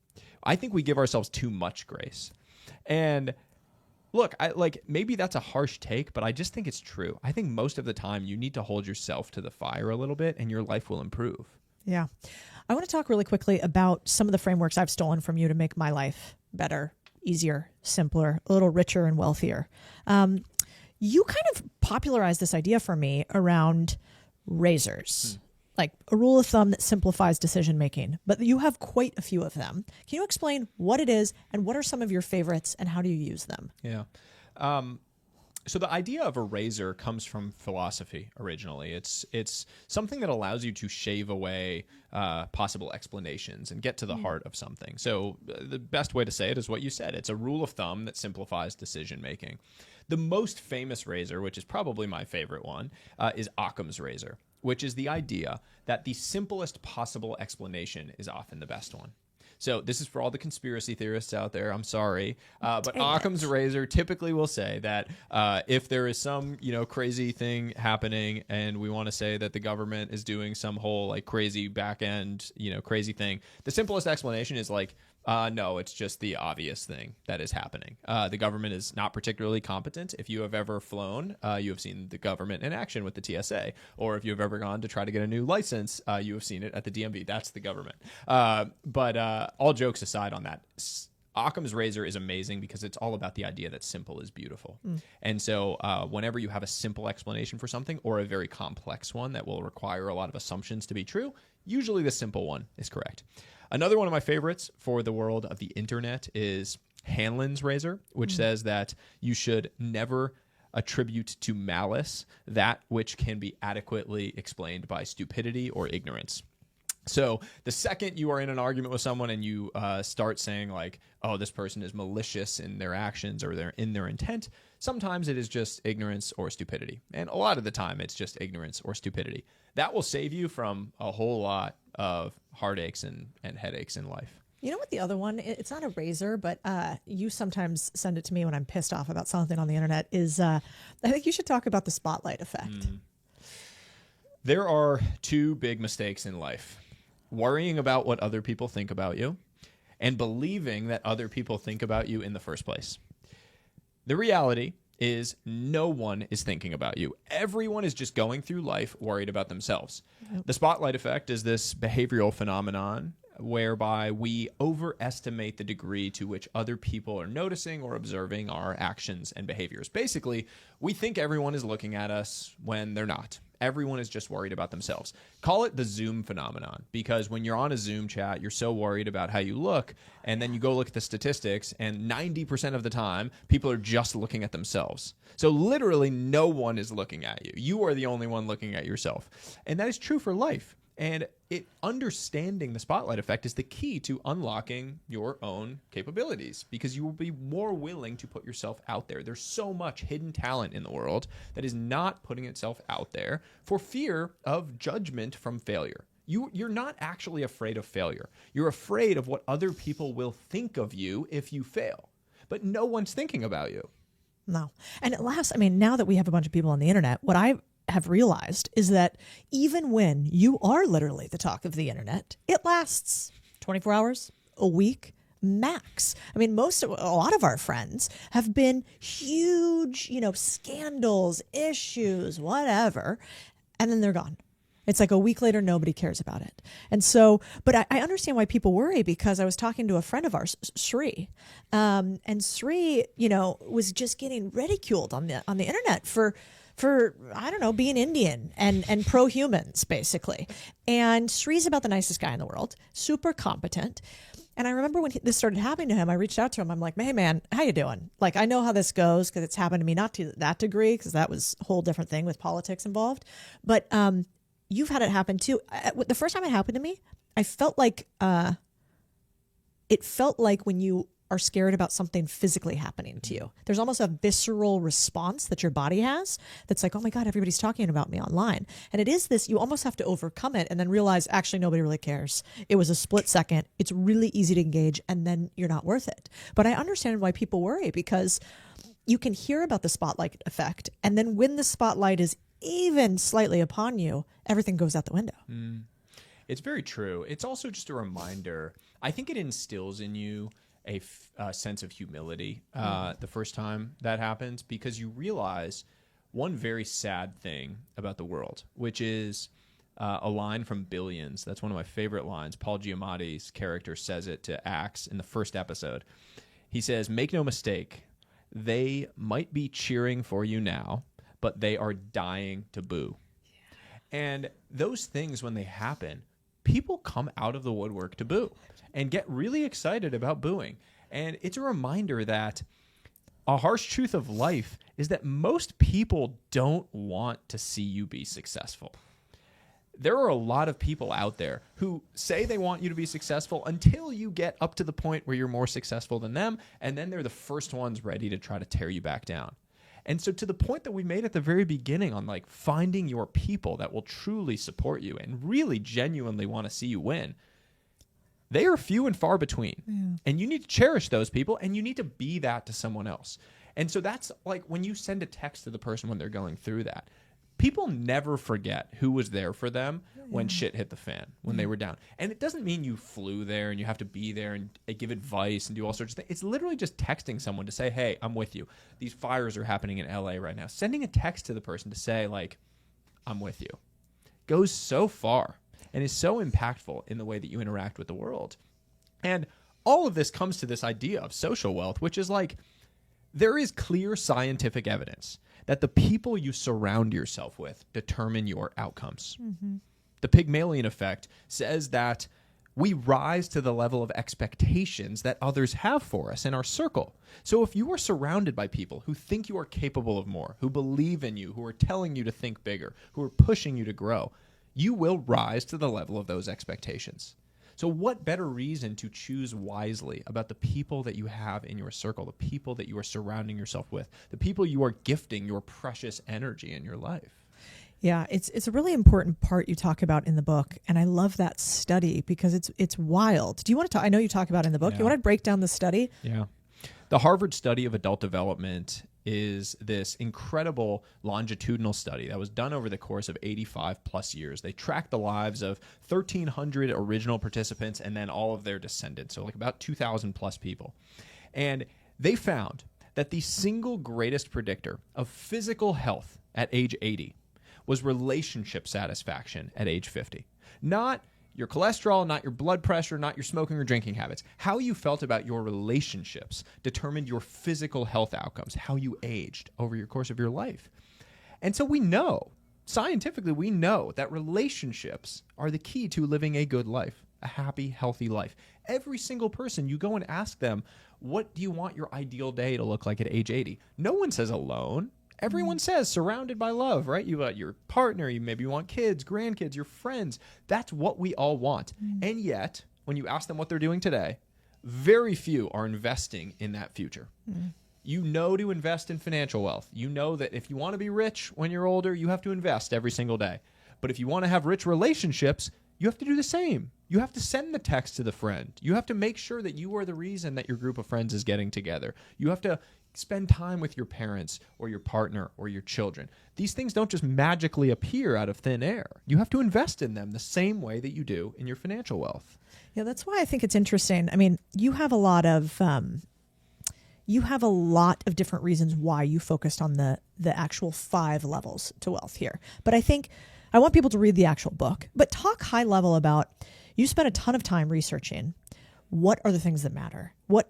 I think we give ourselves too much grace. And look, maybe that's a harsh take, but I just think it's true. I think most of the time you need to hold yourself to the fire a little bit and your life will improve. Yeah. I want to talk really quickly about some of the frameworks I've stolen from you to make my life better, easier, simpler, a little richer and wealthier. You kind of popularized this idea for me around razors. Like a rule of thumb that simplifies decision-making, but you have quite a few of them. Can you explain what it is and what are some of your favorites and how do you use them? Yeah. So the idea of a razor comes from philosophy originally. It's something that allows you to shave away possible explanations and get to the heart of something. So the best way to say it is what you said. It's a rule of thumb that simplifies decision-making. The most famous razor, which is probably my favorite one, is Occam's razor, which is the idea that the simplest possible explanation is often the best one. So this is for all the conspiracy theorists out there. I'm sorry. But Occam's razor typically will say that if there is some, crazy thing happening and we want to say that the government is doing some whole like crazy back end, crazy thing, the simplest explanation is like, no, it's just the obvious thing that is happening. The government is not particularly competent. If you have ever flown, you have seen the government in action with the TSA. Or if you've ever gone to try to get a new license, you have seen it at the DMV. That's the government. But all jokes aside on that, Occam's razor is amazing because it's all about the idea that simple is beautiful. And so whenever you have a simple explanation for something or a very complex one that will require a lot of assumptions to be true, usually the simple one is correct. Another one of my favorites for the world of the internet is Hanlon's razor, which says that you should never attribute to malice that which can be adequately explained by stupidity or ignorance. So the second you are in an argument with someone and you start saying like, oh, this person is malicious in their actions or they're in their intent, sometimes it is just ignorance or stupidity. And a lot of the time it's just ignorance or stupidity. That will save you from a whole lot of heartaches and headaches in life. You know what the other one, it's not a razor, but you sometimes send it to me when I'm pissed off about something on the internet, is I think you should talk about the spotlight effect. There are two big mistakes in life: worrying about what other people think about you and believing that other people think about you in the first place. The reality is no one is thinking about you. Everyone is just going through life worried about themselves. Yep. The spotlight effect is this behavioral phenomenon whereby we overestimate the degree to which other people are noticing or observing our actions and behaviors. Basically, we think everyone is looking at us when they're not. Everyone is just worried about themselves. Call it the Zoom phenomenon, because when you're on a Zoom chat, you're so worried about how you look, and then you go look at the statistics, and 90% of the time, people are just looking at themselves. So literally no one is looking at you. You are the only one looking at yourself. And that is true for life. And understanding the spotlight effect is the key to unlocking your own capabilities, because you will be more willing to put yourself out there. There's so much hidden talent in the world that is not putting itself out there for fear of judgment from failure. You're not actually afraid of failure. You're afraid of what other people will think of you if you fail. But no one's thinking about you. No. And at last, now that we have a bunch of people on the internet, what I have realized is that even when you are literally the talk of the internet, it lasts 24 hours, a week, max. A lot of our friends have been huge, scandals, issues, whatever, and then they're gone. It's like a week later, nobody cares about it. And so, but I understand why people worry, because I was talking to a friend of ours, Sri, and Sri, was just getting ridiculed on the internet for I don't know, being Indian and pro-humans, basically. And Sri's about the nicest guy in the world, super competent. And I remember when this started happening to him, I reached out to him. I'm like, hey, man, how you doing? Like, I know how this goes because it's happened to me, not to that degree, because that was a whole different thing with politics involved. But you've had it happen too. The first time it happened to me, I felt like when you are scared about something physically happening to you. There's almost a visceral response that your body has that's like, oh my God, everybody's talking about me online. And it is this, you almost have to overcome it and then realize actually nobody really cares. It was a split second. It's really easy to engage and then you're not worth it. But I understand why people worry, because you can hear about the spotlight effect, and then when the spotlight is even slightly upon you, everything goes out the window. It's very true. It's also just a reminder. I think it instills in you a sense of humility the first time that happens, because you realize one very sad thing about the world, which is a line from Billions. That's one of my favorite lines. Paul Giamatti's character says it to Axe in the first episode. He says, "Make no mistake, they might be cheering for you now, but they are dying to boo." Yeah. And those things, when they happen, people come out of the woodwork to boo and get really excited about booing. And it's a reminder that a harsh truth of life is that most people don't want to see you be successful. There are a lot of people out there who say they want you to be successful until you get up to the point where you're more successful than them, and then they're the first ones ready to try to tear you back down. And so to the point that we made at the very beginning on like finding your people that will truly support you and really genuinely want to see you win, they are few and far between. And you need to cherish those people, and you need to be that to someone else. And so that's like when you send a text to the person when they're going through that, people never forget who was there for them when shit hit the fan, when they were down. And it doesn't mean you flew there and you have to be there and give advice and do all sorts of things. It's literally just texting someone to say, hey, I'm with you. These fires are happening in LA right now. Sending a text to the person to say, like, I'm with you, goes so far and is so impactful in the way that you interact with the world. And all of this comes to this idea of social wealth, which is like, there is clear scientific evidence that the people you surround yourself with determine your outcomes. The Pygmalion effect says that we rise to the level of expectations that others have for us in our circle. So if you are surrounded by people who think you are capable of more, who believe in you, who are telling you to think bigger, who are pushing you to grow, you will rise to the level of those expectations. So what better reason to choose wisely about the people that you have in your circle, the people that you are surrounding yourself with, the people you are gifting your precious energy in your life? Yeah, it's a really important part you talk about in the book, and I love that study because it's wild. Do you want to talk? I know you talk about it in the book. You want to break down the study? Yeah. The Harvard study of adult development is this incredible longitudinal study that was done over the course of 85 plus years. They tracked the lives of 1,300 original participants and then all of their descendants, so like about 2,000 plus people. And they found that the single greatest predictor of physical health at age 80 was relationship satisfaction at age 50. Not your cholesterol, not your blood pressure, not your smoking or drinking habits. How you felt about your relationships determined your physical health outcomes, how you aged over your course of your life. And so we know, scientifically, we know that relationships are the key to living a good life, a happy, healthy life. Every single person, you go and ask them, what do you want your ideal day to look like at age 80? No one says alone. Everyone says surrounded by love, right? You got your partner, you maybe want kids, grandkids, your friends. That's what we all want. And yet, when you ask them what they're doing today, very few are investing in that future. You know to invest in financial wealth. You know that if you want to be rich when you're older, you have to invest every single day. But if you want to have rich relationships, you have to do the same. You have to send the text to the friend. You have to make sure that you are the reason that your group of friends is getting together. You have to spend time with your parents or your partner or your children. These things don't just magically appear out of thin air. You have to invest in them the same way that you do in your financial wealth. Yeah, that's why I think it's interesting. I mean, you have a lot of different reasons why you focused on the actual 5 levels to wealth here. But I think I want people to read the actual book, but talk high level about, you spent a ton of time researching what are the things that matter? What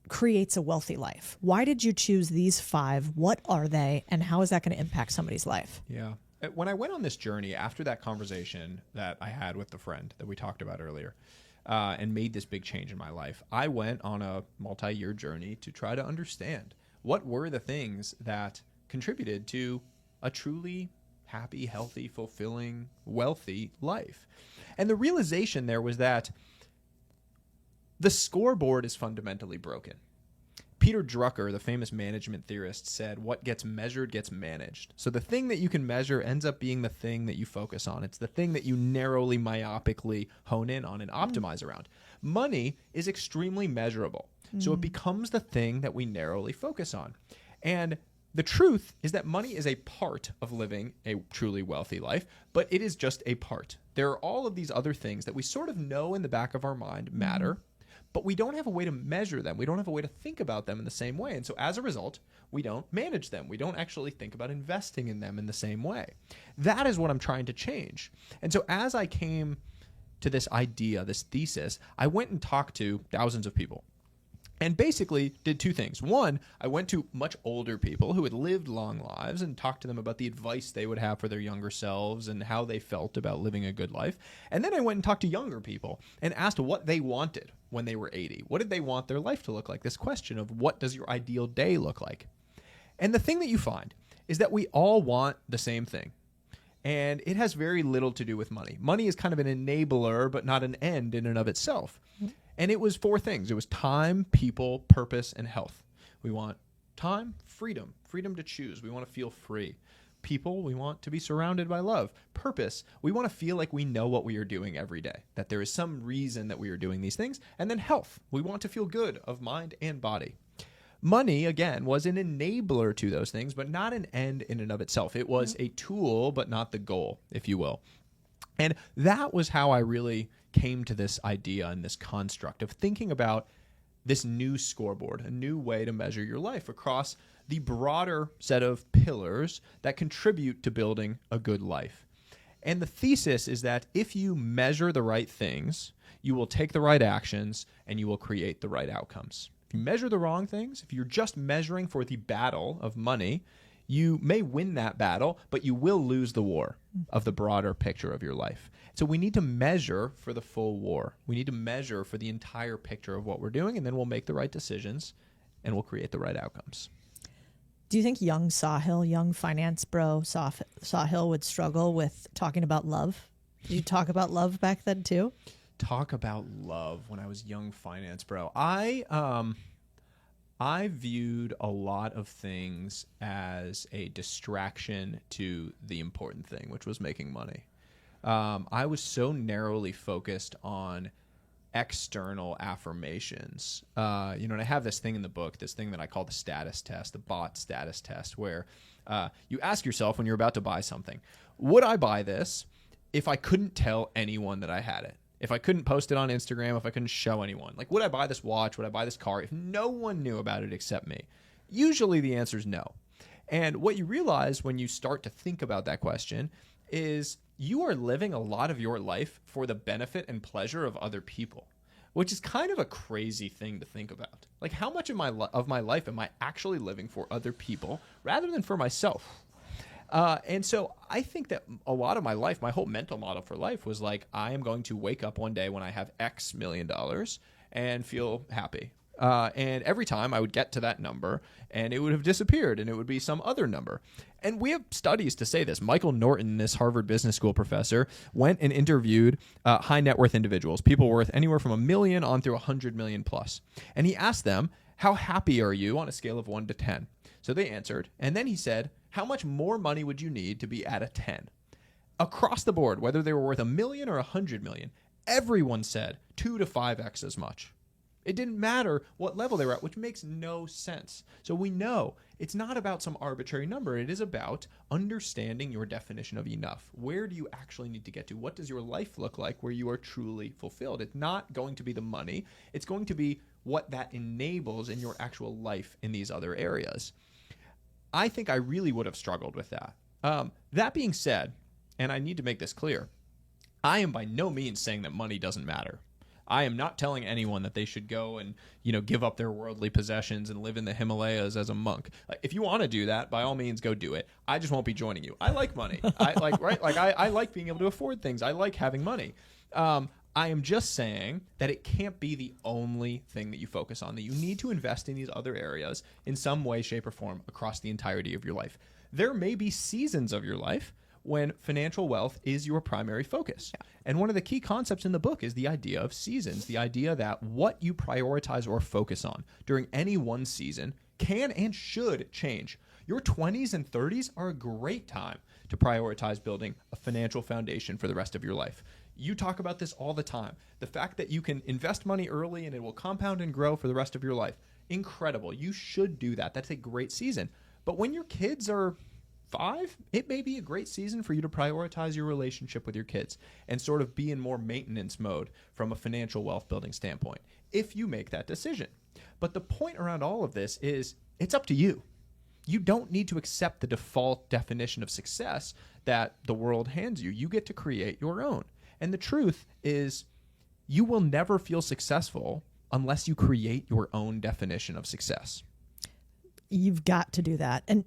creates a wealthy life? Why did you choose these 5? What are they? And how is that going to impact somebody's life? Yeah. When I went on this journey after that conversation that I had with the friend that we talked about earlier, and made this big change in my life, I went on a multi-year journey to try to understand what were the things that contributed to a truly happy, healthy, fulfilling, wealthy life. And the realization there was that the scoreboard is fundamentally broken. Peter Drucker, the famous management theorist, said, what gets measured gets managed. So the thing that you can measure ends up being the thing that you focus on. It's the thing that you narrowly, myopically hone in on and optimize around. Money is extremely measurable. So it becomes the thing that we narrowly focus on. And the truth is that money is a part of living a truly wealthy life, but it is just a part. There are all of these other things that we sort of know in the back of our mind matter, but we don't have a way to measure them. We don't have a way to think about them in the same way. And so as a result, we don't manage them. We don't actually think about investing in them in the same way. That is what I'm trying to change. And so as I came to this idea, this thesis, I went and talked to thousands of people. And basically did 2 things. One, I went to much older people who had lived long lives and talked to them about the advice they would have for their younger selves and how they felt about living a good life. And then I went and talked to younger people and asked what they wanted when they were 80. What did they want their life to look like? This question of what does your ideal day look like? And the thing that you find is that we all want the same thing. And it has very little to do with money. Money is kind of an enabler, but not an end in and of itself. And it was 4 things. It was time, people, purpose, and health. We want time, freedom to choose. We want to feel free. people, we want to be surrounded by love. Purpose, we want to feel like we know what we are doing every day, that there is some reason that we are doing these things. And then health, we want to feel good of mind and body. Money, again, was an enabler to those things, but not an end in and of itself. It was a tool, but not the goal, if you will. And that was how I really came to this idea and this construct of thinking about this new scoreboard, a new way to measure your life across the broader set of pillars that contribute to building a good life. And the thesis is that if you measure the right things, you will take the right actions and you will create the right outcomes. If you measure the wrong things, if you're just measuring for the battle of money, you may win that battle, but you will lose the war of the broader picture of your life. So we need to measure for the full war. We need to measure for the entire picture of what we're doing, and then we'll make the right decisions and we'll create the right outcomes. Do you think young Sahil, young finance bro Sahil would struggle with talking about love? Did you talk about love back then too? Talk about love when I was young finance bro. I viewed a lot of things as a distraction to the important thing, which was making money. I was so narrowly focused on external affirmations. And I have this thing in the book, this thing that I call the status test, the bot status test, where you ask yourself when you're about to buy something, would I buy this if I couldn't tell anyone that I had it? If I couldn't post it on Instagram, if I couldn't show anyone? Like, would I buy this watch? Would I buy this car if no one knew about it except me? Usually the answer is no. And what you realize when you start to think about that question is you are living a lot of your life for the benefit and pleasure of other people, which is kind of a crazy thing to think about. Like, how much of my life am I actually living for other people rather than for myself? And so I think that a lot of my life, my whole mental model for life was like, I am going to wake up one day when I have X $million and feel happy. And every time I would get to that number and it would have disappeared and it would be some other number. And we have studies to say this. Michael Norton, this Harvard Business School professor, went and interviewed high net worth individuals, people worth anywhere from $1 million on through 100 million plus. And he asked them, how happy are you on a scale of 1 to 10? So they answered. And then he said, how much more money would you need to be at a 10? Across the board, whether they were worth $1 million or 100 million, everyone said 2 to 5x as much. It didn't matter what level they were at, which makes no sense. So we know it's not about some arbitrary number. It is about understanding your definition of enough. Where do you actually need to get to? What does your life look like where you are truly fulfilled? It's not going to be the money. It's going to be what that enables in your actual life in these other areas. I think I really would have struggled with that. That being said, and I need to make this clear, I am by no means saying that money doesn't matter. I am not telling anyone that they should go and, give up their worldly possessions and live in the Himalayas as a monk. Like, if you want to do that, by all means, go do it. I just won't be joining you. I like money. I like being able to afford things. I like having money. I am just saying that it can't be the only thing that you focus on, that you need to invest in these other areas in some way, shape, or form across the entirety of your life. There may be seasons of your life when financial wealth is your primary focus. Yeah. And one of the key concepts in the book is the idea of seasons, the idea that what you prioritize or focus on during any one season can and should change. Your 20s and 30s are a great time to prioritize building a financial foundation for the rest of your life. You talk about this all the time. The fact that you can invest money early and it will compound and grow for the rest of your life. Incredible. You should do that. That's a great season. But when your kids are 5, it may be a great season for you to prioritize your relationship with your kids and sort of be in more maintenance mode from a financial wealth building standpoint, if you make that decision. But the point around all of this is it's up to you. You don't need to accept the default definition of success that the world hands you. You get to create your own. And the truth is, you will never feel successful unless you create your own definition of success. You've got to do that. And,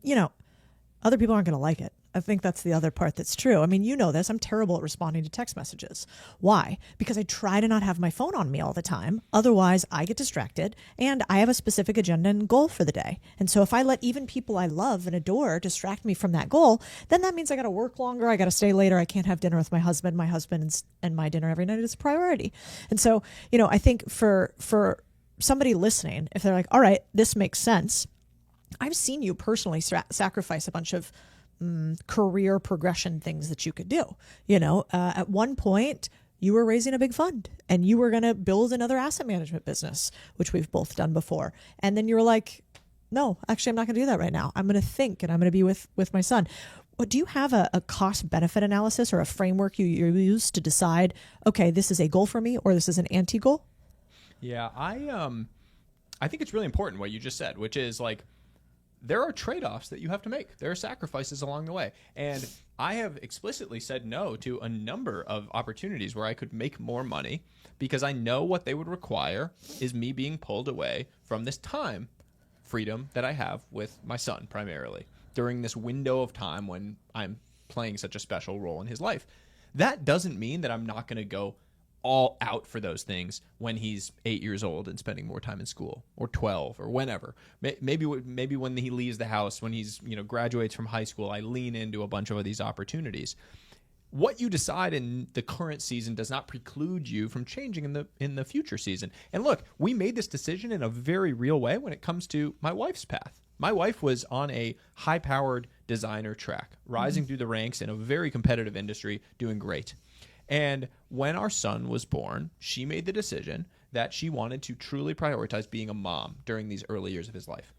other people aren't going to like it. I think that's the other part that's true. I mean, you know this. I'm terrible at responding to text messages. Why? Because I try to not have my phone on me all the time. Otherwise, I get distracted, and I have a specific agenda and goal for the day. And so if I let even people I love and adore distract me from that goal, then that means I got to work longer. I got to stay later. I can't have dinner with my husband. My husband and my dinner every night is a priority. And so, I think for somebody listening, if they're like, all right, this makes sense. I've seen you personally sacrifice a bunch of career progression things that you could do. At one point, you were raising a big fund and you were going to build another asset management business, which we've both done before. And then you were like, no, actually, I'm not going to do that right now. I'm going to think and I'm going to be with my son. Do you have a cost benefit analysis or a framework you use to decide, okay, this is a goal for me or this is an anti-goal? Yeah, I think it's really important what you just said, which is like, there are trade-offs that you have to make. There are sacrifices along the way. And I have explicitly said no to a number of opportunities where I could make more money because I know what they would require is me being pulled away from this time freedom that I have with my son primarily during this window of time when I'm playing such a special role in his life. That doesn't mean that I'm not going to go all out for those things when he's 8 years old and spending more time in school, or 12, or whenever. Maybe when he leaves the house, when he's graduates from high school, I lean into a bunch of these opportunities. What you decide in the current season does not preclude you from changing in the future season. And look, we made this decision in a very real way when it comes to my wife's path. My wife was on a high-powered designer track, rising through the ranks in a very competitive industry, doing great. And when our son was born, she made the decision that she wanted to truly prioritize being a mom during these early years of his life.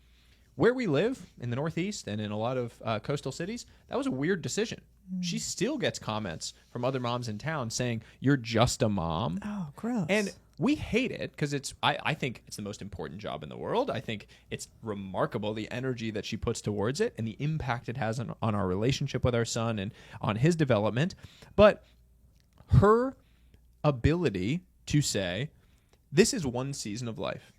Where we live, in the Northeast and in a lot of coastal cities, that was a weird decision. She still gets comments from other moms in town saying, "You're just a mom." Oh, gross. And we hate it because I think it's the most important job in the world. I think it's remarkable the energy that she puts towards it and the impact it has on our relationship with our son and on his development. But her ability to say, this is one season of life,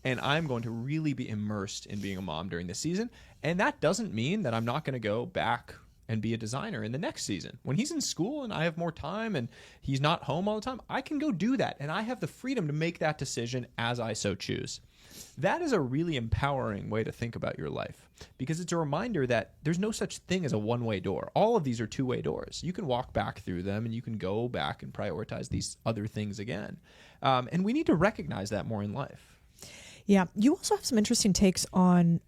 and I'm going to really be immersed in being a mom during this season. And that doesn't mean that I'm not going to go back and be a designer in the next season. When he's in school and I have more time and he's not home all the time, I can go do that. And I have the freedom to make that decision as I so choose. That is a really empowering way to think about your life because it's a reminder that there's no such thing as a one-way door. All of these are two-way doors. You can walk back through them and you can go back and prioritize these other things again. And we need to recognize that more in life. Yeah. You also have some interesting takes on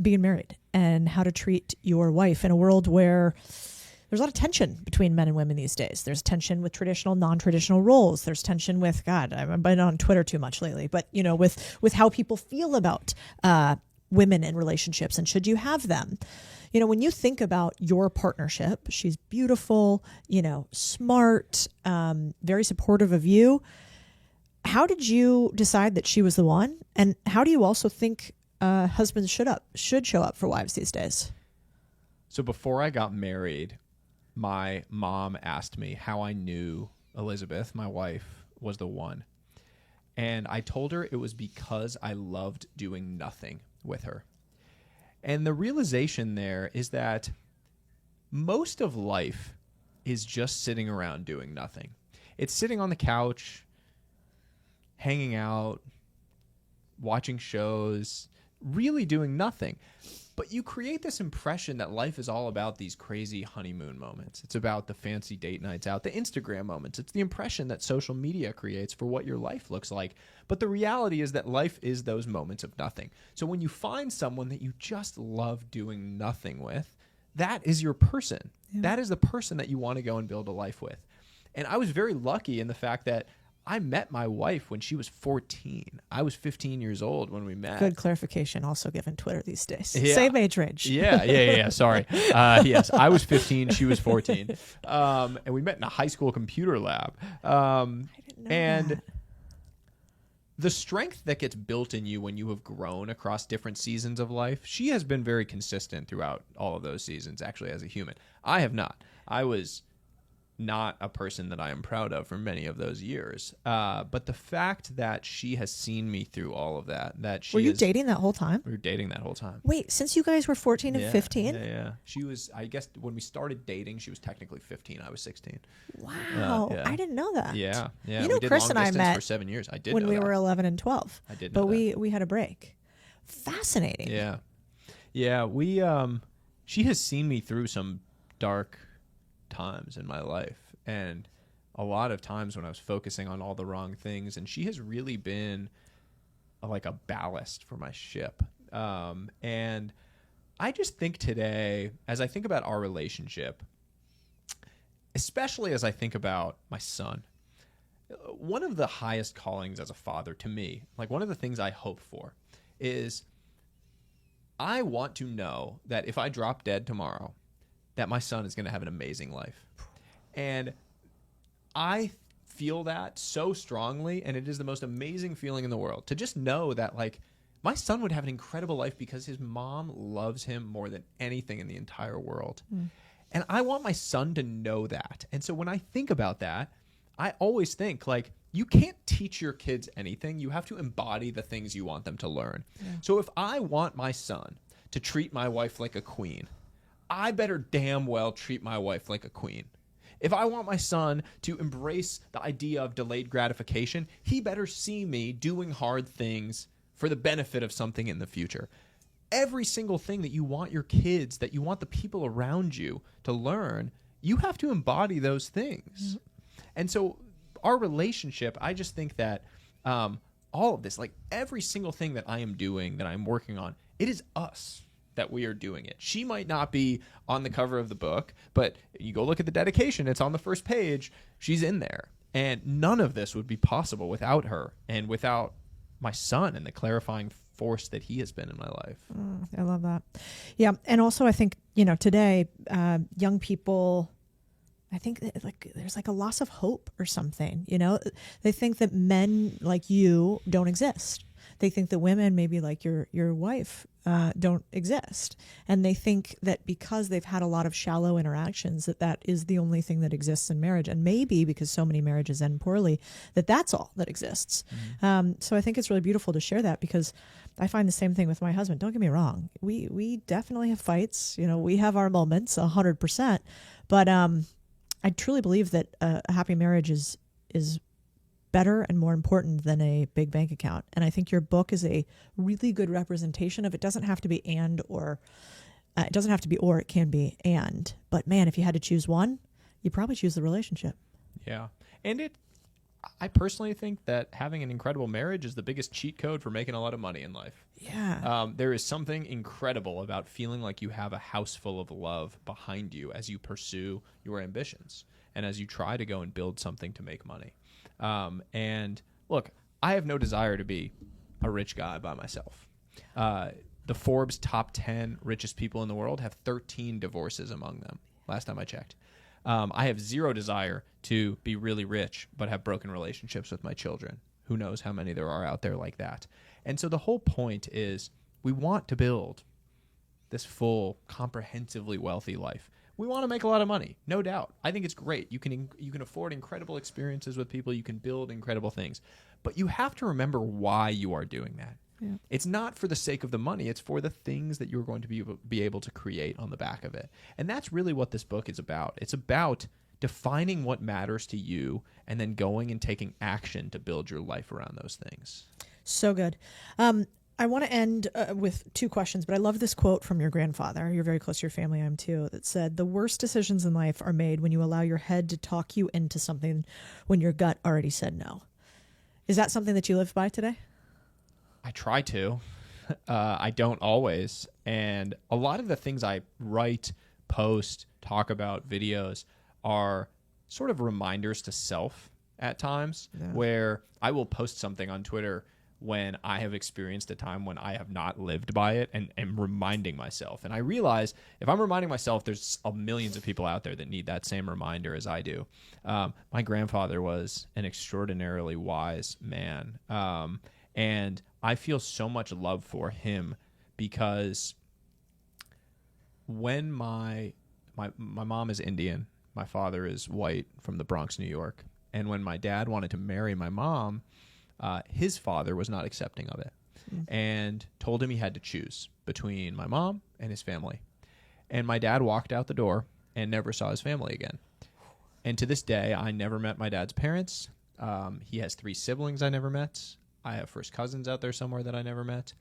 being married and how to treat your wife in a world where there's a lot of tension between men and women these days. There's tension with traditional, non-traditional roles. There's tension with, God, I've been on Twitter too much lately, but with how people feel about women in relationships and should you have them. When you think about your partnership, she's beautiful, smart, very supportive of you. How did you decide that she was the one? And how do you also think husbands should show up for wives these days? So before I got married, my mom asked me how I knew Elizabeth, my wife, was the one. And I told her it was because I loved doing nothing with her. And the realization there is that most of life is just sitting around doing nothing. It's sitting on the couch, hanging out, watching shows, really doing nothing. But you create this impression that life is all about these crazy honeymoon moments. It's about the fancy date nights out, the Instagram moments. It's the impression that social media creates for what your life looks like. But the reality is that life is those moments of nothing. So when you find someone that you just love doing nothing with, that is your person. Yeah. That is the person that you want to go and build a life with. And I was very lucky in the fact that I met my wife when she was 14. I was 15 years old when we met. Good clarification, also given Twitter these days. Yeah. Same age range. Yeah. Sorry. Yes, I was 15. She was 14. And we met in a high school computer lab. I didn't know that. The strength that gets built in you when you have grown across different seasons of life, she has been very consistent throughout all of those seasons, actually, as a human. I have not. I was not a person that I am proud of for many of those years. But the fact that she has seen me through all of that Were you dating that whole time? We were dating that whole time. Wait, since you guys were 14 and 15? Yeah. She was, I guess, when we started dating, she was technically 15. I was 16. Wow. I didn't know that. Yeah. You know, Chris and I met for 7 years. I did when know we that. were 11 and 12. I did know But that. we had a break. Fascinating. Yeah. We, she has seen me through some dark times in my life, and a lot of times when I was focusing on all the wrong things, and she has really been like a ballast for my ship. And I just think today, as I think about our relationship, especially as I think about my son, one of the highest callings as a father to me, like one of the things I hope for, is I want to know that if I drop dead tomorrow, that my son is going to have an amazing life. And I feel that so strongly, and it is the most amazing feeling in the world to just know that, like, my son would have an incredible life because his mom loves him more than anything in the entire world. And I want my son to know that. And so when I think about that, I always think, like, you can't teach your kids anything. You have to embody the things you want them to learn. So if I want my son to treat my wife like a queen, I better damn well treat my wife like a queen. If I want my son to embrace the idea of delayed gratification, he better see me doing hard things for the benefit of something in the future. Every single thing that you want your kids, that you want the people around you to learn, you have to embody those things. And so our relationship, I just think that all of this, like every single thing that I am doing, that I'm working on, it is us that we are doing it. She might not be on the cover of the book, but you go look at the dedication, it's on the first page, she's in there. And none of this would be possible without her and without my son and the clarifying force that he has been in my life. I love that. Yeah. And also I think, today, young people, I think that, like, there's like a loss of hope or something, they think that men like you don't exist. They think that women, maybe like your wife, don't exist. And they think that because they've had a lot of shallow interactions, that is the only thing that exists in marriage. And maybe because so many marriages end poorly, that's all that exists. So I think it's really beautiful to share that, because I find the same thing with my husband. Don't get me wrong. We definitely have fights. We have our moments 100%. But I truly believe that a happy marriage is better and more important than a big bank account. And I think your book is a really good representation of it. Doesn't have to be and or. It doesn't have to be or, it can be and. But man, if you had to choose one, you'd probably choose the relationship. Yeah. And I personally think that having an incredible marriage is the biggest cheat code for making a lot of money in life. Yeah. There is something incredible about feeling like you have a house full of love behind you as you pursue your ambitions and as you try to go and build something to make money. And look, I have no desire to be a rich guy by myself. The Forbes top 10 richest people in the world have 13 divorces among them, last time I checked. I have zero desire to be really rich, but have broken relationships with my children. Who knows how many there are out there like that. And so the whole point is we want to build this full, comprehensively wealthy life. We want to make a lot of money, no doubt. I think it's great. You can afford incredible experiences with people. You can build incredible things. But you have to remember why you are doing that. Yeah. It's not for the sake of the money. It's for the things that you're going to be able to create on the back of it. And that's really what this book is about. It's about defining what matters to you and then going and taking action to build your life around those things. So good. I want to end with two questions, but I love this quote from your grandfather. You're very close to your family, I am too, that said, "The worst decisions in life are made when you allow your head to talk you into something when your gut already said no." Is that something that you live by today? I try to. I don't always. And a lot of the things I write, post, talk about, videos are sort of reminders to self at times, where I will post something on Twitter when I have experienced a time when I have not lived by it and am reminding myself. And I realize if I'm reminding myself, there's millions of people out there that need that same reminder as I do. My grandfather was an extraordinarily wise man. And I feel so much love for him because when my mom is Indian, my father is white from the Bronx, New York. And when my dad wanted to marry my mom, his father was not accepting of it and told him he had to choose between my mom and his family. And my dad walked out the door and never saw his family again. And to this day, I never met my dad's parents. He has 3 siblings I never met. I have first cousins out there somewhere that I never met.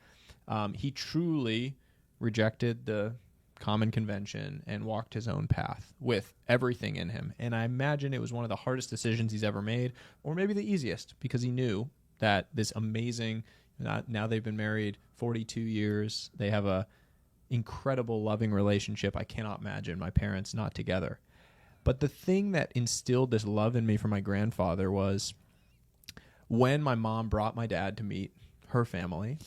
He truly rejected the common convention and walked his own path with everything in him. And I imagine it was one of the hardest decisions he's ever made, or maybe the easiest, because he knew that this amazing, now they've been married 42 years. They have a incredible, loving relationship. I cannot imagine my parents not together. But the thing that instilled this love in me for my grandfather was when my mom brought my dad to meet her family,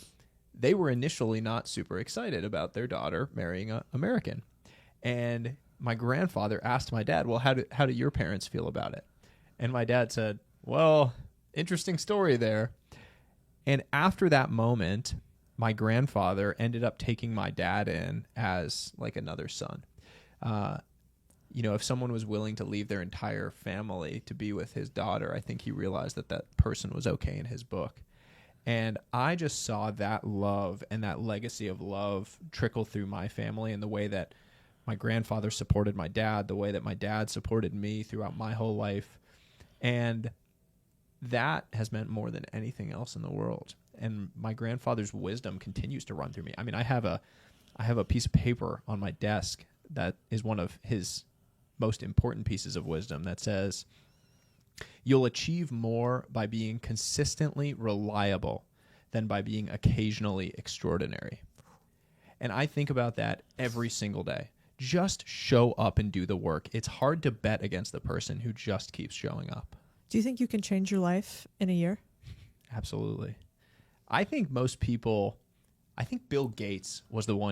they were initially not super excited about their daughter marrying an American. And my grandfather asked my dad, well, how do your parents feel about it? And my dad said, well, interesting story there. And after that moment, my grandfather ended up taking my dad in as like another son. If someone was willing to leave their entire family to be with his daughter, I think he realized that that person was okay in his book. And I just saw that love and that legacy of love trickle through my family, and the way that my grandfather supported my dad, the way that my dad supported me throughout my whole life. And that has meant more than anything else in the world. And my grandfather's wisdom continues to run through me. I mean, I have a piece of paper on my desk that is one of his most important pieces of wisdom that says, you'll achieve more by being consistently reliable than by being occasionally extraordinary. And I think about that every single day. Just show up and do the work. It's hard to bet against the person who just keeps showing up. Do you think you can change your life in a year? Absolutely. I think Bill Gates was the one